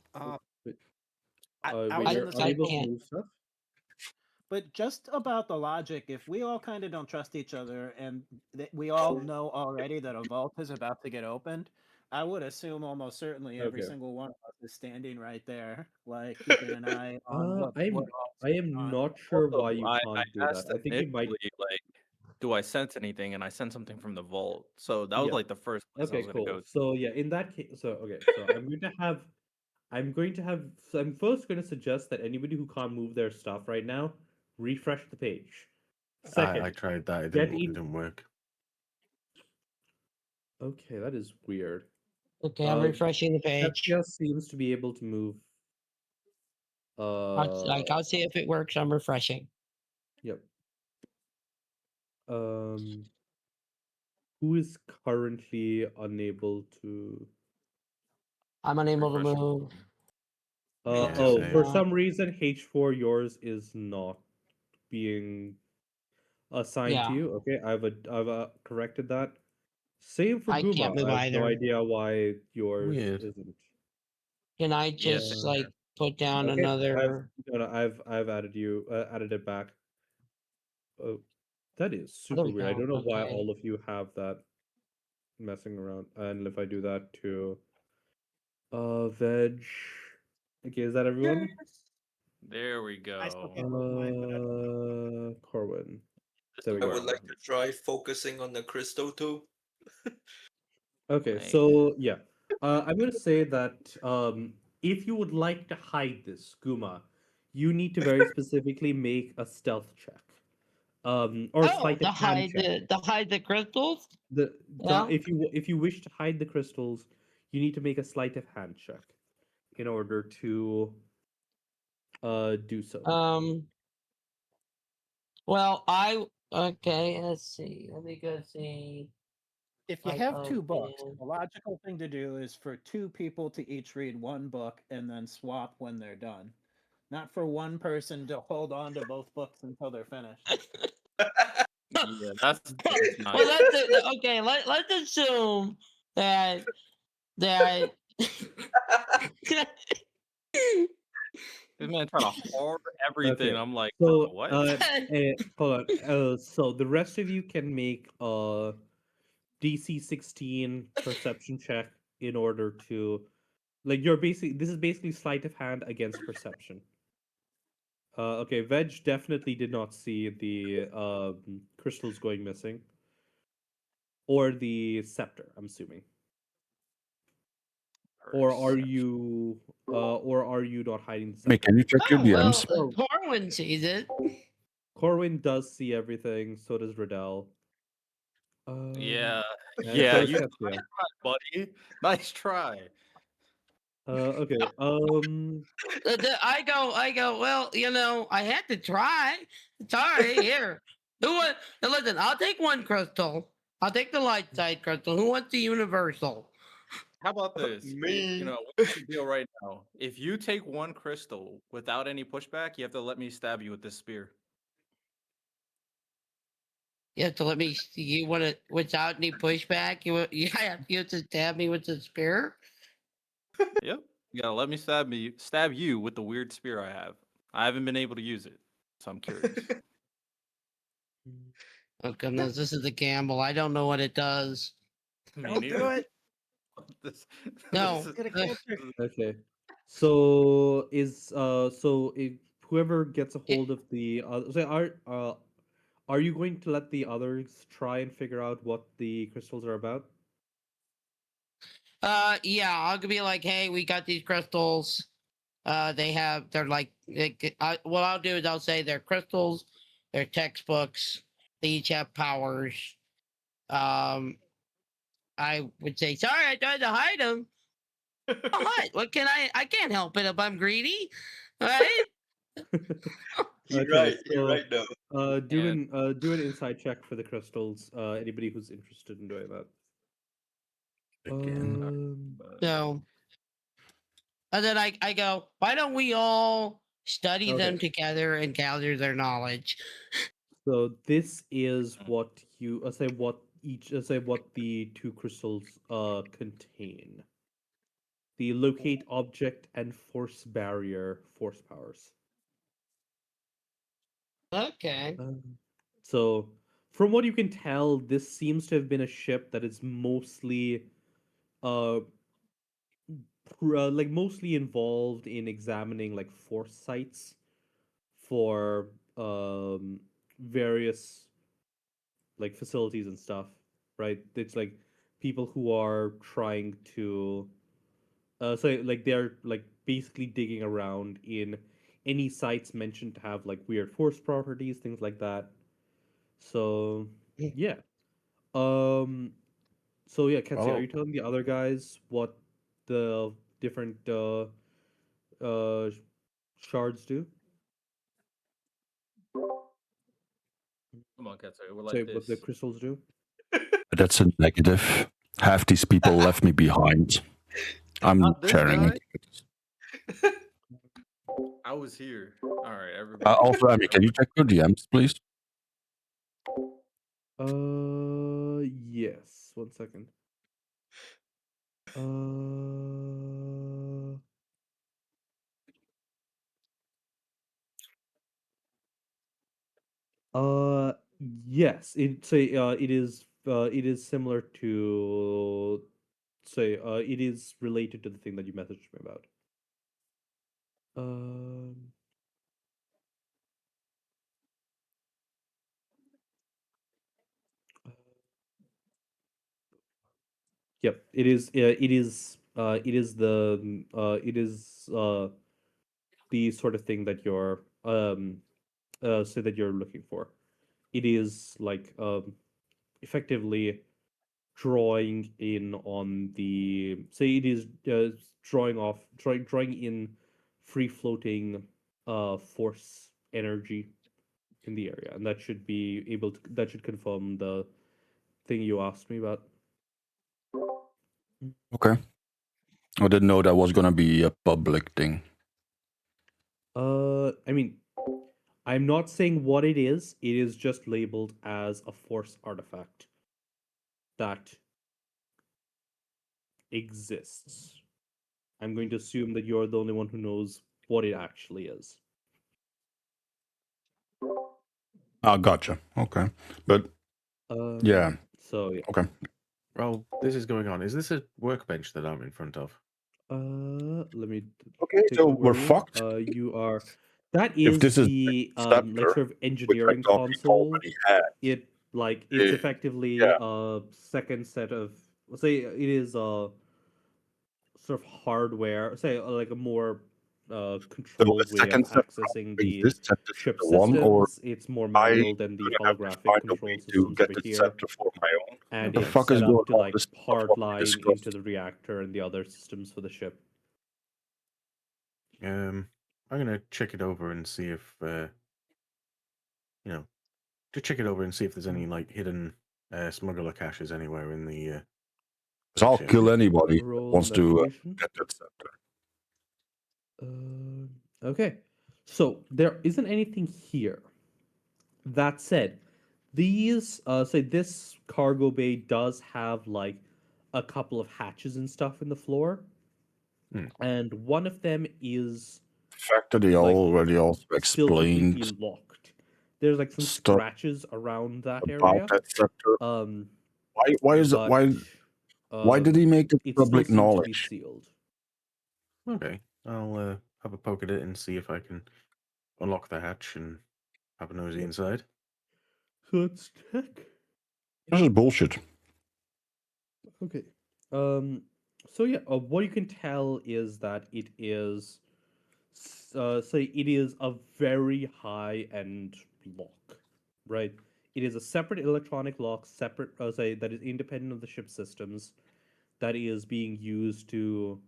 I wait, was you're in the unable same to can't. move stuff? But just about the logic, if we all kind of don't trust each other and we all know already that a vault is about to get opened, I would assume almost certainly every Okay. single one of us is standing right there, like keeping an eye on what I all's am going on. not sure Also, why you I can't do asked that. I think you might. initially, like, do I sense anything? And I sensed something from the vault. So that was Yeah. like the first place I Okay, was gonna cool. go. So yeah, in that case, so I'm going to have I'm going to have. So I'm first going to suggest that anybody who can't move their stuff right now, refresh the page. Second, I tried that. It get didn't. It in. didn't work. Okay, that is weird. Okay, I'm refreshing the page. Katya seems to be able to move. I'll see if it works. I'm refreshing. Yep. Who is currently unable to? I'm unable to Refresh. move. Yeah, Oh, same. for some reason, H4 yours is not being assigned Yeah. to you. Okay, I've corrected that. Same for I Guma. can't move I have no either. idea why yours Weird. isn't. Can I Yeah, just same like put down Okay, another? I've added you added it back. Oh, that is Oh, there super we weird. I go. don't know why Okay. all of you have that messing around. And if I do that to veg. Okay, is that everyone? There we I still go. can't move mine, but I Corwin. This There is we I go. would like to try focusing on the crystal too. Okay, Like- so yeah, I'm gonna say that if you would like to hide this, Guma, you need to very specifically make a stealth check, or Oh, sleight to of hand hide check. the crystals. The Yeah. if you wish to hide the crystals, you need to make a sleight of hand check in order to do so. Well, okay. Let's see. Let me go see. if you Like, have two books, okay. the logical thing to do is for two people to each read one book and then swap when they're done. Not for one person to hold on to both books until they're finished. Yeah, that's nice. Well, okay. Let's assume that This man trying to hoard everything. Okay, I'm like, So, what? hold on. So the rest of you can make a DC 16 perception check in order to, like, this is basically sleight of hand against perception. Okay, Veg definitely did not see the crystals going missing, or the scepter. I'm assuming, or are you not hiding the scepter? Hey, can you check your Oh well, DMs? Corwin sees it. Corwin does see everything. So does Riddell. Yeah, and yeah, so does you Katya. nice try, buddy. Nice try. Okay. I go. Well, I had to try. Sorry, here. Listen, I'll take one crystal. I'll take the light side crystal. Who wants the universal? How about this? Me. What's the deal right now? If you take one crystal without any pushback, you have to let me stab you with this spear. You have to let me. You want it without any pushback? You have to stab me with the spear. Yep. You gotta let me stab you with the weird spear I have. I haven't been able to use it, so I'm curious. Oh goodness, this is a gamble. I don't know what it does. Me Don't do neither. it. This, No. this is- Get a cancer. Okay. So whoever gets a hold of the are you going to let the others try and figure out what the crystals are about? Yeah, I'll be like, hey, we got these crystals. They're like, what I'll do is I'll say they're crystals, they're textbooks, they each have powers. I would say, sorry, I tried to hide them. What can I can't help it if I'm greedy, right? You're Okay, right. You're so, right though. do an inside check for the crystals. Anybody who's interested in doing that. Again. So, and then I go, why don't we all study them Okay. together and gather their knowledge? So this is what you say what the two crystals contain. The locate object and force barrier force powers. Okay. So from what you can tell, this seems to have been a ship that is mostly mostly involved in examining like force sites for various like facilities and stuff, right? It's like people who are trying to say like they're like basically digging around in any sites mentioned to have like weird force properties, things like that. So yeah. So yeah, Ketsi, are Oh. you telling the other guys what the different uh shards do? Come on, Ketsu. We're Say like what the this. crystals do? That's a negative. Half these people left me behind. I'm Not this sharing guy? it. I was here. All right, everybody. Also, Amy, can you check your DMs, please? Yes. 1 second. Yes. It is similar to it is related to the thing that you messaged me about. Um. Yep. It is. It is. It is the. It is. The sort of thing that you're. So that you're looking for. It is like effectively drawing in on the say it is drawing in free floating force energy in the area, and that should be able to that should confirm the thing you asked me about. Okay. I didn't know that was gonna be a public thing. I mean, I'm not saying what it is. It is just labeled as a force artifact that exists. I'm going to assume that you're the only one who knows what it actually is. Ah, gotcha. Okay. But yeah. So yeah. Okay. Well, this is going on. Is this a workbench that I'm in front of? Let me. Okay, take so a we're word. fucked. You are. That If is this is the scepter, like sort of which I engineering thought we console. already had. It's Eh, effectively yeah. a second set of, let's say it is a sort of hardware, say like a more So controlled the way of second set accessing is the this set is ship the one, or systems. It's more I manual than the gonna have to holographic find a control way to systems get over the here. scepter for my own. And What the it's fuck is set going up to on? like This stuff hard what we line discussed. into the reactor and the other systems for the ship. I'm gonna check it over and see if to check it over and see if there's any like hidden smuggler caches anywhere in the. So I'll ship. kill anybody that Roll wants to investigation. get that scepter. Okay. So there isn't anything here. That said, these say this cargo bay does have like a couple of hatches and stuff in the floor. Hmm. And one of them is The fact that they like already also still completely explained locked. There's like some stuff scratches around that area. about that scepter. Um Why is it but, why did he make it it still public seems to be knowledge? sealed. Okay, I'll have a poke at it and see if I can unlock the hatch and have a nosy inside. So let's check. This is bullshit. Okay. So yeah, what you can tell is that it is, say, it is a very high-end lock, right? It is a separate electronic lock, separate, say, that is independent of the ship systems, that is being used to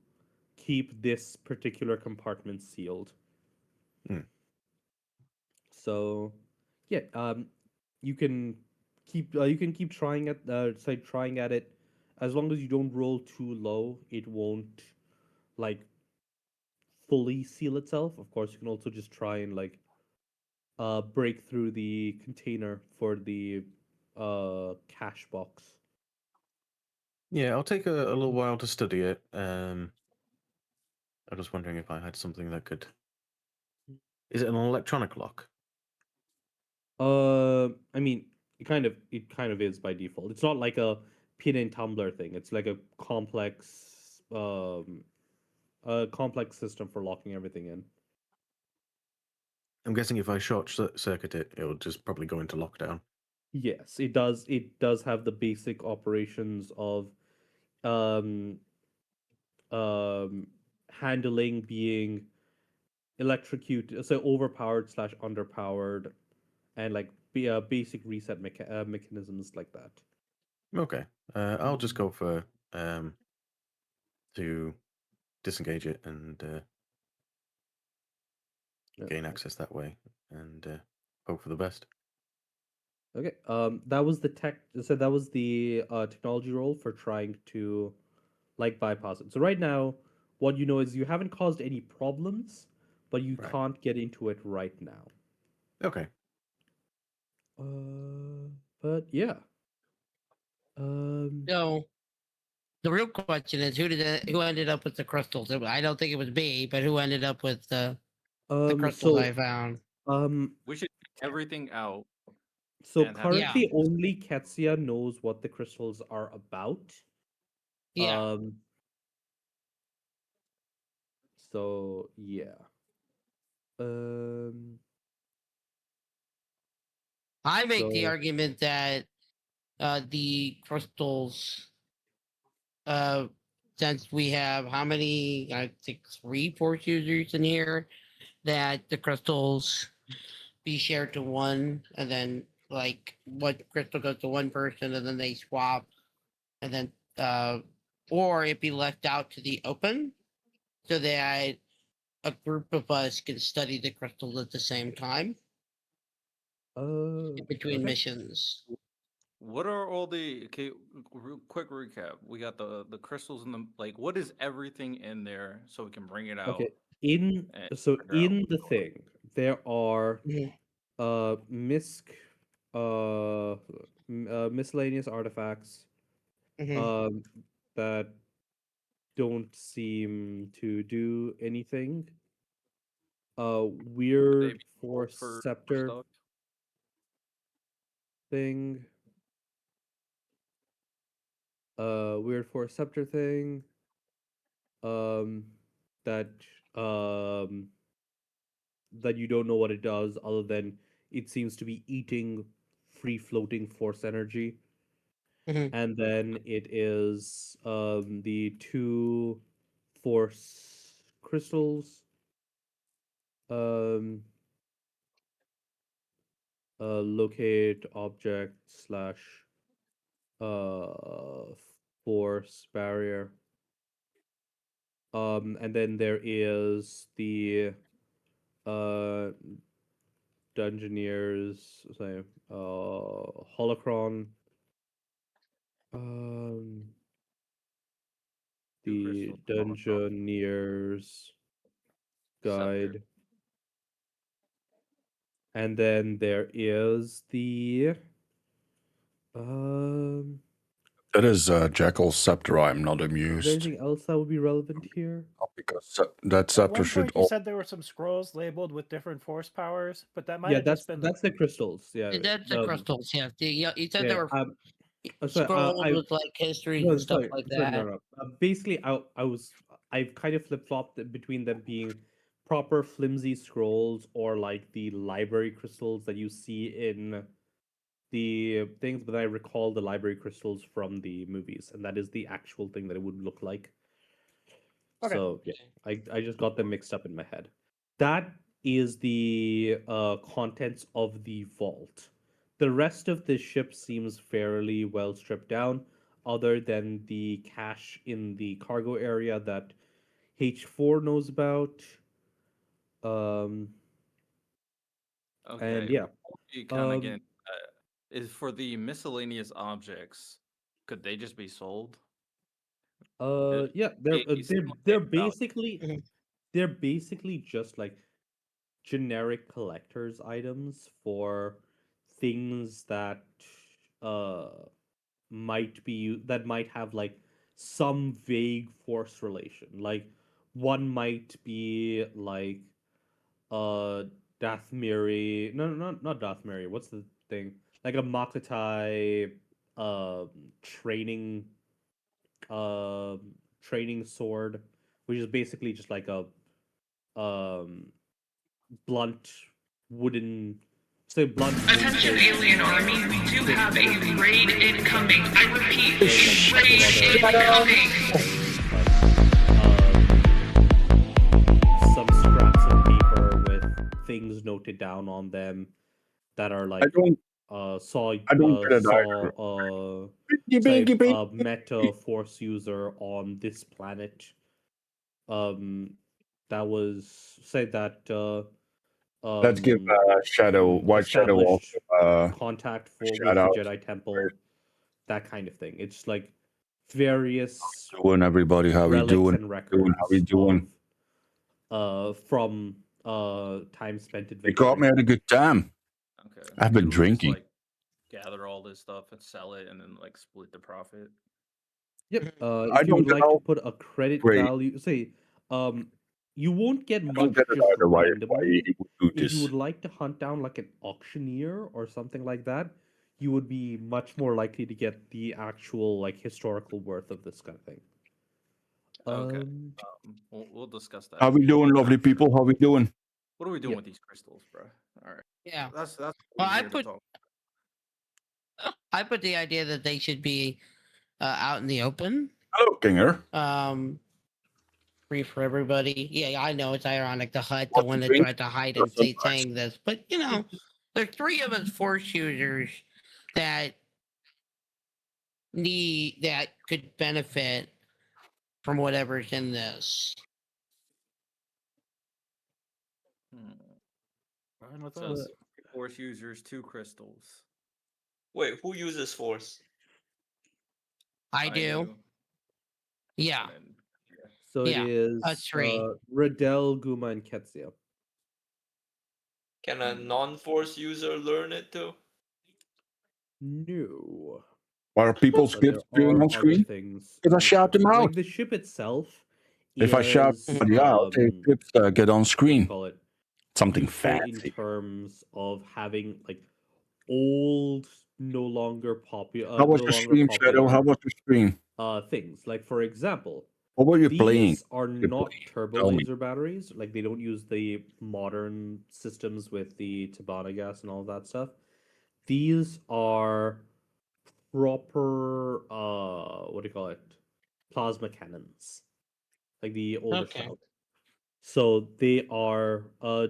keep this particular compartment sealed. Hmm. So, yeah, you can keep trying at trying at it. As long as you don't roll too low, it won't like fully seal itself. Of course, you can also just try and like break through the container for the cash box. Yeah, I'll take a little while to study it. I was wondering if I had something that could. Is it an electronic lock? I mean, it kind of is by default. It's not like a pin and tumbler thing. It's like a complex system for locking everything in. I'm guessing if I short circuit it, it'll just probably go into lockdown. Yes, it does. It does have the basic operations of handling being electrocuted, so overpowered / underpowered, and like basic reset mechanisms like that. Okay. I'll just go for to disengage it and gain access that way, and hope for the best. Okay. That was the that was the technology roll for trying to like bypass it. So right now, what you know is you haven't caused any problems, but you Right. can't get into it right now. Okay. But yeah. So the real question is who ended up with the crystals? I don't think it was me, but who ended up with the crystals So I found? We should take everything out. So and have- currently, only Ketsia knows what the crystals are about. Yeah. So yeah. I make the so- argument that the crystals, since we have how many? I think 3 force users in here, that the crystals be shared to one, and then like one crystal goes to one person, and then they swap, and then or it be left out to the open, so that a group of us can study the crystals at the same time in between okay. missions. What are all the quick recap? We got the crystals in the like. What is everything in there so we can bring it out? Okay. and figure out In what's the going on. thing, there are Mhm. miscellaneous artifacts Mhm. that don't seem to do anything. Would they Weird be force for scepter stuff? thing. Weird force scepter thing. That that you don't know what it does, other than it seems to be eating free floating force energy. Mhm. And then it is the 2 force crystals. Locate object / force barrier. And then there is the Dungeoneers, sorry, holocron. The crystals, holocron. Dungeoneers guide. Scepter. And then there is the That is Jackal's scepter. I'm not is there amused anything else that would be relevant here? because that At scepter one should. point, you said there were some scrolls labeled with different force powers, but that might Yeah, have just been that's the crystals. Yeah, That's the crystals. Yeah. You said there were sorry, scrolls I with like histories no, and stuff sorry, like sorry, that. no. Basically, I've kind of flip flopped between them being proper flimsy scrolls or like the library crystals that you see in the things, but I recall the library crystals from the movies, and that is the actual thing that it would look like. Okay. So yeah, I just got them mixed up in my head. That is the contents of the vault. The rest of the ship seems fairly well stripped down, other than the cache in the cargo area that H4 knows about. Okay. And yeah, You kind of get is for the miscellaneous objects. Could they just be sold? yeah, they seem like they're they value. basically they're basically just like generic collector's items for things that might have like some vague force relation. Like one might be like Dathmiri. No, not Dathmiri. What's the thing? Like a Makotai training training sword, which is basically just like a blunt wooden. Say blunt. Attention, alien army. We do have a raid incoming. I repeat, raid incoming. things noted down on them that are I like don't. saw I don't get it either. met a force user on this planet. That was said that Let's give White Shadow also established contact with the shout out. Jedi Temple, that kind of thing. It's like various Doing everybody, how we relics doing? and records Doing how we doing? from time spent They caught me adventuring. at a good time. Okay. I've been Should we just, drinking. like, gather all this stuff and sell it, and then like split the profit. Yep. I If you would don't like to know. put a credit Great. value, say, you won't get I much don't get it just either. Why randomly. he would do If you this? would like to hunt down like an auctioneer or something like that, you would be much more likely to get the actual like historical worth of this kind of thing. Okay. We'll discuss that. How we doing, lovely people? How we doing? What are we doing Yep. with these crystals, bro? All right. Yeah. That's Well, what I we're here to put- talk. I put the idea that they should be out in the open. Hello, Kinger. Free for everybody. Yeah, I know it's ironic. The Hut, the Want one to that drink? tried to hide Or and some saying this, but you know, there's three of us force users that could benefit from whatever's in this. Fine with us. Force users, 2 crystals. Wait, who uses Force? I do. Yeah. And then, yeah. So Yeah, it is us three. Riddell, Guma, and Ketsia. Can a non-Force user learn it too? No. Why are people's But kids there doing are on other screen? things. Because I on shout them screen. out. Like the ship itself. If I shout is, somebody out, they kids get on what do you screen. call it? Something Useful in fancy. terms of having like old, no longer popular. How was your stream, Shadow? How was your stream? Things like, for example, What were you these playing? are You not playing? turbo Tell me. laser batteries. Like they don't use the modern systems with the Tabana gas and all that stuff. These are proper what do you call it? Plasma cannons. Like the older Okay. style. So they are a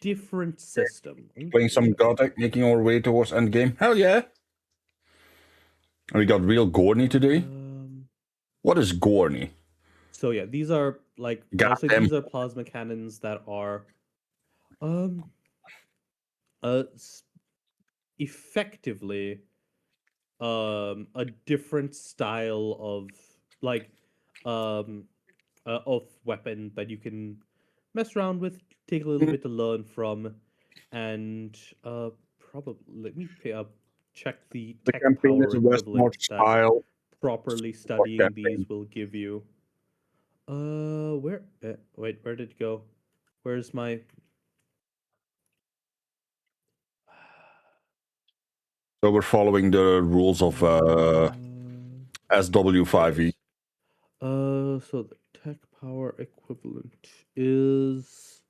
different system. Playing some Gothic, making our way towards endgame. Hell yeah! We got real Gorny today. What is Gorny? So yeah, these are like Goddamn. these are plasma cannons that are effectively a different style of like of weapon that you can mess around with, take a little bit to learn from, and probably let me check the The tech campaign power is a Westmore equivalent that style. properly support studying campaign. these will give you. Where? Wait, where did it go? Where's my? So we're following the rules of SW5E. So the tech power equivalent is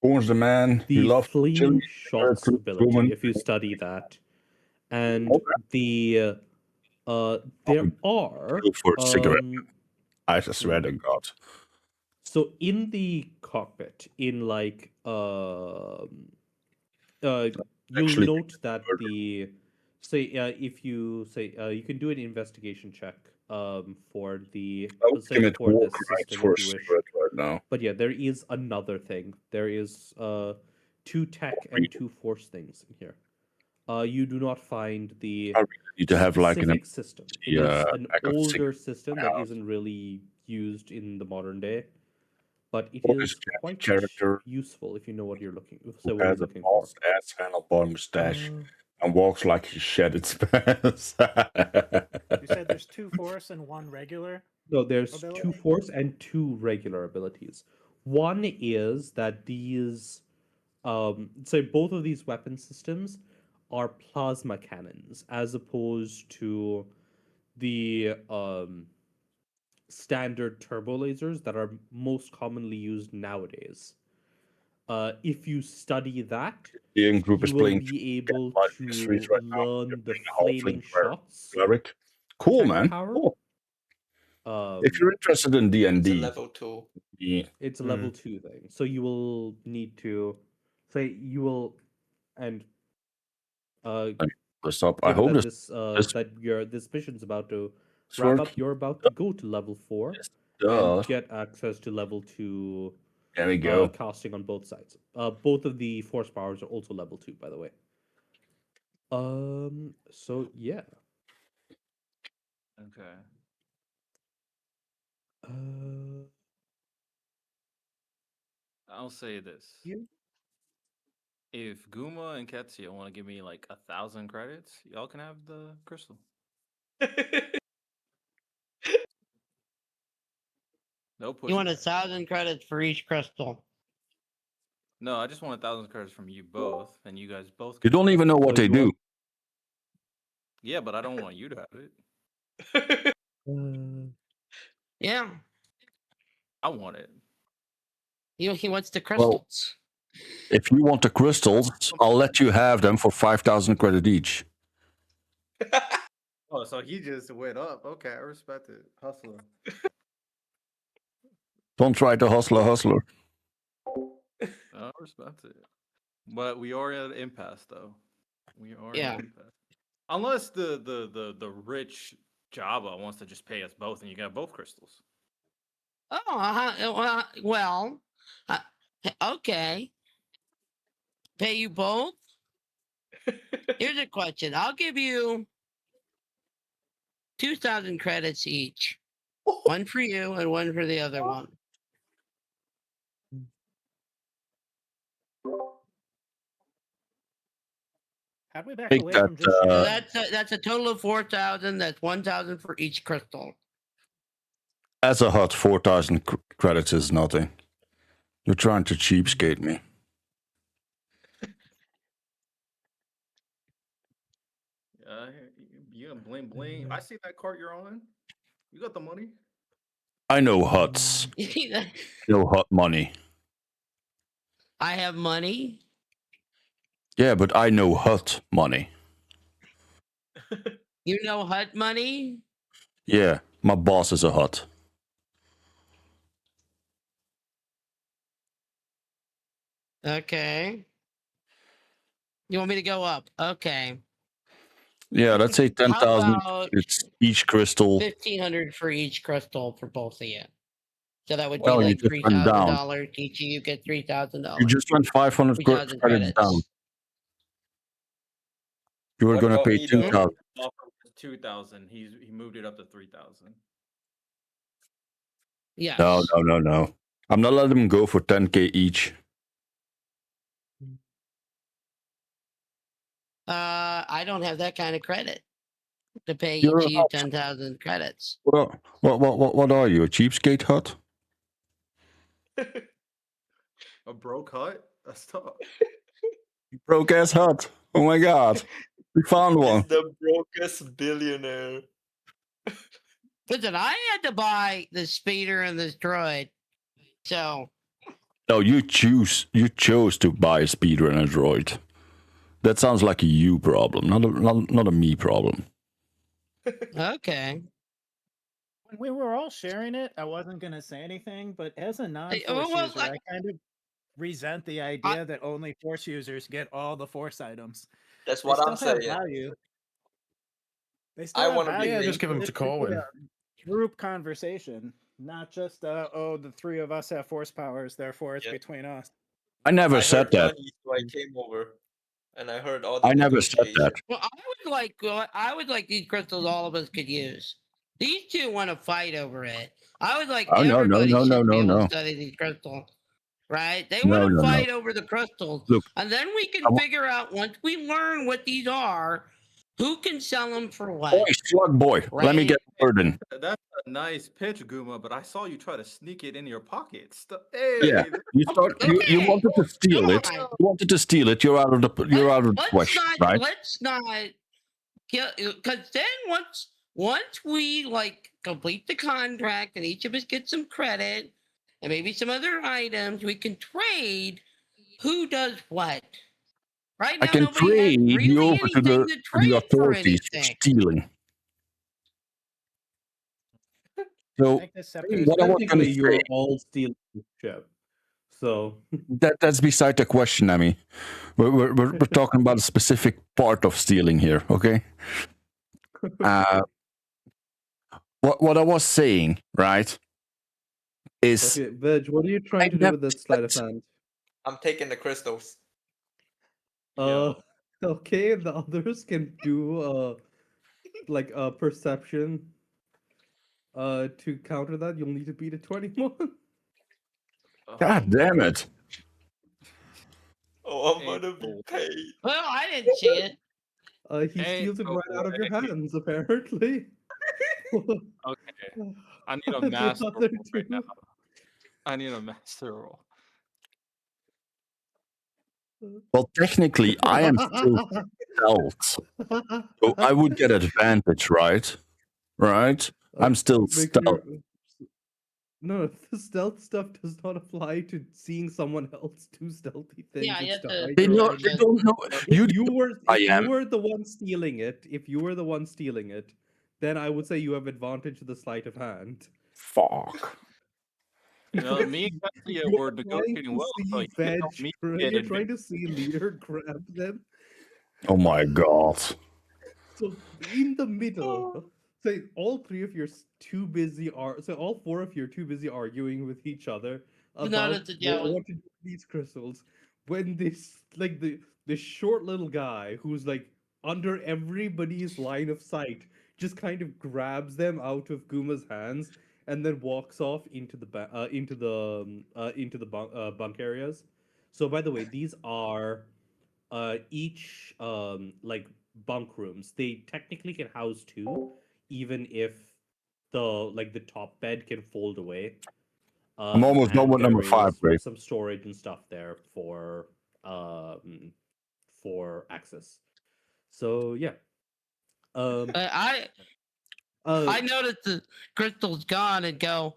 Who's the man? He the loves flaming chili. shots Woman. ability. If you study that, and the there are Go for a cigarette. I swear to God. So in the cockpit, in like you'll Actually, note that the say if you say you can do an investigation check for the I would say commit for war this crimes system for a if you wish. cigarette right now. But yeah, there is another thing. There is 2 tech and 2 force things in here. You do not find the I really need to have like an specific system. It is an pack of older cigarettes system in my that house. isn't really used in the modern day, but it What is is Jack's quite character useful if you know what you're looking. who So what has he's a looking for. false ass handlebar mustache Uh, and walks like he shed its pants? You said there's 2 force and 1 regular. No, there's ability? 2 force and 2 regular abilities. One is that these, so both of these weapon systems are plasma cannons, as opposed to the standard turbo lasers that are most commonly used nowadays. if you study that, The in group is you will playing be able like to Street right now. learn the Playing a halfling flaming cleric. shots. Cleric. Cool, Attack man. power. Cool. Um, If you're interested in D and It's a D, level 2. it's a level 2 thing, so you will need to say you will and stop. I given hope that this this mission's about to this wrap work. up, you're about to go to level 4 and Does. get access to level 2 There we go. casting on both sides. Both of the force powers are also level 2, by the way. So yeah. Okay. I'll say this. If Guma and Ketsia want to give me like 1,000 credits, y'all can have the crystal. No pushing. You want 1,000 credits for each crystal. No, I just want 1,000 credits from you both, and you guys both. You don't even know what So they you do. want- Yeah, but I don't want you to have it. Yeah. I want it. He wants the crystals. If you want the crystals, I'll let you have them for 5,000 credit each. Oh, so he just went up. Okay, I respect it. Hustler. Don't try to hustler. I respect it. But we are at an impasse, though. We are Yeah. at an impasse. Unless the rich Java wants to just pay us both, and you got both crystals. Oh, well, okay. Pay you both? Here's a question. I'll give you 2,000 credits each. One for you and one for the other one. How'd we back Take away that, from just So shooting? that's a total of 4,000. That's 1,000 for each crystal. As a hut, 4,000 credits is nothing. You're trying to cheapskate me. You gonna bling bling. I see that cart you're on. You got the money. I know huts. No hut money. I have money. Yeah, but I know hut money. You know hut money? Yeah, my boss is a hut. Okay. You want me to go up? Okay. Yeah, let's say 10,000 about it's each crystal. 1,500 for each crystal for both of you. So that would Well, be you like just went down. $3,000 each of you get $3,000. You just went 500 3,000 credits down. You were What going to about pay me, though? 2,000. Offer was 2,000. He moved it up to 3,000. Yes. No. I'm not letting them go for 10K each. I don't have that kind of credit to pay You're each a of you hut. 10,000 credits. Well, what are you? A cheapskate hut? A broke hut? That's tough. Broke ass hut. Oh my god. We found one. He's the brokest billionaire. Listen, I had to buy the speeder and this droid. So No, you chose to buy a speeder and a droid. That sounds like a you problem, not a me problem. okay. When we were all sharing it, I wasn't gonna say anything, but as a non-force well, user, I kind of resent the idea that only force users get all the force items. That's They what still I'm have saying. value. They still I have wanna be value. Yeah, the just give them but to it should be Corwin. a group conversation, not just the three of us have force powers, therefore it's Yeah. between us. I never I said heard that. money, so I came over, and I heard all the I never said that. negotiation. Well, I would like these crystals all of us could use. These two want to fight over it. I would like Oh, no, everybody should be able no. to study these crystals. Right? They No, want to no. fight over the crystals. Look, and then we can I wa- figure out once we learn what these are, who can sell them for what. Boy, slug boy, let me Right. get the word in. That's a nice pitch, Guma, but I saw you try to sneak it in your pockets. Hey, Yeah, you Okay. wanted to steal it. Come You on. wanted to steal it. You're out of the question, right? Let's not because then once we like complete the contract and each of us get some credit and maybe some other items, we can trade who does what? Right I now, can nobody has trade you really over to anything the, to to the trade for authorities for anything. stealing. I So think the I scepter mean, is what I was going technically, to you're say, all stealing the ship. So that's beside the question, Amy. We're talking about a specific part of stealing here, okay? What I was saying, right, is okay, Veg, what are you trying I to do never with that sleight of said- hand? I'm taking the crystals. Yo. Okay, the others can do like a perception. To counter that, you'll need to beat a 21. God damn it. Oh, I'm Ain't gonna be no- paid. Well, I didn't see it. He Ain't steals it no right out of your way. hands, apparently. Okay. I need a The master other roll right now. two. I need a master roll. Well, technically, I am still stealth. So I would get advantage, right? Right? I'm still Make stealth. sure- No, the stealth stuff does not apply to seeing someone else do stealthy things. Yeah, you It's have to to- hide They, your know, identity. they don't know. You, If you were I if am. you were the one stealing it, then I would say you have advantage of the sleight of hand. Fuck. You know, me and Katsuya You're were trying negotiating to well, so see he can Veg, help me right? get You're advantage. trying to see leader grab them. Oh my god. So in the middle, say all three of you are too busy so all four of you are too busy arguing with each other Not about at the Jawa. what to do with these crystals. When this like the short little guy who's like under everybody's line of sight just kind of grabs them out of Guma's hands and then walks off into the bunk areas. So by the way, these are each like bunk rooms. They technically can house two, even if the top bed can fold away. I'm almost done And with number there 5, is Ray. some storage and stuff there for access. So yeah. I noticed the crystal's gone and go,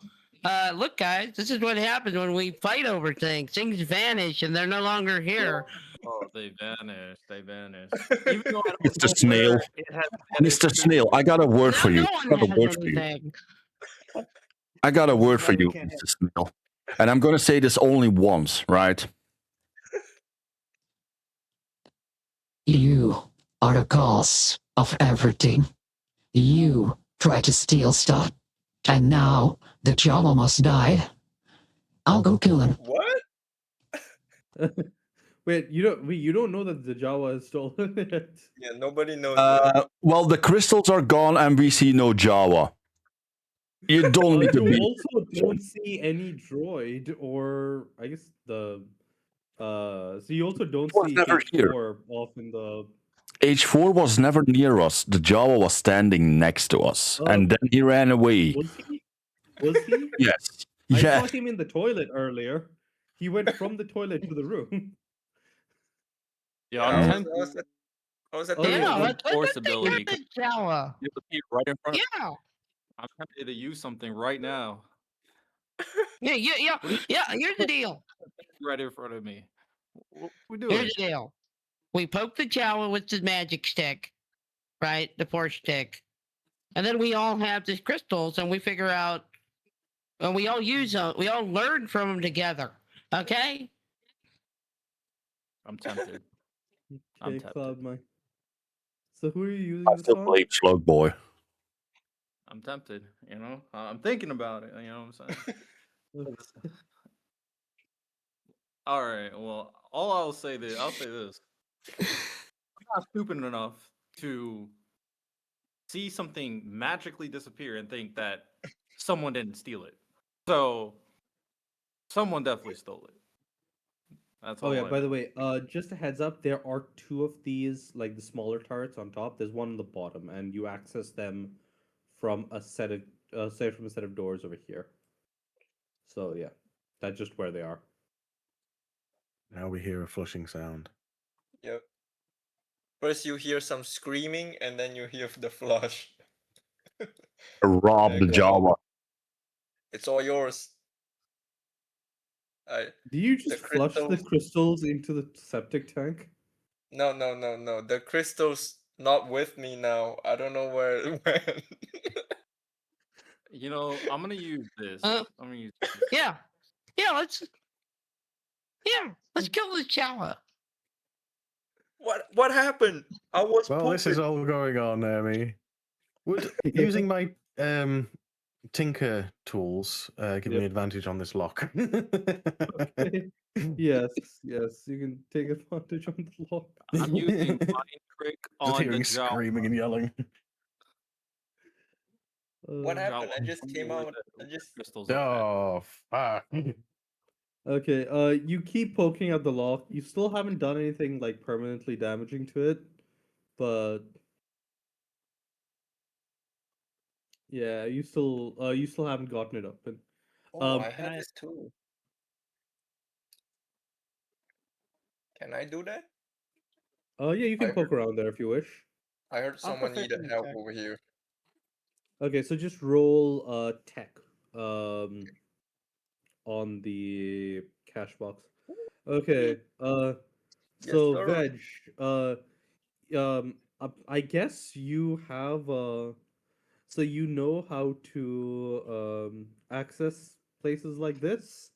look, guys, this is what happens when we fight over things. Things vanish and they're no longer here. Oh, they vanished. They vanished. Even though I don't Mr. know Snail. where it has vanished Mr. to. Snail, I got a word Now for you. no I one got a has word for you. anything. I got a This is word why for we you, can't have- Mr. Snail. And I'm going to say this only once, right? You are the cause of everything. You try to steal stuff, and now the Jawa must die. I'll go kill him. What? Wait, you don't know that the Jawa has stolen it. Yeah, nobody knows that. Well, the crystals are gone and we see no Jawa. You don't need to You be. also don't see any droid, or I guess so you also don't was see never here. H4 off in the. H4 was never near us. The Jawa was standing next to us. And then he ran away. Was he? Was he? Yes. I Yes. saw him in the toilet earlier. He went from the toilet to the room. Yeah, I I'm was, tempted. I was at, I was at Oh, the yeah, Yeah, room. let's force take ability. the Jawa. You have to be right in front of Yeah. I'm tempted to use something right now. Yeah, here's the deal. Right in front of me. What we doing? Here's the deal. We poke the Jawa with the magic stick, right? The force stick. And then we all have these crystals and we figure out, and we all use them, we all learn from them together. Okay? I'm tempted. I'm Okay, tempted. Cloud Mine. So who are you using I this still on? played Slug Boy. I'm tempted, you know? I'm thinking about it, you know what I'm saying? All right, well, I'll say this. I'm not stupid enough to see something magically disappear and think that someone didn't steal it. So someone definitely stole it. That's all. Oh yeah, I by know. the way, just a heads up, there are two of these, like the smaller turrets on top. There's one on the bottom, and you access them from a set of doors over here. So yeah, that's just where they are. Now we hear a flushing sound. Yep. First you hear some screaming and then you hear the flush. Rob There the you go. Jawa. It's all yours. Do you just flush the crystals- crystals into the septic tank? No. The crystal's not with me now. I don't know where it went. You know, I'm gonna use this. Uh, I'm gonna use Yeah, let's kill this Jawa. What happened? I was Well, this is pooping. all going on, Amy. Would using my tinker tools give me Yep. advantage on this lock? Yes, you can take advantage on the lock. I'm using mind trick Just on the hearing Jawa. screaming and yelling. What happened? I Jawa. just came Where out. the I just crystals are at. Oh, fuck. Okay, you keep poking at the lock. You still haven't done anything like permanently damaging to it, but yeah, you still haven't gotten it open. Oh, I can had I- this too. Can I do that? Yeah, you can I poke around there if you wish. I heard I'll someone needed proficiently help check. over here. Okay, so just roll tech on the cash box. Okay, Yes, so sir. Veg, I guess you have so you know how to access places like this.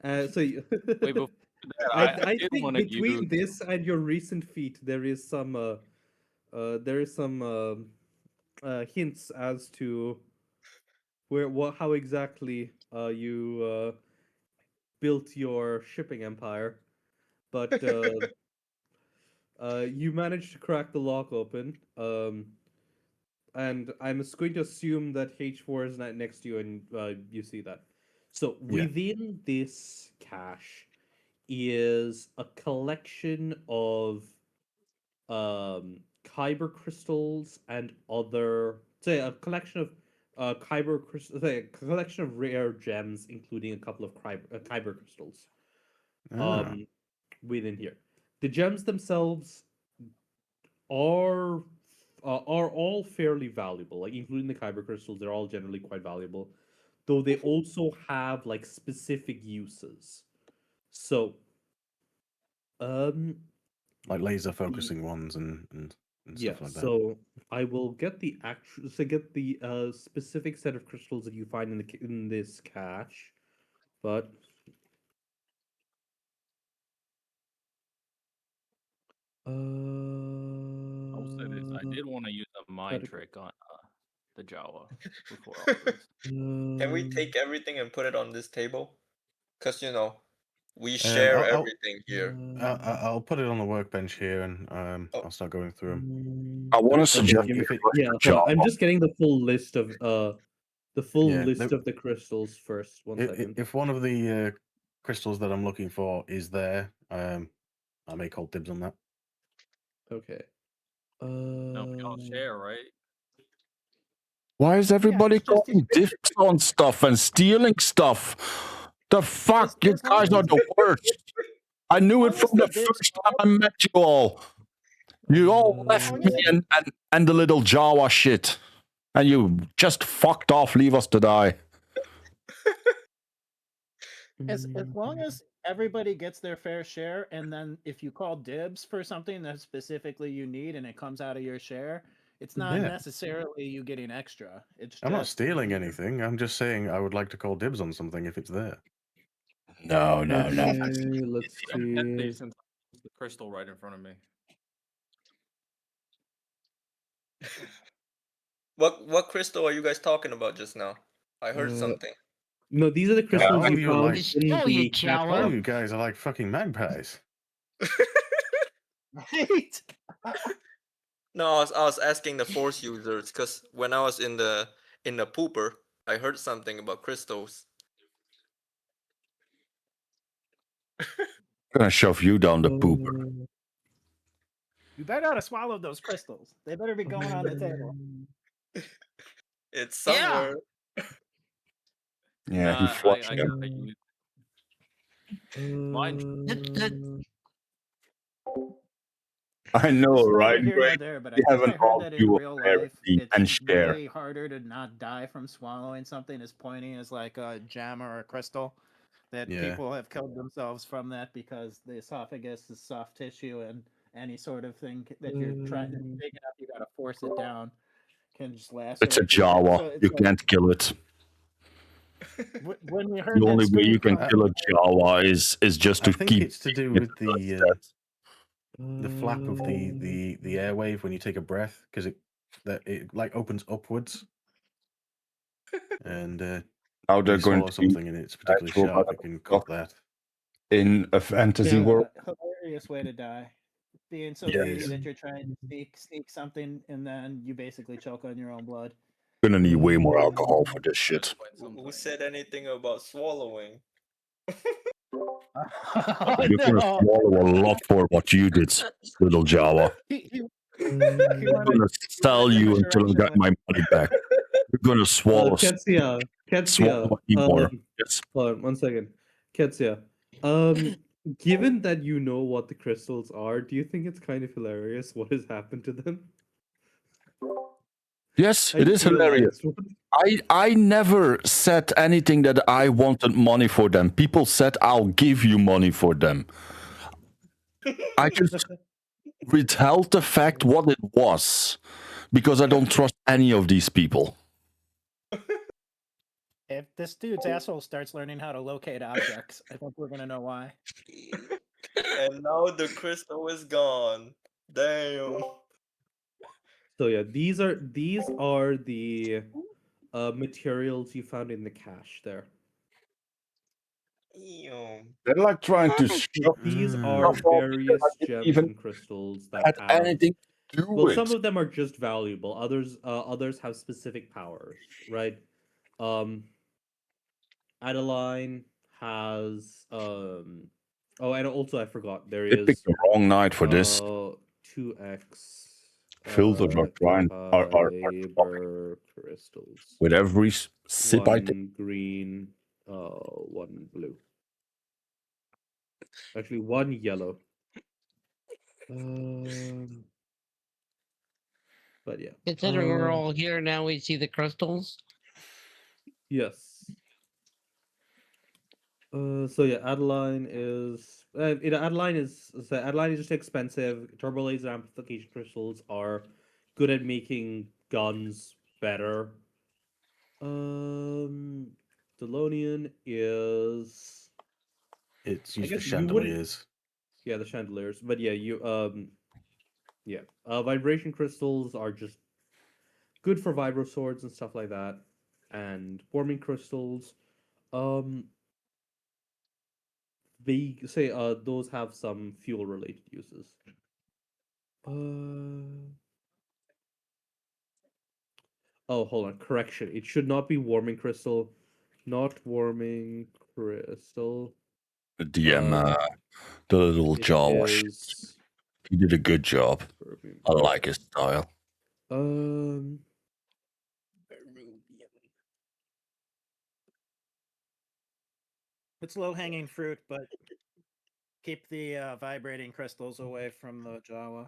So Wait, before that, I did think want to between use. this and your recent feat, there is some hints as to how exactly you built your shipping empire, but you managed to crack the lock open. And I'm just going to assume that H4 is next to you, and you see that. So Yeah. within this cache is a collection of kyber crystals and other, say, a collection of kyber crystals, a collection of rare gems, including a couple of kyber crystals. Ah. Within here, the gems themselves are all fairly valuable, like including the kyber crystals. They're all generally quite valuable, though they also have like specific uses. So, Like laser focusing ones and yeah. stuff like that. So I will get the specific set of crystals that you find in this cache, but I will say this: I did want to use a mind better- trick on the Jawa before all this. Can we take everything and put it on this table? Cause we Um, share I'll- everything here. I'll put it on the workbench here, and Oh. I'll start going through them. I want to Okay, suggest if it- Yeah, hold on, I'm just getting the full list of the crystals first. One second. If one of the crystals that I'm looking for is there, I may call dibs on that. Okay. No, we all share, right? Why is everybody it's just- calling dibs on stuff and stealing stuff? The fuck, you as long guys are as- the worst. I knew it long from as the the dibs first time I met you all. You all left me and the little Jawa shit. And you just fucked off, leave us to die. As long as everybody gets their fair share, and then if you call dibs for something that specifically you need and it comes out of your share, it's not Yeah. necessarily you getting extra. It's I'm not just stealing anything. I'm just saying I would like to call dibs on something if it's there. No. Okay, let's I'm see. tempted since there's the crystal right in front of me. What crystal are you guys talking about just now? I heard Uh, something. No, these are the crystals all you you found like- in Oh, you the cache Jawa. Oh, you guys are like fucking magpies. right. No, I was asking the force users because when I was in the pooper, I heard something about crystals. I'm gonna shove you down the pooper. You better not have swallowed those crystals. They better be going on the table. It's Yeah. somewhere. Yeah, he Nah, flushed I it. gotta use Mine- I know, It's neither right? here nor Greg? there, but I We think I haven't heard robbed that in you of real life, clarity and it's share. way harder to not die from swallowing something as pointy as like a gem or a crystal that Yeah. people have killed themselves from that because the esophagus is soft tissue and any sort of thing that you're trying to Mm. big enough, you gotta force it down, can just It's a lacerate you. Jawa. So it's You like, can't kill it. when we heard The that only way you scream can come kill a from Jawa is just I to think keep it's to do it with to its the death. flap of the airwave when you take a breath, because it like opens upwards, and Now when they're you going swallow to be something and it's particularly actual sharp, it can cut medical that. in a fantasy Yeah. world. hilarious way to die. Being so Yeah. greedy that you're trying to sneak something, and then you basically choke on your own blood. Gonna need way more alcohol for this shit. Who said anything about swallowing? You're gonna No. swallow a lot for what you did, little Jawa. He I'm went gonna sell in you a until I direction get with- my money back. You're gonna swallow Ketsia, swallow more. Yes. hold on 1 second. Ketsia, given that you know what the crystals are, do you think it's kind of hilarious what has happened to them? Yes, I it just is hilarious. realized I never said anything that I wanted money for them. People said I'll give you money for them. I just withheld the fact what it was because I don't trust any of these people. If this dude's asshole starts learning how to locate objects, I think we're gonna know why. And now the crystal is gone. Damn. So yeah, these are the materials you found in the cache there. Damn. They're like trying to shove These Mm. are stuff off various because I didn't gems even and crystals that had have. anything to do Well, with. some of them are just valuable. Others have specific powers, right? Adeline has Oh, and also I forgot there They is picked the wrong night for this. 2x Filters are trying are kyber crystals. with every sip I take. One green, one blue. Actually, one yellow. But yeah. Considering we're all here now, we see the crystals. Yes. So yeah, Adeline is Adeline is just expensive. Turbo laser amplification crystals are good at making guns better. Thelonian is It's I used for guess you wouldn't- chandeliers. Yeah, the chandeliers. But yeah, vibration crystals are just good for vibro swords and stuff like that. And warming crystals, they say those have some fuel related uses. Oh, hold on. Correction. It should not be warming crystal. Not warming crystal. The DM, the little It Jawa shit. is He did a good job. I like his style. It's low hanging fruit, but keep the vibrating crystals away from the Jawa.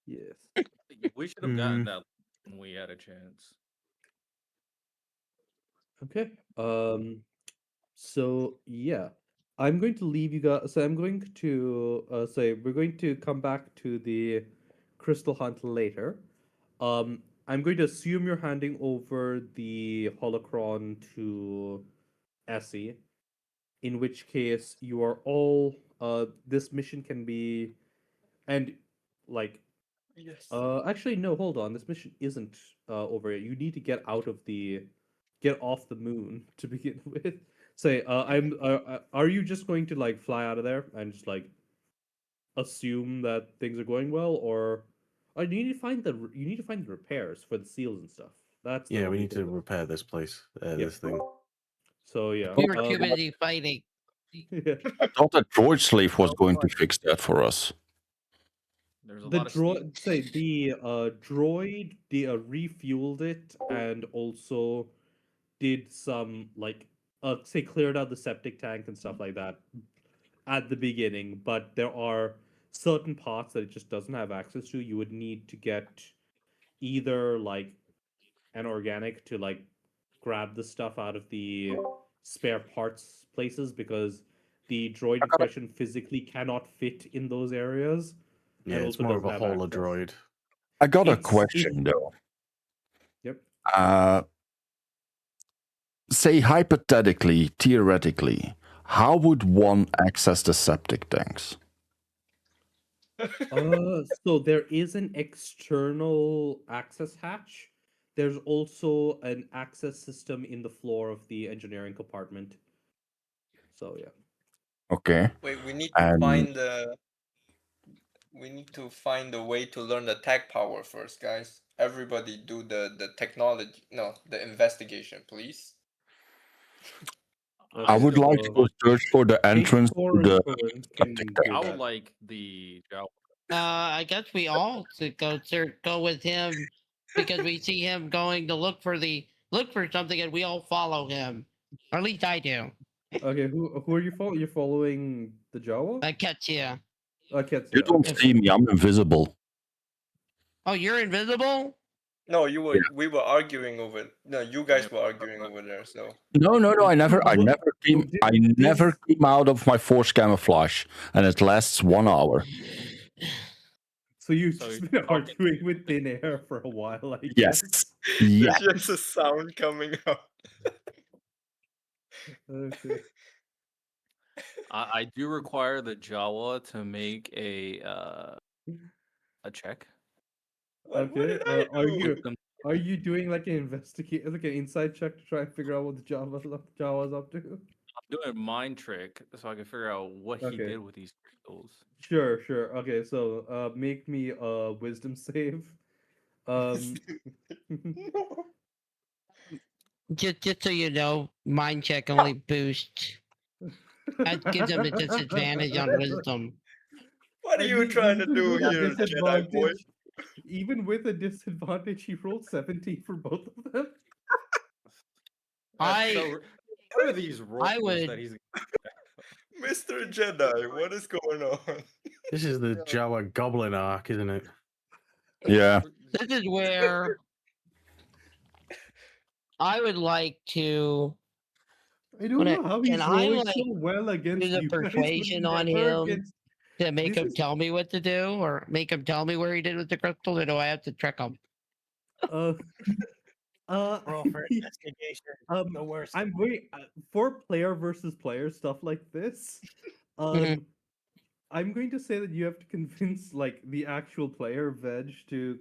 Yes. We should have gotten that when we had a chance. Okay. So yeah, I'm going to leave you guys. So I'm going to say we're going to come back to the crystal hunt later. I'm going to assume you're handing over the holocron to Essie, in which case you are all. This mission can be, and like. Yes. Actually, no. Hold on. This mission isn't over yet. You need to get off the moon to begin with. Say, are you just going to like fly out of there and just like assume that things are going well, or you need to find the repairs for the seals and stuff. That's the Yeah, we only need thing to that- repair this place, Yep. this thing. So yeah, We were too busy fighting. yeah. I thought that droid slave was going to fix that for us. There's a The lot of steel. droid refueled it and also did some like cleared out the septic tank and stuff like that at the beginning, but there are certain parts that it just doesn't have access to. You would need to get either like an organic to like grab the stuff out of the spare parts places because the droid in question physically cannot fit in those areas. Yeah, and it's also more of doesn't a have holo access. droid. I got a It's- question though. Yep. Say hypothetically, theoretically, how would one access the septic tanks? So there is an external access hatch. There's also an access system in the floor of the engineering compartment. So yeah. Okay. Wait, we need to And find the. We need to find a way to learn the tech power first, guys. Everybody do the technology. No, the investigation, please. I would like to go search for the entrance to the septic tank. I would like the Jawa. I guess we all should go with him because we see him going to look for something and we all follow him. Or at least I do. Okay, who are you following? You're following the Jawa? Ketsia. Ketsia. You don't see me. I'm invisible. Oh, you're invisible? No, you were. We were arguing over. No, you guys were arguing over there. So. No. I never came out of my force camouflage, and it lasts 1 hour. So you've just been arguing with thin air for a while, I Yes. guess. Yes. There's just a sound coming out. Okay. I do require the Jawa to make a check. Okay. Are you doing like an inside check to try and figure out what the Jawa's up to? I'm doing a mind trick so I can figure out what he Okay. did with these crystals. Sure. Okay, so make me a wisdom save. Just so you know, mind check only boosts. That gives him a disadvantage on wisdom. What are you trying to do with a here, Jedi boy? Even with a disadvantage, he rolled 17 for both of them. What are these rolls that he's? Mr. Jedi, what is going on? This is the Jawa Goblin arc, isn't it? Yeah. This is where I would like to. I don't know how he's Can I rolling like so well against do the you guys, but persuasion on never him against- to make This him is- tell me what to do, or make him tell me where he did with the crystal, or do I have to trick him? Roll for investigation. The worst. I'm very for player versus player stuff like this. I'm going to say that you have to convince like the actual player Veg to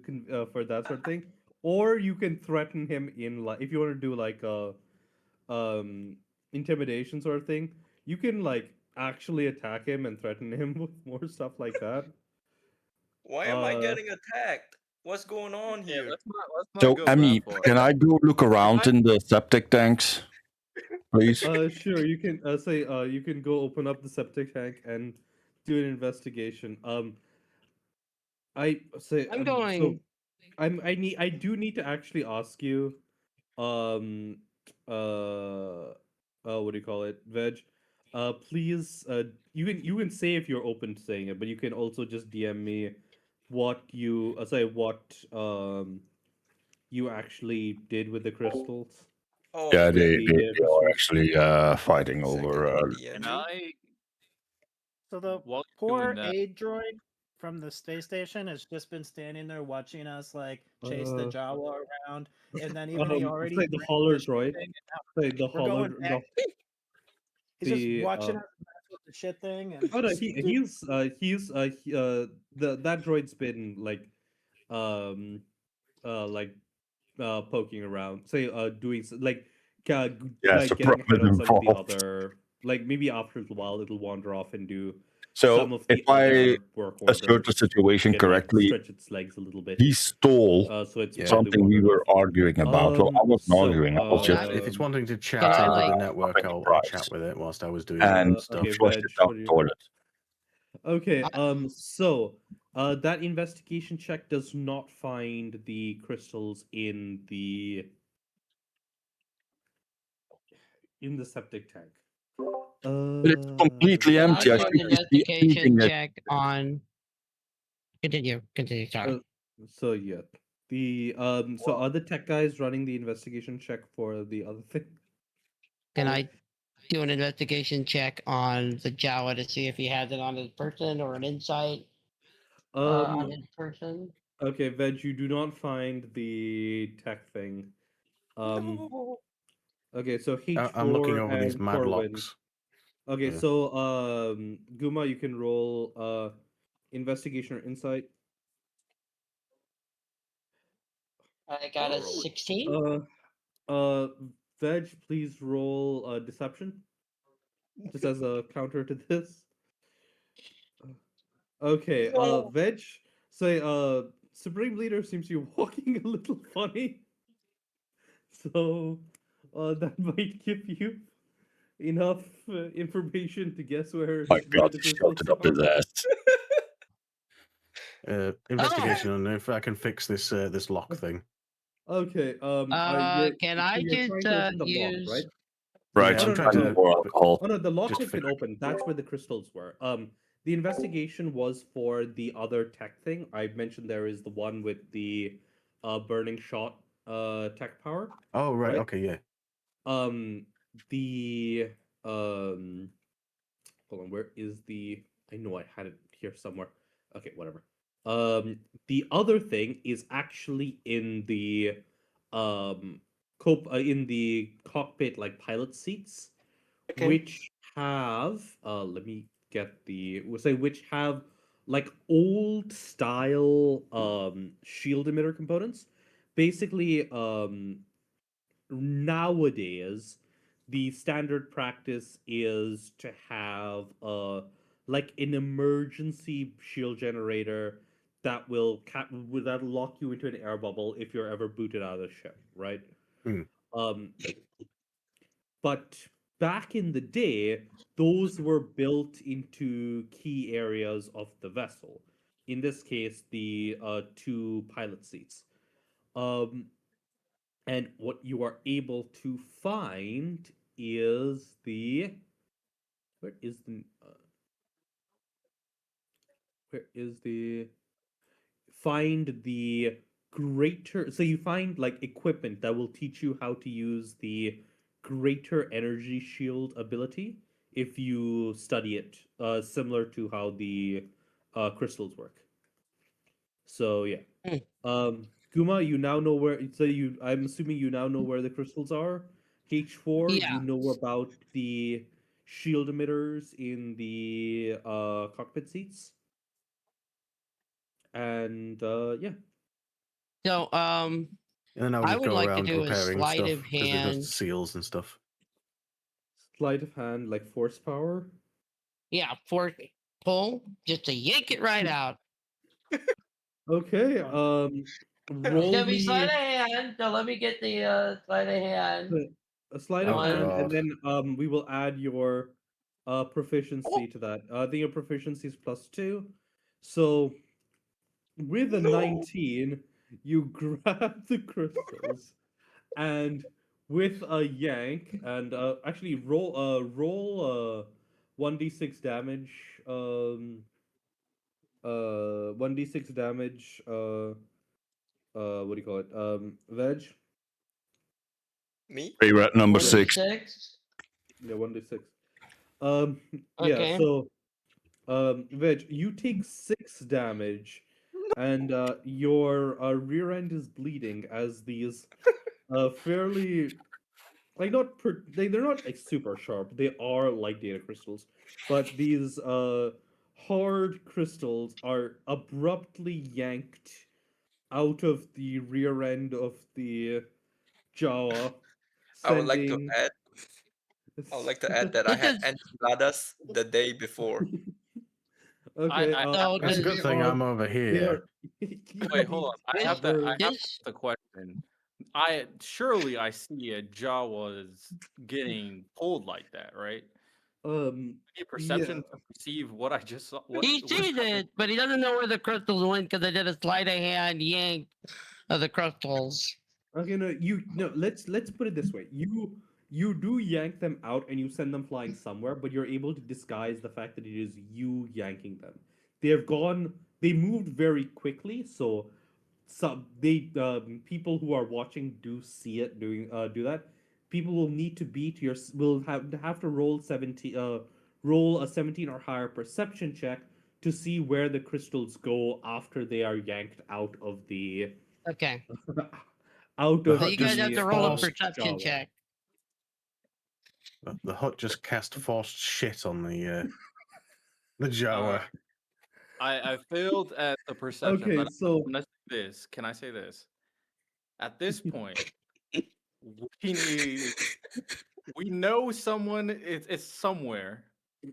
for that sort of thing, or you can threaten him in like if you want to do like a intimidation sort of thing. You can like actually attack him and threaten him with more stuff like that. Why am I getting attacked? What's going on here? Let's not So, go Emmy, that far. can I go look around in the septic tanks, please? Sure. You can say you can go open up the septic tank and do an investigation. I say I'm going. So I do need to actually ask you, what do you call it, Veg? Please, you can say if you're open to saying it, but you can also just DM me what you you actually did with the crystals. Oh, Yeah, okay. they are actually fighting over. Can I? So the While you're poor doing that- aid droid from the space station has just been standing there watching us like chase the Jawa around, and then even he already say the drank holler shit droid. thing, and now Say the we're holler. going back. He's the, just watching us mess with the shit thing. And Oh no, just do- that droid's been like poking around, say doing like Yeah, like so getting ahead probably of some of the involved. other like maybe after a while it'll wander off and do So some of the if I other work assert the orders, situation get, like, correctly, stretch its legs a little bit. he stole So it's probably something we wandered were off. arguing about. Well, I wasn't So, arguing. I was just If it's wanting to chat Can I, over like- the network, I'll Price. chat with it whilst I was doing and stuff. okay, flushed Veg, it down what do the you- toilet. Okay, so that investigation check does not find the crystals in the septic tank. But it's completely I'll empty. I do an think it's the investigation anything that check on. Continue. Sorry. So yeah, So are the tech guys running the investigation check for the other thing? Can I do an investigation check on the Jawa to see if he has it on his person or an insight on his person? Okay, Veg, you do not find the tech thing. Okay, so H4 I'm looking over these and mad Corwin. locks. Okay, Yeah. so Guma, you can roll investigation or insight. I got a 16. Veg, please roll deception, just as a counter to this. Okay, Veg, say Supreme Leader seems to be walking a little funny, so that might give you enough information to guess where My where God, the he crystals shoved it up his are. ass. Investigation on if I can fix this this lock thing. Okay, Can so I you're just trying to open the lock, use? right? Right, Yeah, Oh, I'm no, trying no, to more alcohol. Oh no, the lock just has been figure- opened. That's where the crystals were. The investigation was for the other tech thing. I mentioned there is the one with the burning shot tech power. Oh right, right? okay, yeah. The hold on, where is the I know I had it here somewhere. Okay, whatever. The other thing is actually in the in the cockpit like pilot seats, Okay. which have let me get the we'll say which have like old style shield emitter components. Basically, nowadays the standard practice is to have like an emergency shield generator that will that'll lock you into an air bubble if you're ever booted out of the ship, right? Mm. But back in the day, those were built into key areas of the vessel. In this case, the two pilot seats. And what you are able to find is the where is the find the greater, so you find like equipment that will teach you how to use the greater energy shield ability if you study it, similar to how the crystals work. So yeah. Guma, you now know where. So I'm assuming you now know where the crystals are. H4, Yeah. you know about the shield emitters in the cockpit seats. And yeah. So And then I'll I just would go like to around do a repairing sleight stuff of because it hand. does seals and stuff. Sleight of hand, like force power. Yeah, force pull just to yank it right out. Okay. Roll Give me me sleight of hand. So let me get the sleight of hand. a sleight of Oh, hand, and God. then we will add your proficiency to that. I think your proficiency is +2. So with a 19, you grab the crystals, and with a yank, and actually roll 1d6 damage. 1d6 damage. What do you call it? Veg. Me? Ray rat number 6. 1d6. Yeah, 1d6. Yeah. Okay. So, Veg, you take 6 damage, and your rear end is bleeding as these fairly like they're not like super sharp. They are like data crystals, but these hard crystals are abruptly yanked out of the rear end of the Jawa, I would like to sending. add. I would like to add that I This had is enchiladas the day before. Okay, I so It's a good thing I'm over they here. are. Wait, hold on. I have to. I have to this ask the question. Surely I see a Jawas getting pulled like that, right? Any perception to perceive what I just saw? he sees it, but he doesn't know where the crystals went because I did a sleight of hand yank of the crystals. Okay, no. Let's put it this way. You do yank them out and you send them flying somewhere, but you're able to disguise the fact that it is you yanking them. They moved very quickly, so some they people who are watching do see it do that. People will need to beat your will have to roll 17 roll a 17 or higher perception check to see where the crystals go after they are yanked out of the Okay. out The of So hut you guys just have to roll a forced perception Jawa. check. the hut just cast forced shit on the Jawa. I failed at the perception, Okay, but so I'm gonna say this. Can I say this? At this point, we need. We know someone. It's somewhere.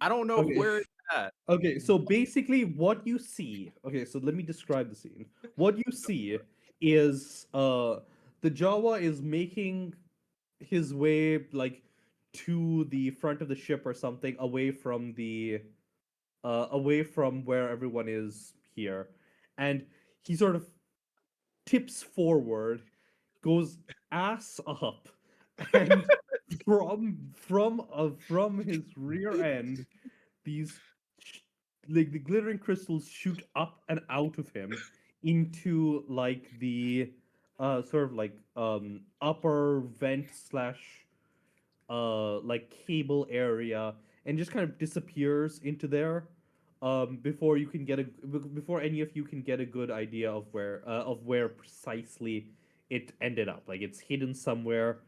I don't know okay. where it's at. Okay, so basically what you see, okay, so let me describe the scene. What you see is the Jawa is making his way like to the front of the ship or something away from the away from where everyone is here. And he sort of tips forward, goes ass up, and from his rear end these like the glittering crystals shoot up and out of him into like the sort of like upper vent slash like cable area and just kind of disappears into there before you can get a before any of you can get a good idea of where precisely it ended up. Like it's hidden somewhere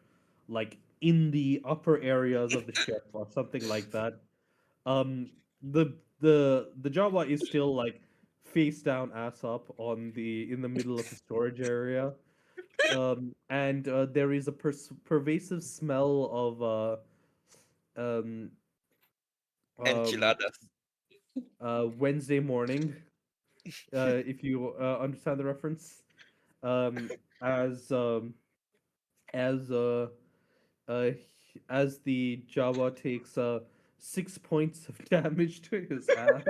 like in the upper areas of the ship or something like that. um the Jawa is still like face down ass up on the in the middle of the storage area. And there is a pervasive smell of um Enchiladas. Wednesday morning, if you understand the reference. um as um as uh as the Jawa takes 6 points of damage to his ass.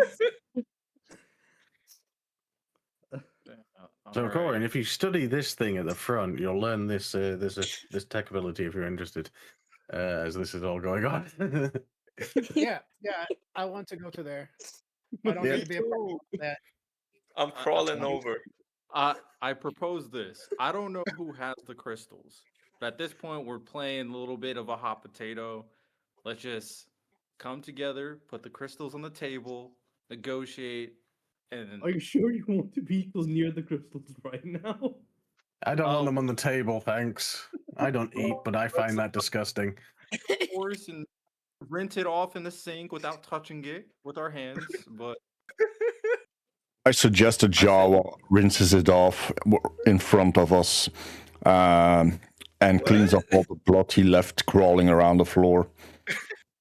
So, All Corin, right. if you study this thing at the front, you'll learn this this tech ability if you're interested. As this is all going on. Yeah, I want to go to there. I don't Yeah. need to be a part of that. I'm crawling over. I propose this. I don't know who has the crystals, but at this point, we're playing a little bit of a hot potato. Let's just come together, put the crystals on the table, negotiate, and Are you sure you want to be near the crystals right now? I don't want Oh. them on the table, thanks. I don't eat, but I find that disgusting. force and rinse it off in the sink without touching it with our hands. But I suggest the Jawa rinses it off in front of us and cleans up all the blood he left crawling around the floor.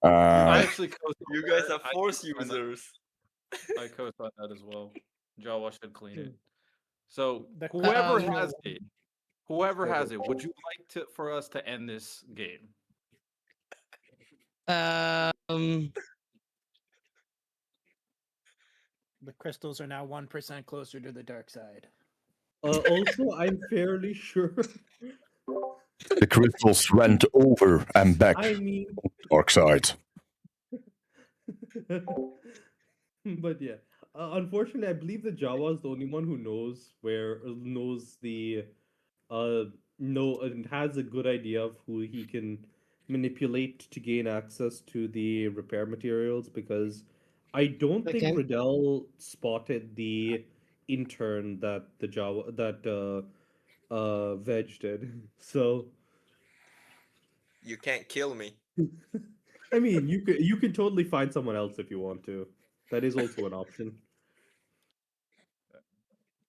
I actually You guys are force users. I co-sign that as well. Jawa should clean it. So The whoever casual- has it, whoever has it, would you like to for us to end this game? The crystals are now 1% closer to the dark side. Also, I'm fairly sure. The crystals went over and back I mean, on the dark side. but yeah, unfortunately, I believe the Jawa is the only one who knows the and has a good idea of who he can manipulate to gain access to the repair materials, because I don't think Okay. Riddell spotted the intern that the Jawa Veg did. So You can't kill me. I mean, you can totally find someone else if you want to. That is also an option.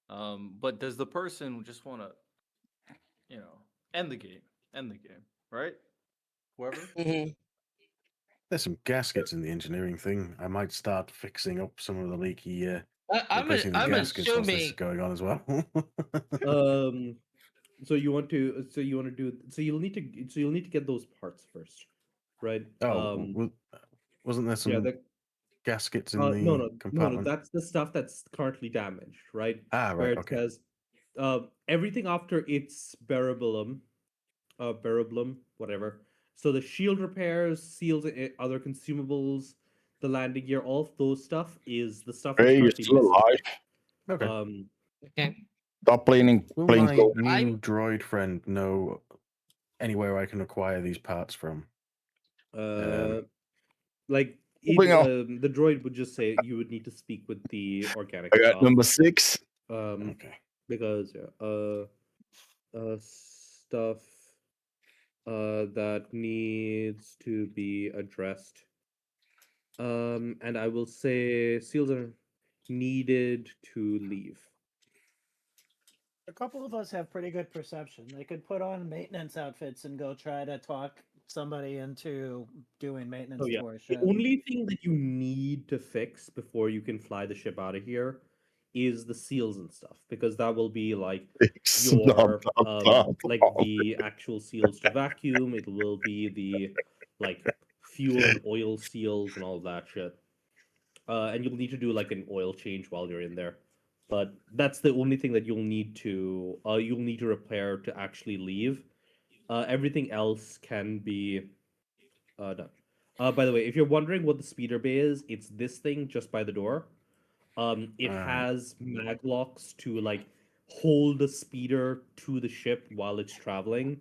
But does the person just want to, end the game? End the game, right? Whoever. Mhm. There's some gaskets in the engineering thing. I might start fixing up some of the leaky I'm replacing the I'm gaskets whilst this is assuming. going on as well. So you'll need to get those parts first, right? Wasn't there some yeah, the, gaskets in no, the no, compartment? that's the stuff that's currently damaged, right? Right, Where it okay. says everything after it's Bereblum, whatever. So the shield repairs, seals, other consumables, the landing gear, all of those stuff is the stuff that's Hey, you're currently still missing. alive. Okay. Okay. Stop playing Will playing. my Code. new droid friend know anywhere I can acquire these parts from? Like Moving on. the droid would just say you would need to speak with the organic I got staff. number 6. Okay. Because stuff that needs to be addressed. And I will say seals are needed to leave. A couple of us have pretty good perception. They could put on maintenance outfits and go try to talk somebody into doing maintenance Oh yeah. to our The ship. only thing that you need to fix before you can fly the ship out of here is the seals and stuff, because that will be like your like the actual seals to vacuum. It will be the like fuel and oil seals and all that shit. And you'll need to do like an oil change while you're in there. But that's the only thing that you'll need to repair to actually leave. Everything else can be done. By the way, if you're wondering what the speeder bay is, it's this thing just by the door. It has mag locks to like hold the speeder to the ship while it's traveling,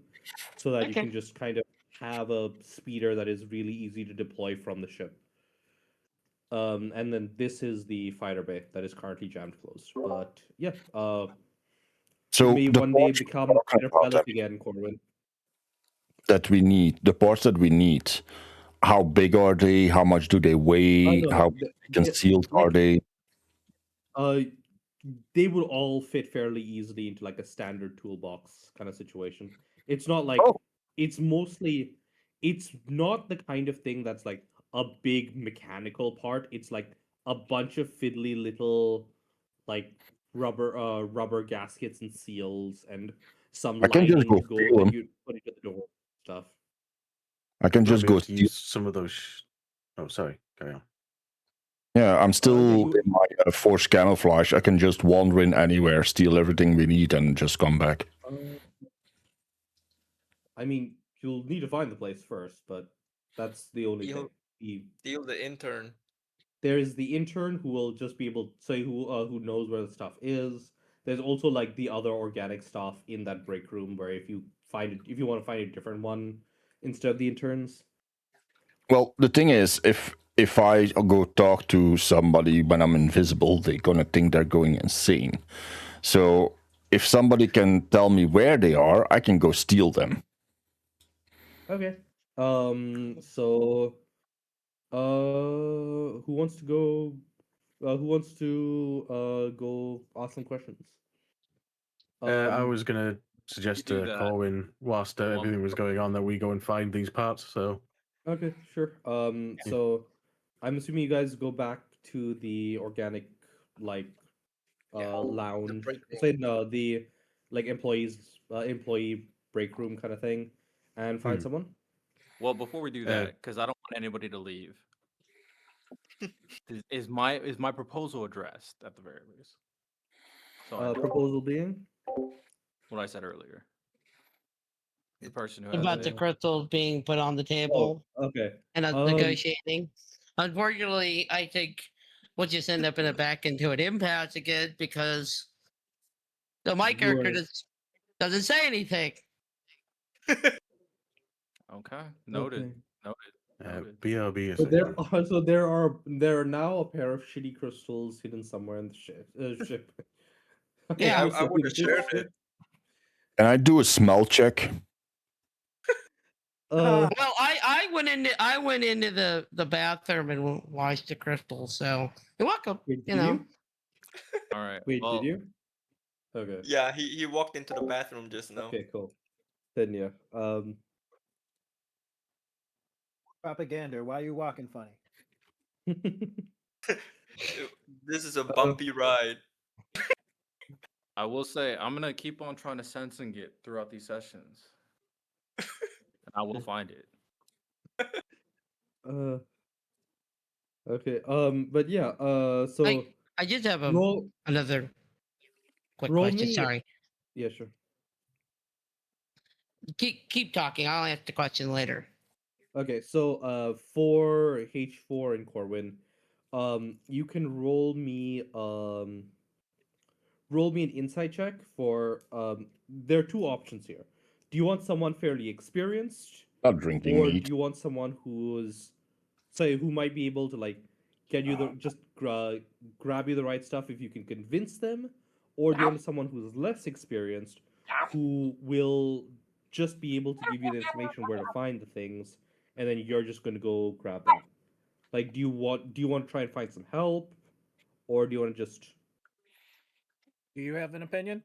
so that you can just kind of have a speeder that is really easy to deploy from the ship. And then this is the fighter bay that is currently jammed closed. But yeah, So you may the one day parts become we're a talking fighter about pilot again, Corwin. that we need, the parts that we need, how big are they? How much do they weigh? no, How concealed are they? They would all fit fairly easily into like a standard toolbox kind of situation. It's not like it's not the kind of thing that's like a big mechanical part. It's like a bunch of fiddly little like rubber gaskets and seals and some I can just lining go to go steal that them. you put into the door stuff. I can Might just be go able to steal. use some of those. Oh, sorry. Carry on. Yeah, I'm still you- in my forced camouflage. I can just wander in anywhere, steal everything we need, and just come back. I mean, you'll need to find the place first, but that's the only thing. Steal the intern. There is the intern who will just be able to say who knows where the stuff is. There's also like the other organic stuff in that break room where if you want to find a different one instead of the interns. Well, the thing is, if I go talk to somebody when I'm invisible, they're gonna think they're going insane. So if somebody can tell me where they are, I can go steal them. Okay. So who wants to go go ask some questions? I was gonna suggest do to that. Corwin, whilst everything was going on, that we go and find these parts. So Okay, sure. So I'm assuming you guys go back to the organic like lounge. break room. Say no, the like employee break room kind of thing, and find someone. Well, before we do that, because I don't want anybody to leave, is my proposal addressed at the very least? So I know Proposal being what I said earlier. The person who About the crystals being put on the table okay. and us negotiating. Unfortunately, I think we'll just end up in a back into an impasse again because my character doesn't say anything. Okay, noted. Noted. BRB is So there are now a pair of shitty crystals hidden somewhere in the ship. Yeah, I would have shared it. Can I do a smell check? Well, I went into the bathroom and washed the crystals, so you're welcome. Wait, you know. All right. Wait, well, did you? Okay. Yeah, he walked into the bathroom just now. Okay, cool. Then yeah. Propaganda. Why are you walking funny? This is a bumpy ride. I will say I'm gonna keep on trying to sense and get throughout these sessions, and I will find it. Okay. But yeah. So I just have another quick roll question. me- Sorry. Yeah, sure. Keep talking. I'll ask the question later. Okay, so for H4 and Corwin, you can roll me roll me an insight check for. There are two options here. Do you want someone fairly experienced, Not drinking or do meat. you want someone who's, say, who might be able to like get you the just grab you the right stuff if you can convince them, or do you want someone who's less experienced, who will just be able to give you the information where to find the things, and then you're just going to go grab that? Like, do you want to try and find some help, or do you want to just? Do you have an opinion?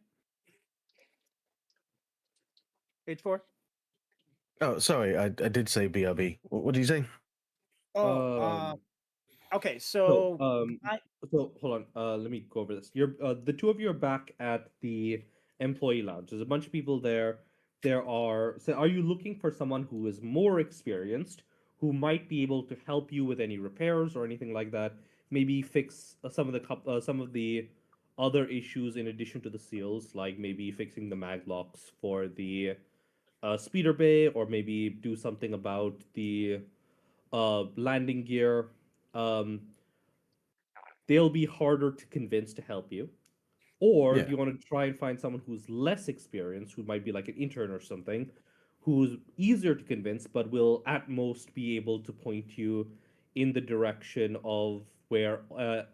H4? Oh, sorry, I did say BRB. What did you say? Oh, okay. So, So, I, so hold on. Let me go over this. You're the two of you are back at the employee lounge. There's a bunch of people there. There are. So, are you looking for someone who is more experienced, who might be able to help you with any repairs or anything like that? Maybe fix some of the other issues in addition to the seals, like maybe fixing the mag locks for the speeder bay, or maybe do something about the landing gear. Um, they'll be harder to convince to help you. Or Yeah. do you want to try and find someone who's less experienced, who might be like an intern or something, who's easier to convince, but will at most be able to point you in the direction of where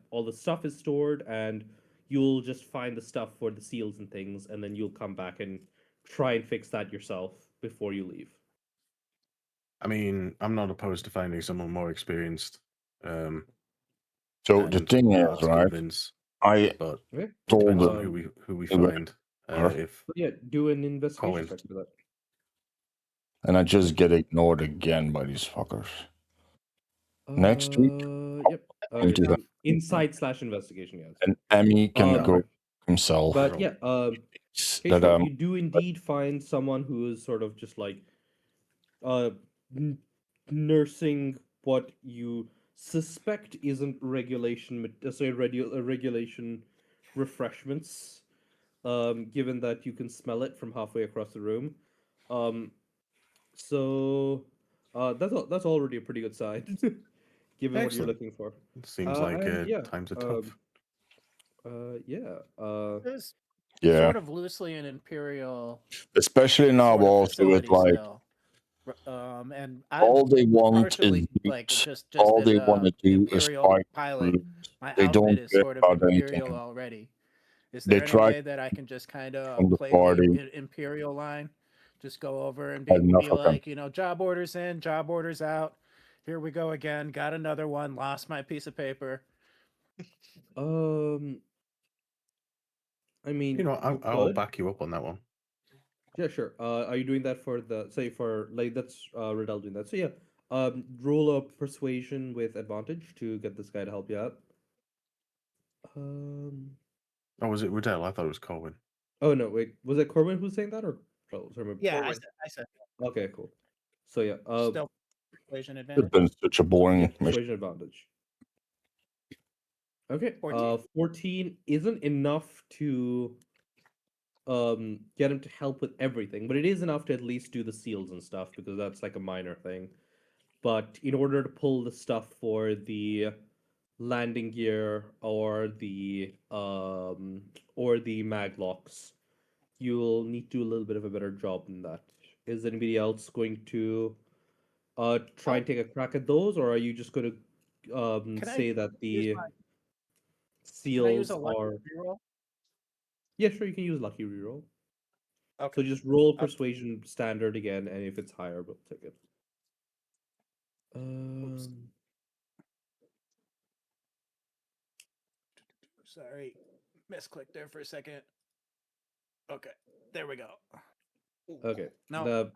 all the stuff is stored, and you'll just find the stuff for the seals and things, and then you'll come back and try and fix that yourself before you leave. I mean, I'm not opposed to finding someone more experienced. So the and thing is, hard to right? convince, I but Okay. told depends them on who we Inve- find. Sure. If But yeah, do an investigation Colin. check for that. and I just get ignored again by these fuckers. Next week, Yep. into the Insight/investigation, yes. and Emmy can Um, go himself. But yeah, That H4, you do indeed find someone who is sort of just like nursing what you suspect isn't regulation refreshments, given that you can smell it from halfway across the room. So that's already a pretty good sign, given what you're Excellent. looking for. Seems like and yeah, times are tough. yeah. this yeah, sort of loosely an Imperial especially now sort of also with facility like still. And I all they want is partially meat. like just all as they want to do is Imperial fight pilot. food. My They don't outfit is care sort of about Imperial anything. already. Is They there any try way that I can just kind from of the play party. the Imperial line? Just go over and Had enough be of them. like, job orders in, job orders out. Here we go again. Got another one. Lost my piece of paper. I mean, You know, you I'll could. back you up on that one. Yeah, sure. Are you doing that for that's Riddell doing that? So yeah, roll a persuasion with advantage to get this guy to help you out. Oh, was it Riddell? I thought it was Colin. Oh no, wait, was it Corbin who's saying that, or sorry, Yeah, Corbin? I said. Okay, cool. So yeah, Still persuasion It's advantage. been such a boring yeah, mission. persuasion advantage. Okay, 14 isn't enough to get him to help with everything, but it is enough to at least do the seals and stuff, because that's like a minor thing. But in order to pull the stuff for the landing gear or the mag locks, you'll need to do a little bit of a better job than that. Is anybody else going to try and take a crack at those, or are you just going to Can I say that use the Can I use seals a lucky are? reroll? Yeah, sure, you can use lucky reroll. Okay. So just roll persuasion standard again, and if it's higher, we'll take it. Sorry, misclicked there for a second. Okay, there we go. Okay. No,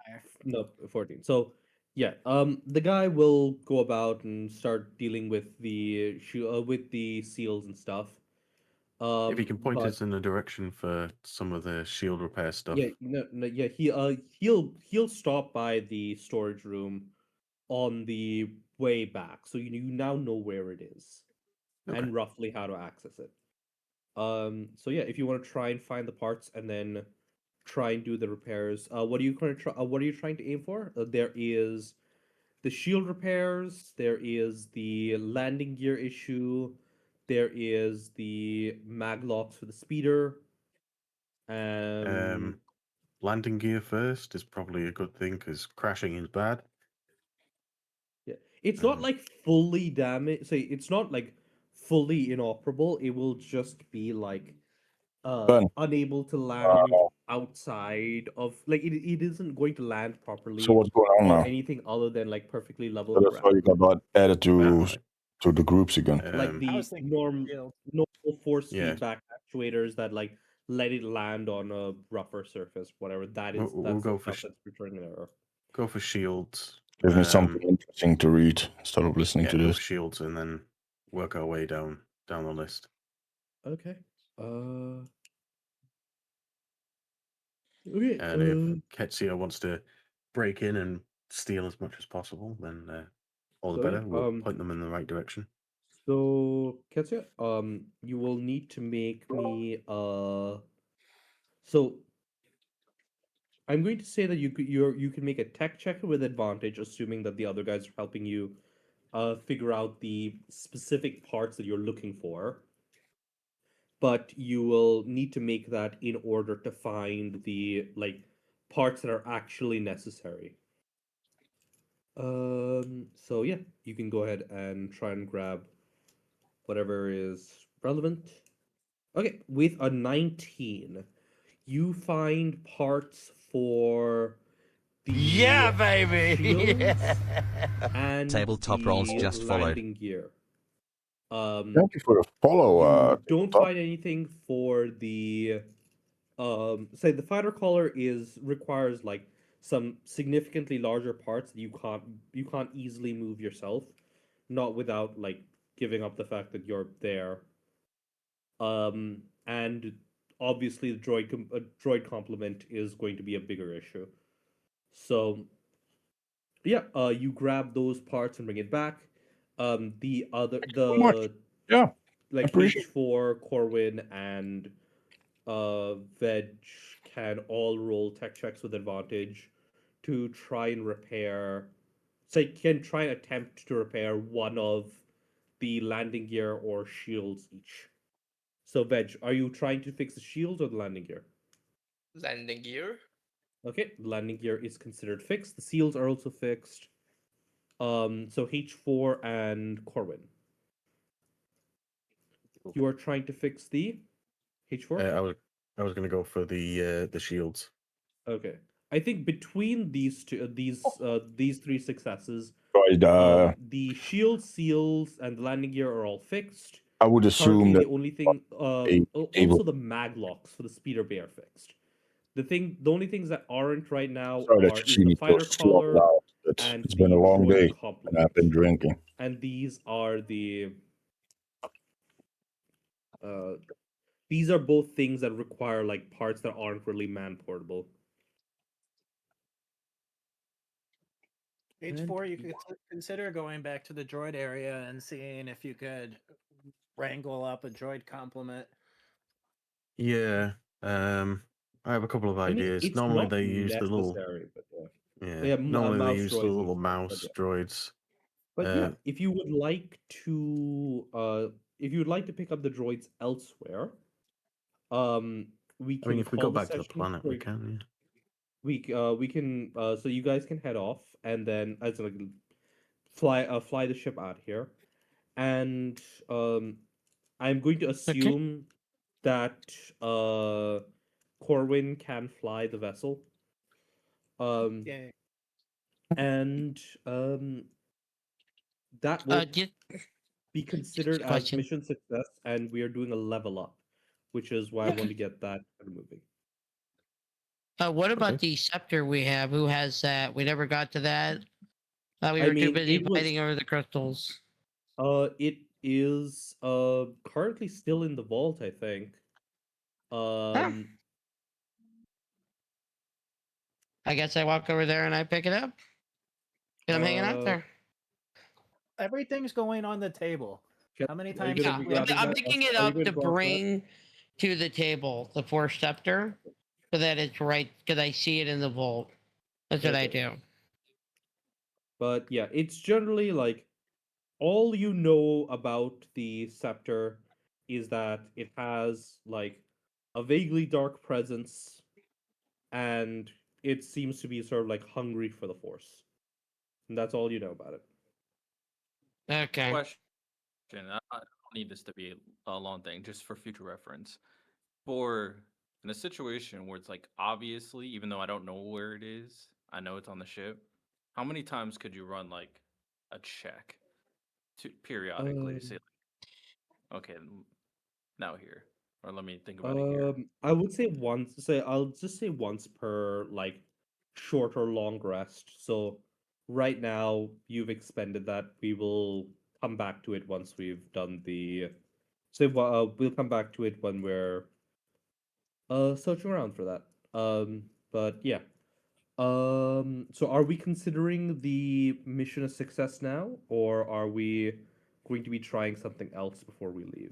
14. So yeah, the guy will go about and start dealing with the seals and stuff. If he can point but us in the direction for some of the shield repair stuff. yeah, yeah, he'll stop by the storage room on the way back, so you now know where it is and roughly how to access it. So yeah, if you want to try and find the parts and then try and do the repairs, what are you going to try? What are you trying to aim for? There is the shield repairs. There is the landing gear issue. there is the maglocks for the speeder. Landing gear first is probably a good thing because crashing is bad. Yeah, it's not Um, like fully damaged. Say it's not like fully inoperable. It will just be like Ben, unable to land outside of like it isn't going to land so properly what's going on or now? anything other than like perfectly level So that's why you ground. got that added right. to the groups again. Like I the was thinking shield. normal force Yeah. feedback actuators that like let it land on a rougher surface, whatever. That is We'll that's go the for stuff that's returning an error. Go for shields. Give me something interesting to read instead of listening Yeah, to go this. for shields and then work our way down the list. Okay. Okay. And if Ketsia wants to break in and steal as much as possible, then all the So, yeah, better. We'll point them in the right direction. So, Ketsia, you will need to make me so I'm going to say that you can make a tech check with advantage, assuming that the other guys are helping you figure out the specific parts that you're looking for. But you will need to make that in order to find the like parts that are actually necessary. So yeah, you can go ahead and try and grab whatever is relevant. Okay, with a 19, you find parts for the Yeah, baby. shields and Tabletop roles the just followed. landing gear. Thank you for the follow. You don't find anything for the say the fighter collar requires like some significantly larger parts that you can't easily move yourself, not without like giving up the fact that you're there. And obviously the droid complement is going to be a bigger issue. So yeah, you grab those parts and bring it back. Yeah, like appreciate H4, Corwin, and Veg can all roll tech checks with advantage to try and repair. So you can try and attempt to repair one of the landing gear or shields each. So Veg, are you trying to fix the shields or the landing gear? Landing gear. Okay, the landing gear is considered fixed. The seals are also fixed. So H4 and Corwin. You are trying to fix the H4? I was gonna go for the shields. Okay. I think between these three successes, Right, the shield, seals, and the landing gear are all fixed. I would assume Currently, that the only thing, able- also the maglocks for the speeder bay are fixed. The only things that aren't right now Sorry that are you is see the me so fighter collar loud, but and it's been a the long droid day complement. and I've been drinking. And these are these are both things that require like parts that aren't really man portable. H4, you could consider going back to the droid area and seeing if you could wrangle up a droid complement. Yeah. I have a couple of I mean, ideas. it's Normally not they use the little necessary, but yeah. yeah. Normally they mouse use the droids and little stuff, mouse but droids. But yeah, if you would like to pick up the droids elsewhere, we I mean, can if we call go the back to the session planet, we for- can. we can so you guys can head off and then as like fly the ship out here, and I'm going to assume that Corwin can fly the vessel. Yeah. And that will Just be considered as question. mission success, and we are doing a level up, which is why I want to get that moving. What about Okay. the scepter we have? Who has that? We never got to that. We I were too mean, busy it was- fighting over the crystals. It is currently still in the vault, I think. I guess I walk over there and I pick it up. And I'm hanging out there. Everything's going on the table. How many are you times? gonna have be we- grabbing I'm that? picking it Are you up gonna to grab that? bring to the table, the Force Scepter, so that it's right, because I see it in the vault. That's what I Okay. do. But yeah, it's generally like all you know about the scepter is that it has like a vaguely dark presence, and it seems to be sort of like hungry for the Force. And that's all you know about it. Okay. Question. I don't need this to be a long thing, just for future reference. For in a situation where it's like obviously, even though I don't know where it is, I know it's on the ship. How many times could you run like a check to periodically to say, like, okay, now here, or let me think about it here. I would say once. Say I'll just say once per like short or long rest. So right now you've expended that. We will come back to it once we've done the. We'll come back to it when we're searching around for that. But yeah. So are we considering the mission a success now, or are we going to be trying something else before we leave?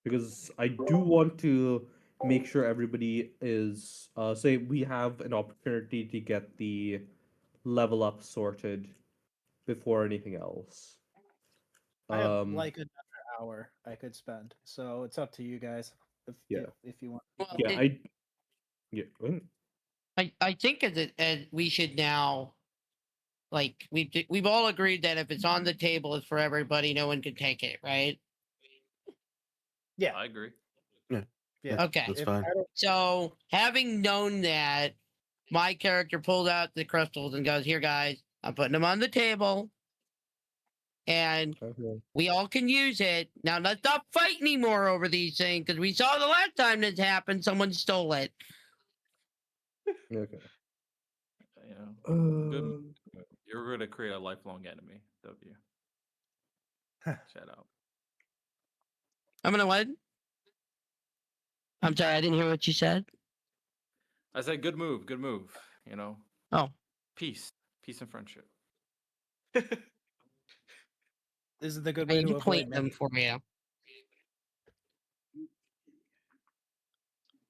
Because I do want to make sure everybody is say we have an opportunity to get the level up sorted before anything else. I have like another hour I could spend, so it's up to you guys if you want. Well, yeah, it- go ahead. I think as we should now, like we've all agreed that if it's on the table, it's for everybody. No one can take it, right? Yeah, I agree. yeah. Okay. That's If fine. I don't- So having known that, my character pulled out the crystals and goes, "Here, guys, I'm putting them on the table, and we all can use it. Now let's not fight anymore over these things because we saw the last time this happened, someone stole it." Okay. You know, good. You're gonna create a lifelong enemy, W. Shout out. I'm gonna what? I'm sorry, I didn't hear what you said. I said good move, good move. You know, Oh, peace and friendship. This is the good I way need to to avoid point many. them for you.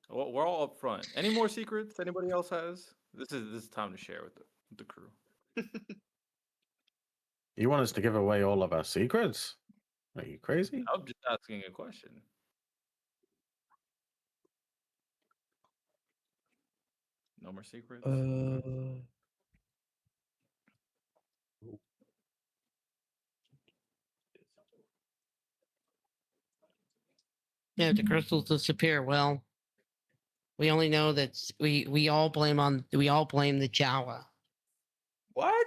Well, we're all up front. Any more secrets anybody else has? This is time to share with the crew. You want us to give away all of our secrets? Are you crazy? I'm just asking a question. No more secrets. Yeah, if the crystals disappear. Well, we only know that we all blame the Jawa. What?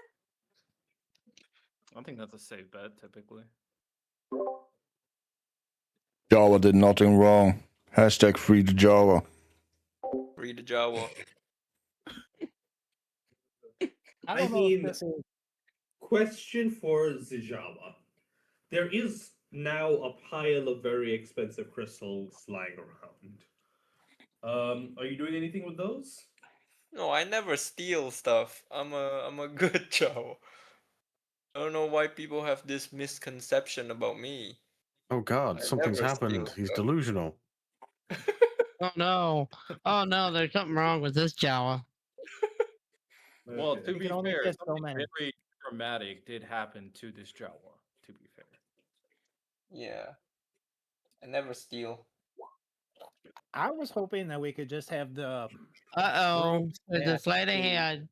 I think that's a safe bet, typically. Java did nothing wrong. Hashtag free the Java. Free the Jawa. I don't know if this is Question for Zijawa. There is now a pile of very expensive crystals lying around. Are you doing anything with those? No, I never steal stuff. I'm a good Jawa. I don't know why people have this misconception about me. Oh God, I something's never steal happened. He's stuff. delusional. Oh no! Oh no! There's something wrong with this Jawa. Well, to You be can only fair, get so something many. very dramatic did happen to this Jawa. To be fair, Yeah. I never steal. I was hoping that we could just have the Uh-oh. groups There's a that sleight of do- hand.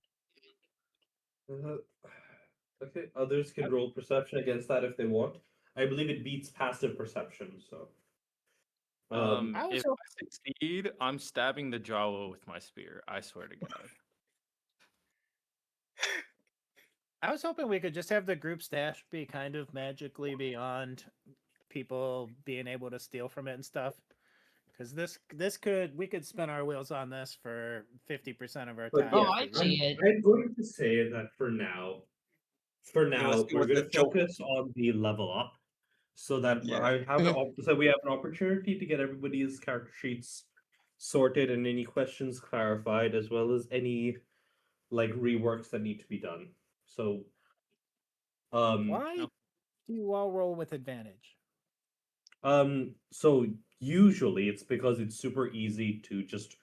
Okay, others can roll perception against that if they want. I believe it beats passive perception, so. I was if I succeed, I'm stabbing the Jawa with my spear. I swear to God. I was hoping we could just have the group stash be kind of magically beyond people being able to steal from it and stuff. Because we could spin our wheels on this for 50% of our But time. Oh, yeah, I see it. I'm going to say that for now, was we're the going to joke. focus on the level up, so that Yeah. so we have an opportunity to get everybody's character sheets sorted and any questions clarified, as well as any like reworks that need to be done. So, Why do you all roll with advantage? So usually it's because it's super easy to just,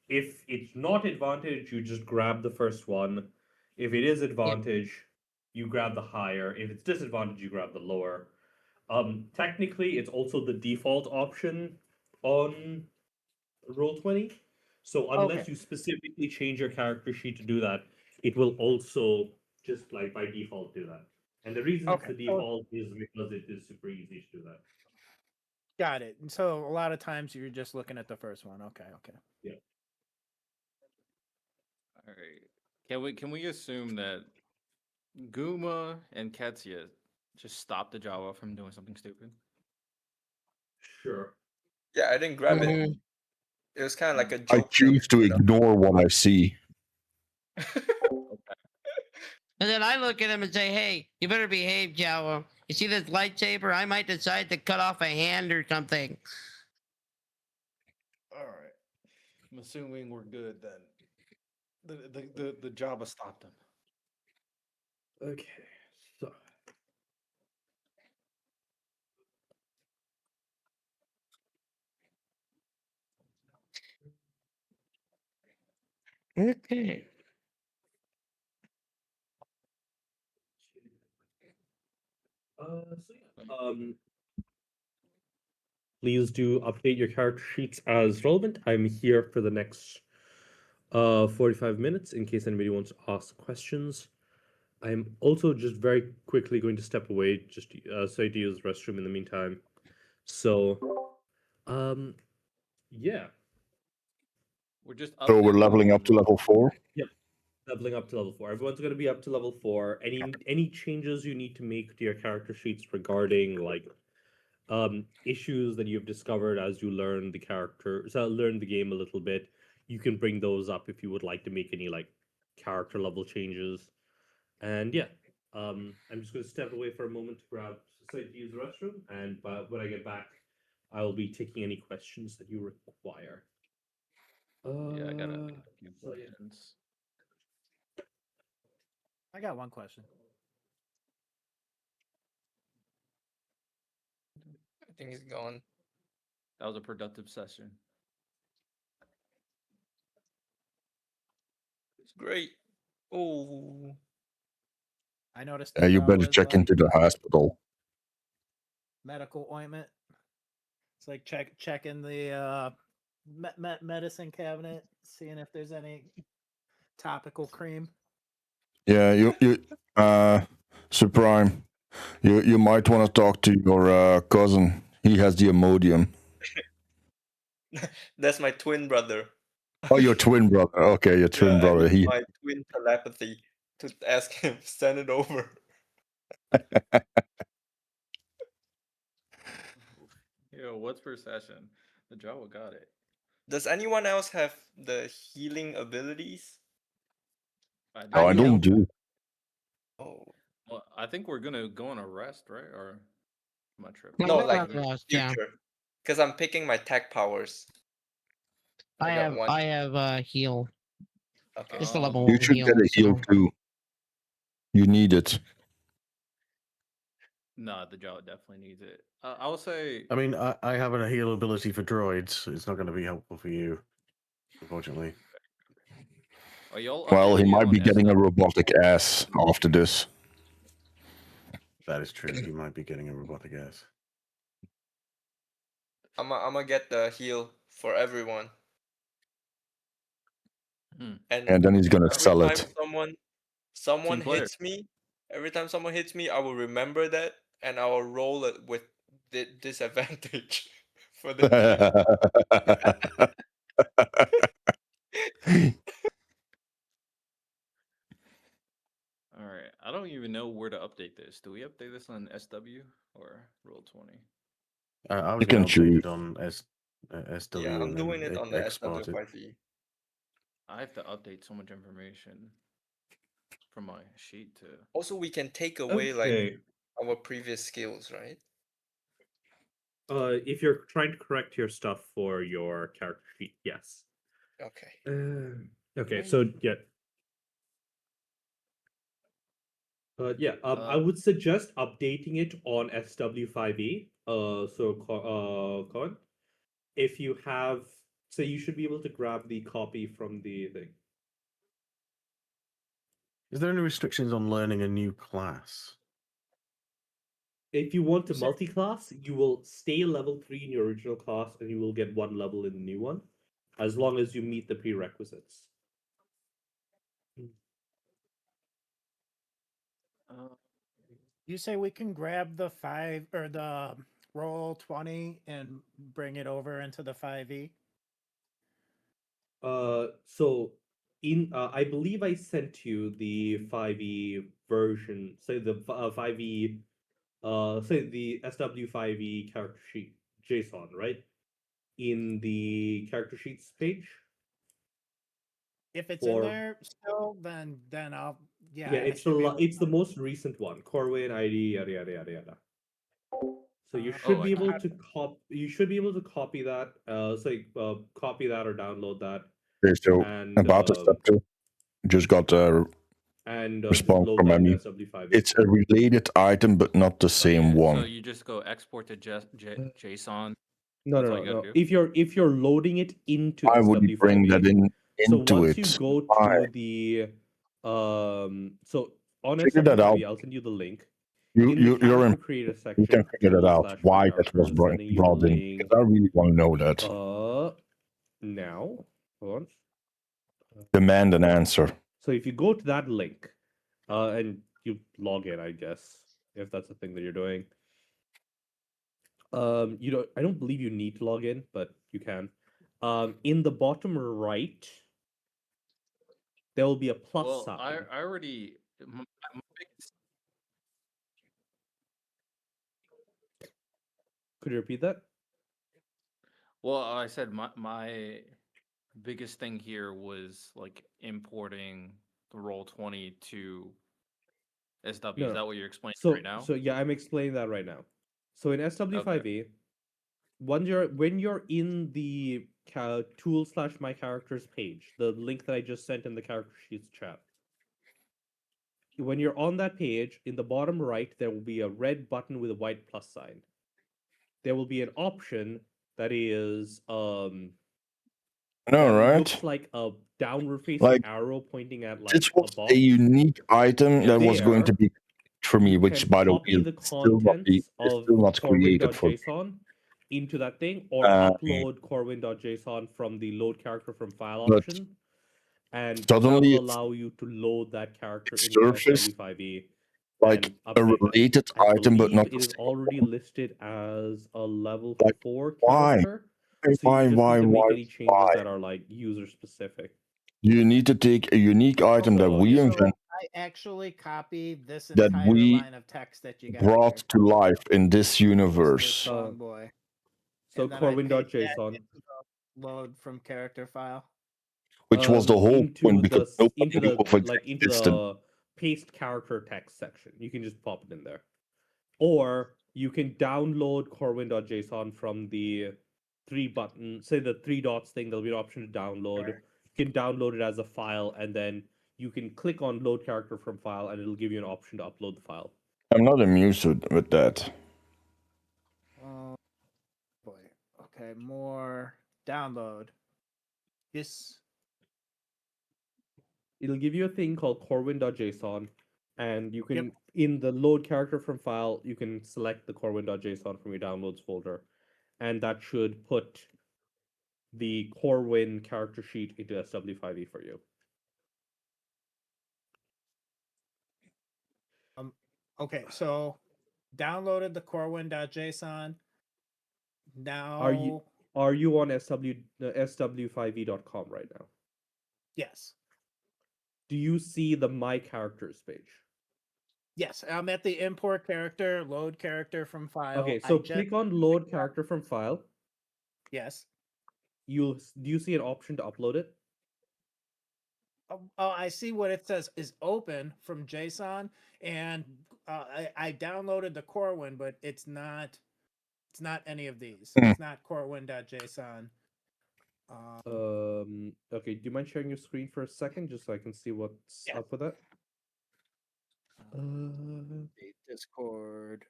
if it's not advantage, you just grab the first one. If it is advantage, you grab the higher. If it's disadvantage, you grab the lower. Technically, it's also the default option on Roll20. So unless Okay. you specifically change your character sheet to do that, it will also just like by default do that. And the reason it's Okay. the default is because it is super easy to do that. Got it. And so a lot of times you're just looking at the first one. Okay. Yeah. All right. Can we assume that Guma and Ketsia just stopped the Jawa from doing something stupid? Sure. Yeah, I didn't grab it. Mhm. It was kind of like a I joke thing. choose to ignore what I see. And then I look at him and say, "Hey, you better behave, Jawa. You see this lightsaber? I might decide to cut off a hand or something." All right. I'm assuming we're good then. The Java stopped him. Okay. So Okay. please do update your character sheets as relevant. I'm here for the next 45 minutes in case anybody wants to ask questions. I'm also just very quickly going to step away, just so I to use the restroom in the meantime. So, yeah. We're just So we're updating leveling up to level 4. Yep. Leveling up to level 4. Everyone's going to be up to level 4. Any changes you need to make to your character sheets regarding like issues that you've discovered as you learn the learn the game a little bit, you can bring those up if you would like to make any like character level changes. And yeah, I'm just going to step away for a moment to grab to use the restroom, and when I get back, I will be taking any questions that you require. Yeah, I got a few so yeah. questions. I got one question. I think he's gone. That was a productive session. It's great. Oh, I noticed. You better Jawa's, check into the hospital. medical ointment. It's like checking the medicine cabinet, seeing if there's any topical cream. Yeah, you Supreme. You might want to talk to your cousin. He has the Imodium. that's my twin brother. Oh, your twin brother. Okay, your twin Yeah, I brother. use my twin telepathy to ask him send it over. Yo, what's per session? The Jawa got it. Does anyone else have the healing abilities? No, I don't do. Oh, Well, I think we're gonna go on a rest, right? Or am I tripping? Yeah, no, we're like on a rest, yeah. future. Because I'm picking my tech powers. I got have one. heal. Okay. Just a level You 1 should heal. get a heal so- too. You need it. No, the Jawa definitely needs it. I will say. I mean, I have a heal ability for droids. It's not going to be helpful for you, unfortunately. Are y'all Well, he updating it might on be getting a SW? robotic ass after this. That is true. You might be getting a robotic ass. I'm gonna get the heal for everyone. And then he's gonna every sell time it. someone Team player. hits me, every time someone hits me, I will remember that and I will roll it with disadvantage for the All right. I don't even know where to update this. Do we update this on SW or Roll20? I was You going can to update choose. it on SW Yeah, I'm and doing then it on the export it. SW5E. I have to update so much information from my sheet to. Also, we can take away Okay. like our previous skills, right? If you're trying to correct your stuff for your character sheet, yes. Okay. Okay, so yeah. I would suggest updating it on SW5E. Colin, if you have, so you should be able to grab the copy from the thing. Is there any restrictions on learning a new class? If you want to So- multi-class, you will stay level 3 in your original class, and you will get 1 level in the new one, as long as you meet the prerequisites. You say we can grab the 5 or the roll 20 and bring it over into the 5e? So in I believe I sent you the 5e version, say the 5e, say the SW5e character sheet JSON, right? In the character sheets page. If it's Or- in there still, then I'll Yeah, I it's should be able to it's the most recent one. Corwin ID, yada yada yada yada. So you Uh, should oh, be I able to copy that. Copy that or download that. Okay, so And about the step 2, just got a and just response load from that in Emmy. SW5. It's a related item, but not the same okay, one. So you just go export to JSON. No, That's no, all you no, gotta no. do? If you're loading it into I wouldn't bring that SW5e, so into once it. you go Why? to the so on Figure that out. SW5e, I'll send you the link. You, In the you're character in, creator you section, can figure that out. tools/my Why that character, was I'm sending you the brought in. link. Because I really want to know that. Now, hold on. Demand an answer. So if you go to that link, and you log in, I guess, if that's the thing that you're doing. I don't believe you need to log in, but you can. In the bottom right, there will be a plus Well, sign. I already my biggest, Could you repeat that? well, I said my biggest thing here was like importing the Roll20 to SW. No, Is that what you're explaining So, right now? so yeah, I'm explaining that right now. So in SW5e, when you're in the tool/my characters page, the link that I just sent in the character sheets chat. When you're on that page, in the bottom right, there will be a red button with a white plus sign. There will be an option that is No, that right? looks like a downward facing Like, arrow pointing at like This a was box. a unique item Yeah. that was going to There, be for me, you which can by the way copy is the still not, contents of still not created for me. Corwin.json into that thing, or upload Corwin.json from the load character from file But option, and that suddenly will it's allow you to load that character into surfaced SW5e like and a upgrade it. related I item, but believe not it the is same already one. listed as a level Like, 4 why? character. So you just need to make any changes Why? that are like user specific. You need to take a unique item that we So invent, I actually copied this that entire we line of text that you got brought here. to life in this This universe. strong boy. So And then I paste that Corwin.json. into the load from character file. Which was the whole into point because the nobody into knew the of like into existed. the paste character text section. You can just pop it in there, or you can download Corwin.json from the 3 button, say the 3 dots thing. There'll be an option to download. Sure. You can download it as a file, and then you can click on load character from file, and it'll give you an option to upload the file. I'm not amused with that. Oh boy. Okay, more download. Yes. It'll give you a thing called Corwin.json, and you can Yep. in the load character from file, you can select the Corwin.json from your downloads folder, and that should put the Corwin character sheet into SW5e for you. Okay, so downloaded the Corwin.json. Now Are you on SW5e.com right now? Yes. Do you see the My Characters page? Yes, I'm at the import character, load character from file. Okay, I so just- click on load character from file. Yes. Do you see an option to upload it? Oh, I see what it says is open from JSON, and I downloaded the Corwin, but it's not any of these. It's not Corwin.json. Okay, do you mind sharing your screen for a second, just so I can see what's up with it? Discord.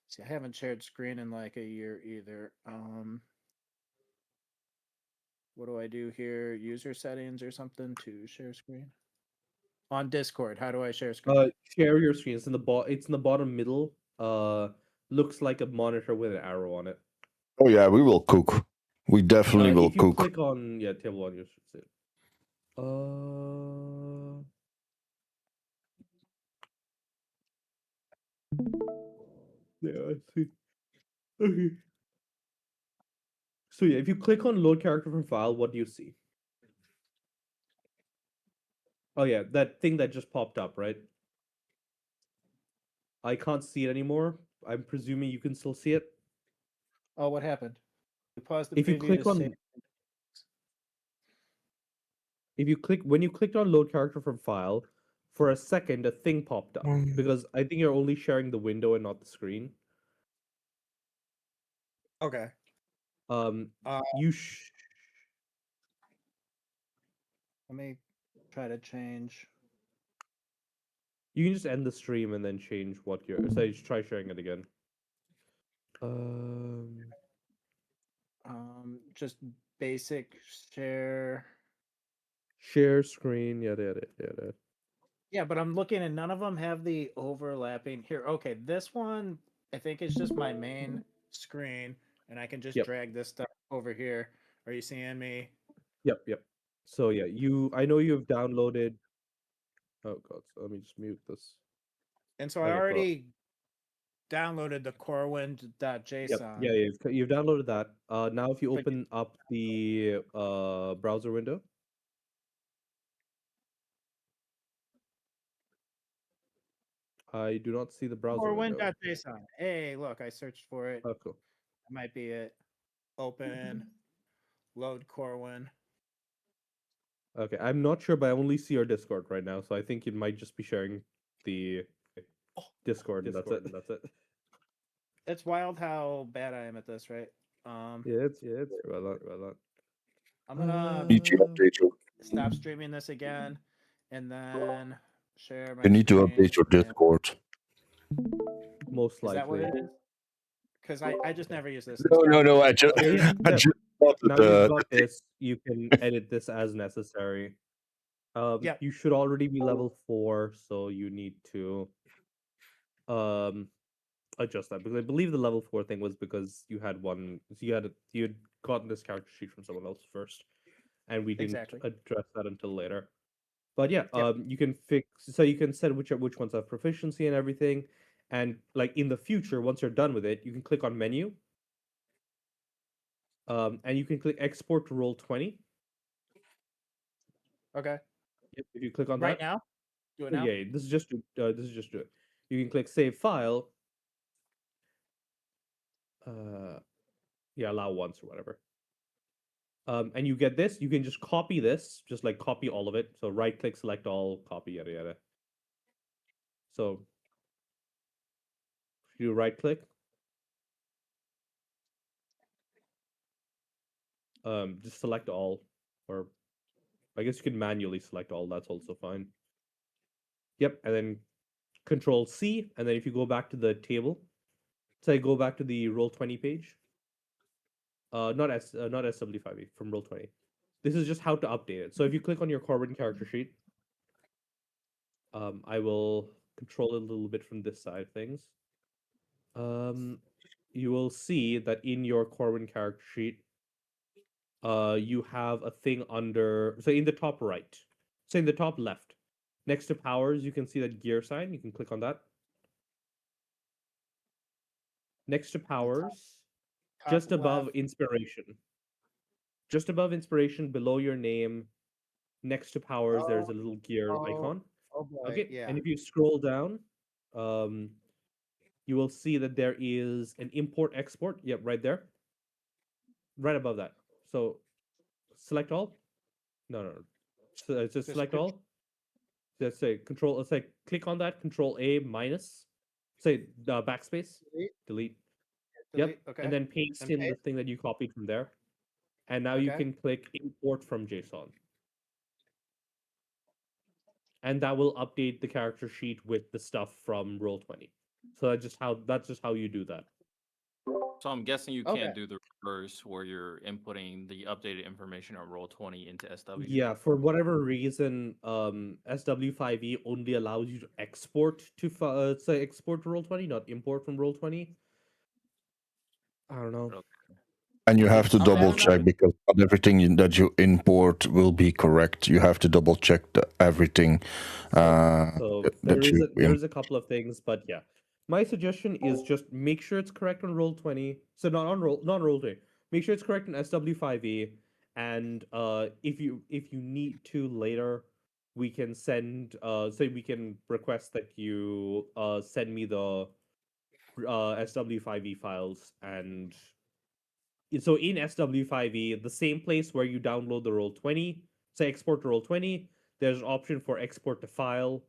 See, I haven't shared screen in like a year either. What do I do here? User settings or something to share screen? on Discord. How do I share screen? Share your screen. It's in the bottom middle. Looks like a monitor with an arrow on it. Oh yeah, we will cook. We definitely will If you cook. click on table 1, you should see it. Yeah, I see. Okay. So yeah, if you click on load character from file, what do you see? Oh yeah, that thing that just popped up, right? I can't see it anymore. I'm presuming you can still see it. Oh, what happened? We paused the If you preview click to on, save. when you clicked on load character from file, for a second a thing popped up because I think you're only sharing the window and not the screen. Okay. You Let me try to change. You can just end the stream and then change what you're. Say, try sharing it again. Just basic share. Share screen. Yada. Yeah, but I'm looking and none of them have the overlapping here. Okay, this one I think is just my main screen, and I can just Yep. drag this stuff over here. Are you seeing me? Yep. So yeah, I know you've downloaded. Oh god, so let me just mute this. And so Okay, I cool. already downloaded the Corwind.json. Yep. You've downloaded that. Now if you open up the browser window. I do not see the browser window. Corwind.json. Hey, look, I searched for it. Oh, cool. That might be it. Open, load Corwin. Okay, I'm not sure, but I only see your Discord right now, so I think you might just be sharing the Discord, and that's it. It's wild how bad I am at this, right? Yeah, it's well done. I'm gonna Need to update your. stop streaming this again, and then share my. You need to screen update your and- Discord. Most Is that what likely. it is? Because I just never use this. No. I just Yeah, I just thought now that you've got this, you can edit this as necessary. Yep. You should already be level 4, so you need to adjust that, because I believe the level 4 thing was because you had you'd gotten this character sheet from someone else first, and we didn't Exactly. address that until later. But yeah, Yep. you can you can set which ones have proficiency and everything, and like in the future, once you're done with it, you can click on menu, and you can click export to Roll20. Okay. If you click on Right that, now? Do it oh, now? yeah, this is just do it. You can click save file. Yeah, allow once or whatever. And you get this. You can just copy this, just like copy all of it. So right click, select all, copy, yada. So if you right click, just select all, or I guess you can manually select all. That's also fine. Yep, and then Control C, and then if you go back to the table, say go back to the Roll20 page. Not SW5 from Roll20. This is just how to update it. So if you click on your Corwin character sheet, I will control it a little bit from this side of things. You will see that in your Corwin character sheet, you have a thing under, so in the top right, so in the top left, next to powers, you can see that gear sign. You can click on that. Next to powers, just above left. inspiration. Just above inspiration, below your name, next to powers, there's a little gear icon. Oh boy. Okay, Yeah. and if you scroll down, you will see that there is an import export. Yep, right there. Right above that. So select all. No. So just select all. Let's say control. Let's say click on that. Control A minus. Say backspace. Delete. Yep. Okay. And then paste in the thing that you copied from there. And now you can click import from JSON. And that will update the character sheet with the stuff from Roll20. So that's just how you do that. So I'm guessing you Okay. can't do the reverse where you're inputting the updated information on Roll20 into SW. Yeah, for whatever reason, SW5E only allows you to export to say export to Roll20, not import from Roll20. I don't know. Okay. And you have to Okay. double check because not everything that you import will be correct. You have to double check everything So that there is you there is a couple of things, but yeah, my suggestion is just make sure it's correct on Roll20. So not on Roll20. Make sure it's correct in SW5E, and if you need to later, we can send say we can request that you send me the SW5E files, and so in SW5E, the same place where you download the Roll20, say export to Roll20, there's an option for export to file,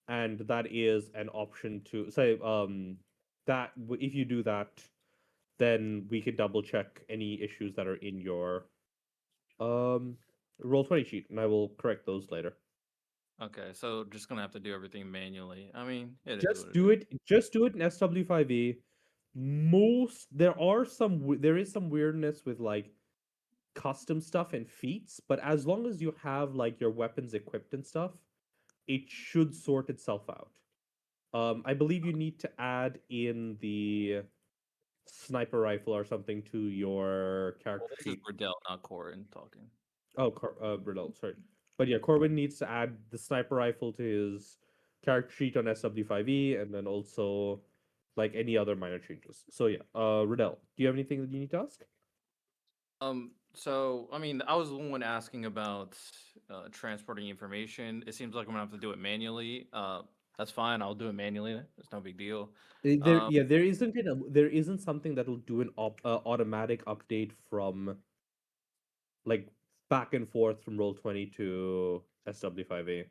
and that is an option to say that if you do that, then we can double check any issues that are in your Roll20 sheet, and I will correct those later. Okay, so just gonna have to do everything manually. I mean, it is Just what do it is. it. Just do it in SW5E. There is some weirdness with like custom stuff and feats, but as long as you have like your weapons equipped and stuff, it should sort itself out. I believe you need to add in the sniper rifle or something to your character Well, this is sheet. Riddell, not Corin talking. Oh, Riddle, sorry. But yeah, Corbin needs to add the sniper rifle to his character sheet on SW5E, and then also like any other minor changes. So yeah, Riddell, do you have anything that you need to ask? So I mean, I was the one asking about transporting information. It seems like I'm gonna have to do it manually. That's fine. I'll do it manually. It's no big deal. There isn't something that will do an automatic update from like back and forth from Roll20 to SW5A.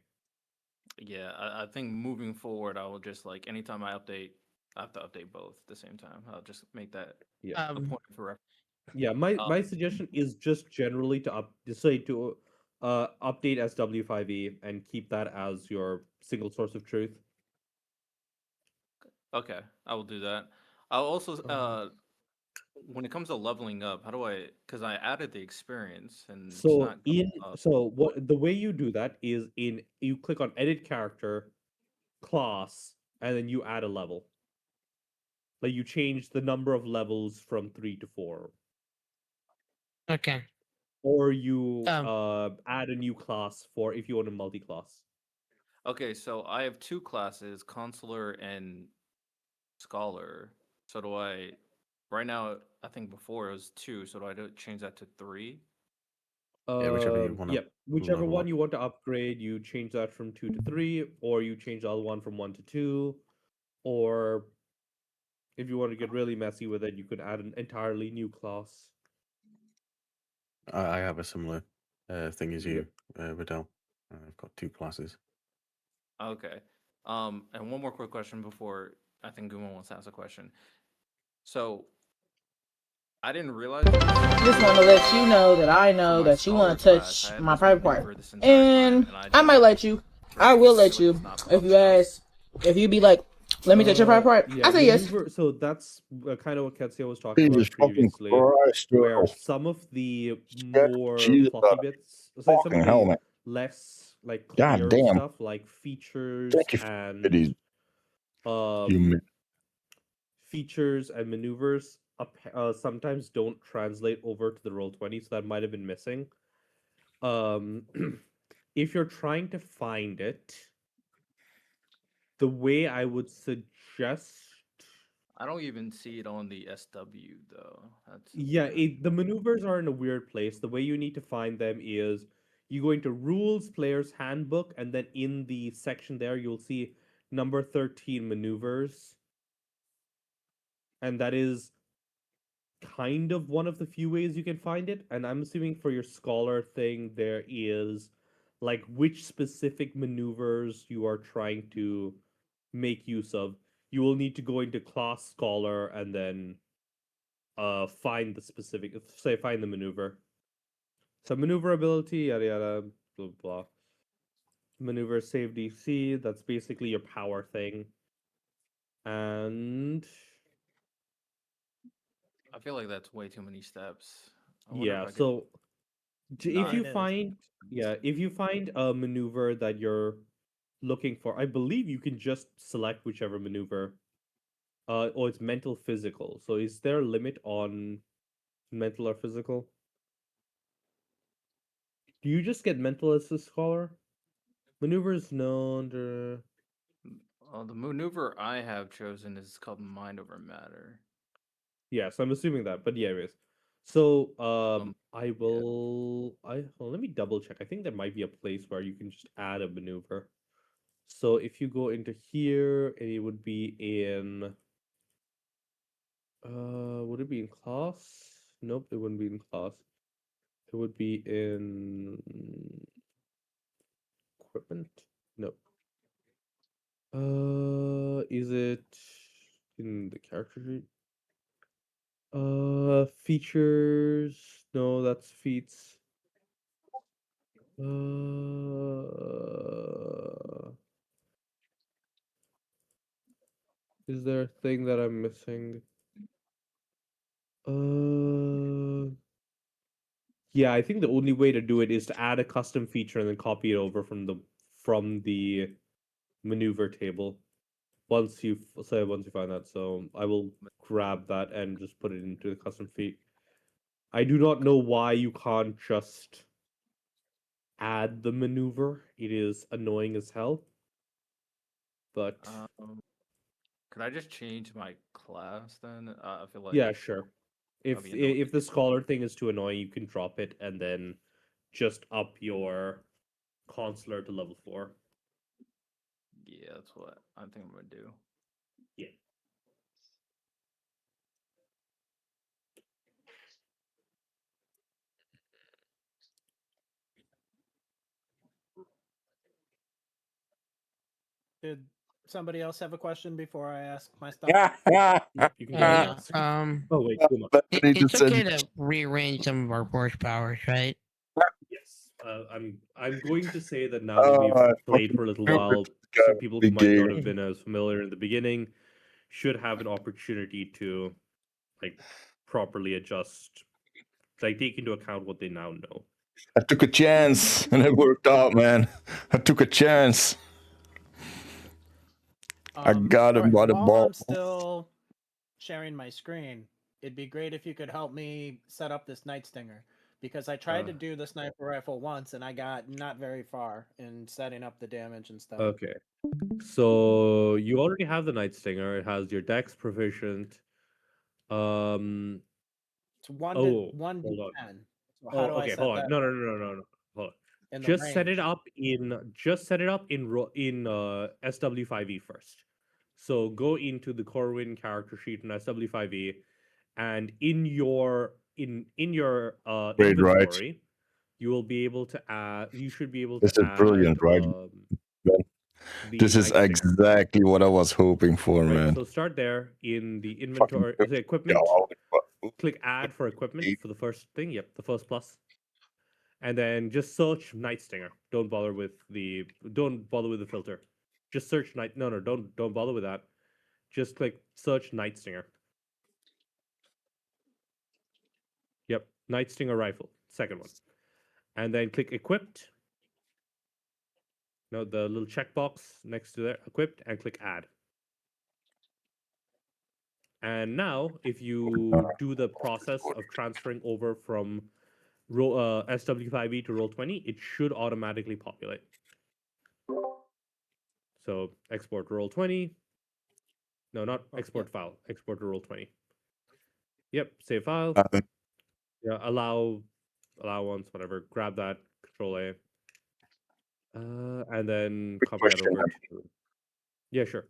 Yeah, I think moving forward, I will just like anytime I update, I have to update both at the same time. I'll just make that Yeah. a point for reference. Yeah, my suggestion is just generally to update SW5E and keep that as your single source of truth. Okay, I will do that. I'll also when it comes to leveling up, how do I? Because I added the experience and it's So not coming up. what the way you do that is you click on edit character, class, and then you add a level. Like you change the number of levels from 3 to 4. Okay. Or you add a new class for if you want a multi-class. Okay, so I have two classes, consular and scholar. So do I? Right now, I think before it was 2. So do I change that to 3? Yeah, whichever you want to. Yeah, whichever level one up. you want to upgrade, you change that from 2 to 3, or you change the other one from 1 to 2, or if you want to get really messy with it, you could add an entirely new class. I have a similar thing as you, Riddell. I've got 2 classes. Okay. And one more quick question before I think Guma wants to ask a question. So I didn't realize. Just want to let you know that I know that you want to touch my private part, and I might let you. I will let you if you ask. If you be like, let me touch your private part. Yeah, I say yes. So that's kind of what Ketsia was talking Jesus about fucking previously, Christ, where Earl. some of the Scared more Jesus fluffy out of bits, so some of fucking hell, the man. less like God clear damn. stuff, like features Thank you for and these human. features and maneuvers sometimes don't translate over to the Roll20, so that might have been missing. If you're trying to find it, the way I would suggest. I don't even see it on the SW though. That's Yeah, the maneuvers are in a weird place. The way you need to find them is you go into Rules, Player's Handbook, and then in the section there, you'll see number 13 maneuvers. And that is kind of one of the few ways you can find it. And I'm assuming for your Scholar thing, there is like which specific maneuvers you are trying to make use of. You will need to go into Class Scholar and then find the specific, say find the maneuver. So maneuverability, yada yada, blah blah. Maneuver save DC, that's basically your power thing. And I feel like that's way too many steps. Yeah, so if you it is. find if you find a maneuver that you're looking for, I believe you can just select whichever maneuver. Or it's mental physical. So is there a limit on mental or physical? Do you just get mental as a scholar? Maneuvers known to... the maneuver I have chosen is called Mind Over Matter. Yes, I'm assuming that, but yeah, anyways. So I will let me double check. I think there might be a place where you can just add a maneuver. So if you go into here, and it would be in would it be in class? Nope, it wouldn't be in class. It would be in equipment. No. Is it in the character sheet? Features. No, that's feats. Is there a thing that I'm missing? Yeah, I think the only way to do it is to add a custom feature and then copy it over from the maneuver table. Once you find that, so I will grab that and just put it into the custom feat. I do not know why you can't just add the maneuver. It is annoying as hell. But could I just change my class then? I feel like yeah, sure. that'd be annoying. If the scholar thing is too annoying, you can drop it and then just up your consular to level 4. Yeah, that's what I think I'm gonna do. Yeah. Did somebody else have a question before I ask my stuff? You can go ahead. Oh wait, It's okay to rearrange some of our force powers, right? Yes. I'm going to say that now that we've played for a little while, some people who might not have been as familiar in the beginning should have an opportunity to like properly adjust, like take into account what they now know. I took a chance and it worked out, man. I took a chance. I got him by the While ball. I'm still sharing my screen, it'd be great if you could help me set up this Night Stinger, because I tried to do the sniper rifle once and I got not very far in setting up the damage and stuff. Okay. So you already have the Night Stinger. It has your dex proficient. It's 1 to hold 10. on. So how do I Okay, set hold that on. No. Hold on. in the Just set it range? up in SW5E first. So go into the Corwin character sheet in SW5E, and in your Great, right. inventory, you will be able to add. You should be able to This is add. brilliant, right? This is Night Stinger. exactly what I was hoping for, Right, man. so start there in the inventory, the equipment. Click add for equipment for the first thing. Yep, the first plus. And then just search Night Stinger. Don't bother with the filter. Just search Night. No, don't bother with that. Just click search Night Stinger. Yep, Night Stinger rifle, second one. And then click equipped. No, the little checkbox next to there, equipped, and click add. And now, if you do the process of transferring over from SW5E to Roll20, it should automatically populate. So export to Roll20. No, not export file. Export to Roll20. Yep, save file. Yeah, allow once, whatever. Grab that, Control A. And then copy that over to... Yeah, sure.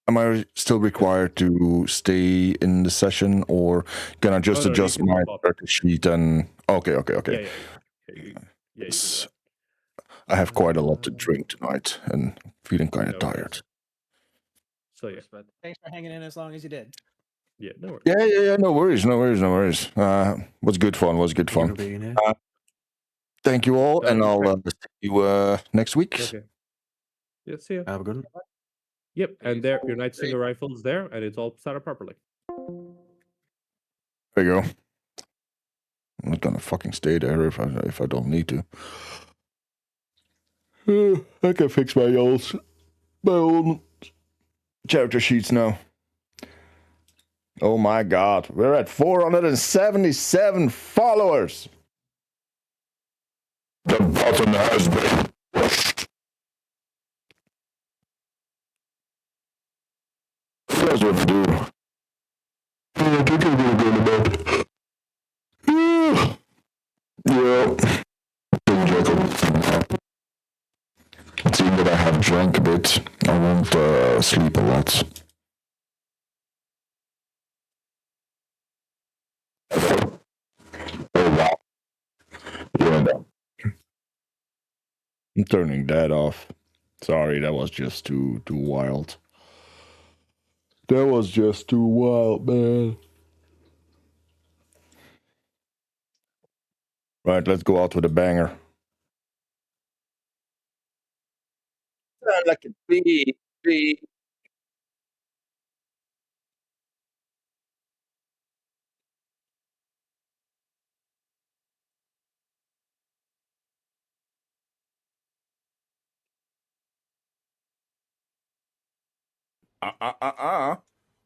Am I still required to stay in the session, or can I just adjust my character sheet and... Okay. Yeah, I have quite a lot to drink tonight and feeling kind of tired. So yeah. Thanks for hanging in as long as you did. Yeah, no worries. Yeah. No worries. Was good fun. Thank you all, and I'll see you next week. Okay. Yeah, see ya. Have a good one. Yep, and there, your Night Stinger rifle is there, and it's all set up properly. There you go. I'm not gonna fucking stay there if I don't need to. I can fix my old character sheets now. Oh my god, we're at 477 followers. The button has been pushed. Here's what to do. I think I'm gonna go to bed. Yeah. Didn't drink a lot. Seeing that I have drank a bit, I won't sleep a lot. Oh wow. Yeah, no. I'm turning that off. Sorry, that was just too wild. That was just too wild, man. Right, let's go out with a banger. Sound like a bee.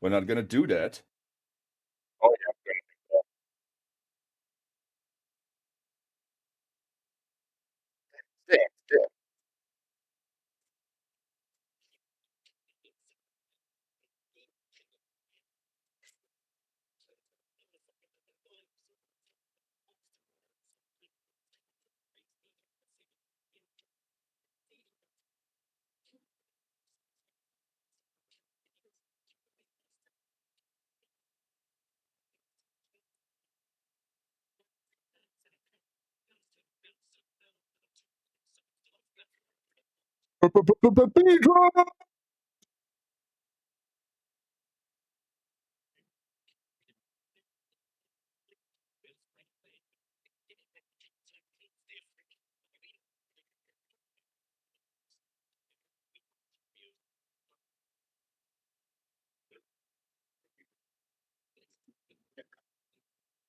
We're not gonna do that. Oh yeah, I'm gonna do that. Damn.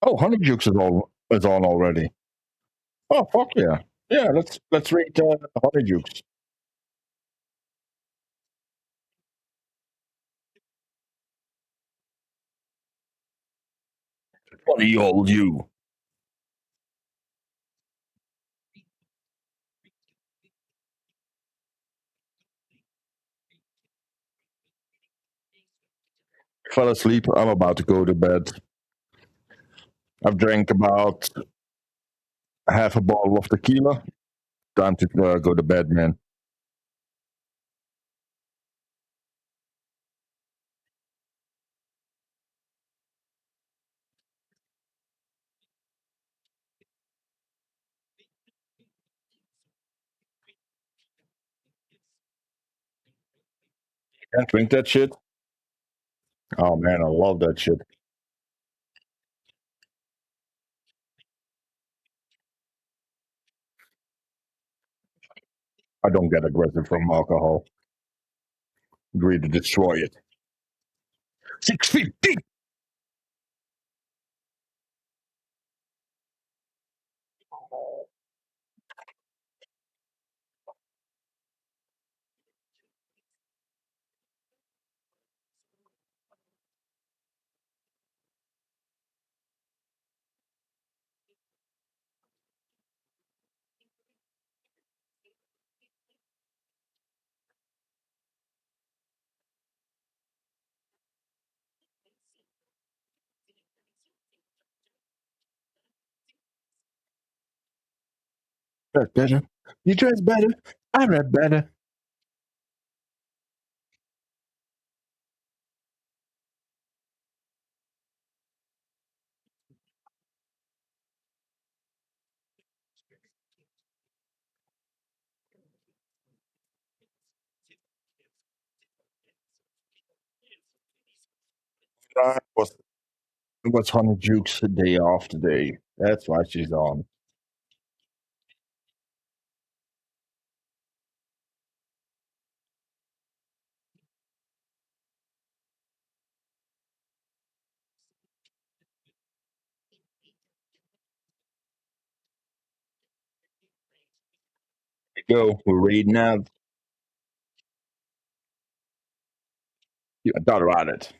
Oh, Honey Jukes is on already. Oh fuck yeah. Yeah, let's read Honey Jukes. Funny old you. Fell asleep. I'm about to go to bed. I've drank about half a bottle of tequila. Time to go to bed, man. Can't drink that shit. Oh man, I love that shit. I don't get aggressive from alcohol. Agree to destroy it. 6 feet deep. That's better. You dress better. I read better. It was Honey Jukes the day off today. That's why she's on. Go. We're reading out. You thought about it.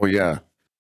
Oh yeah.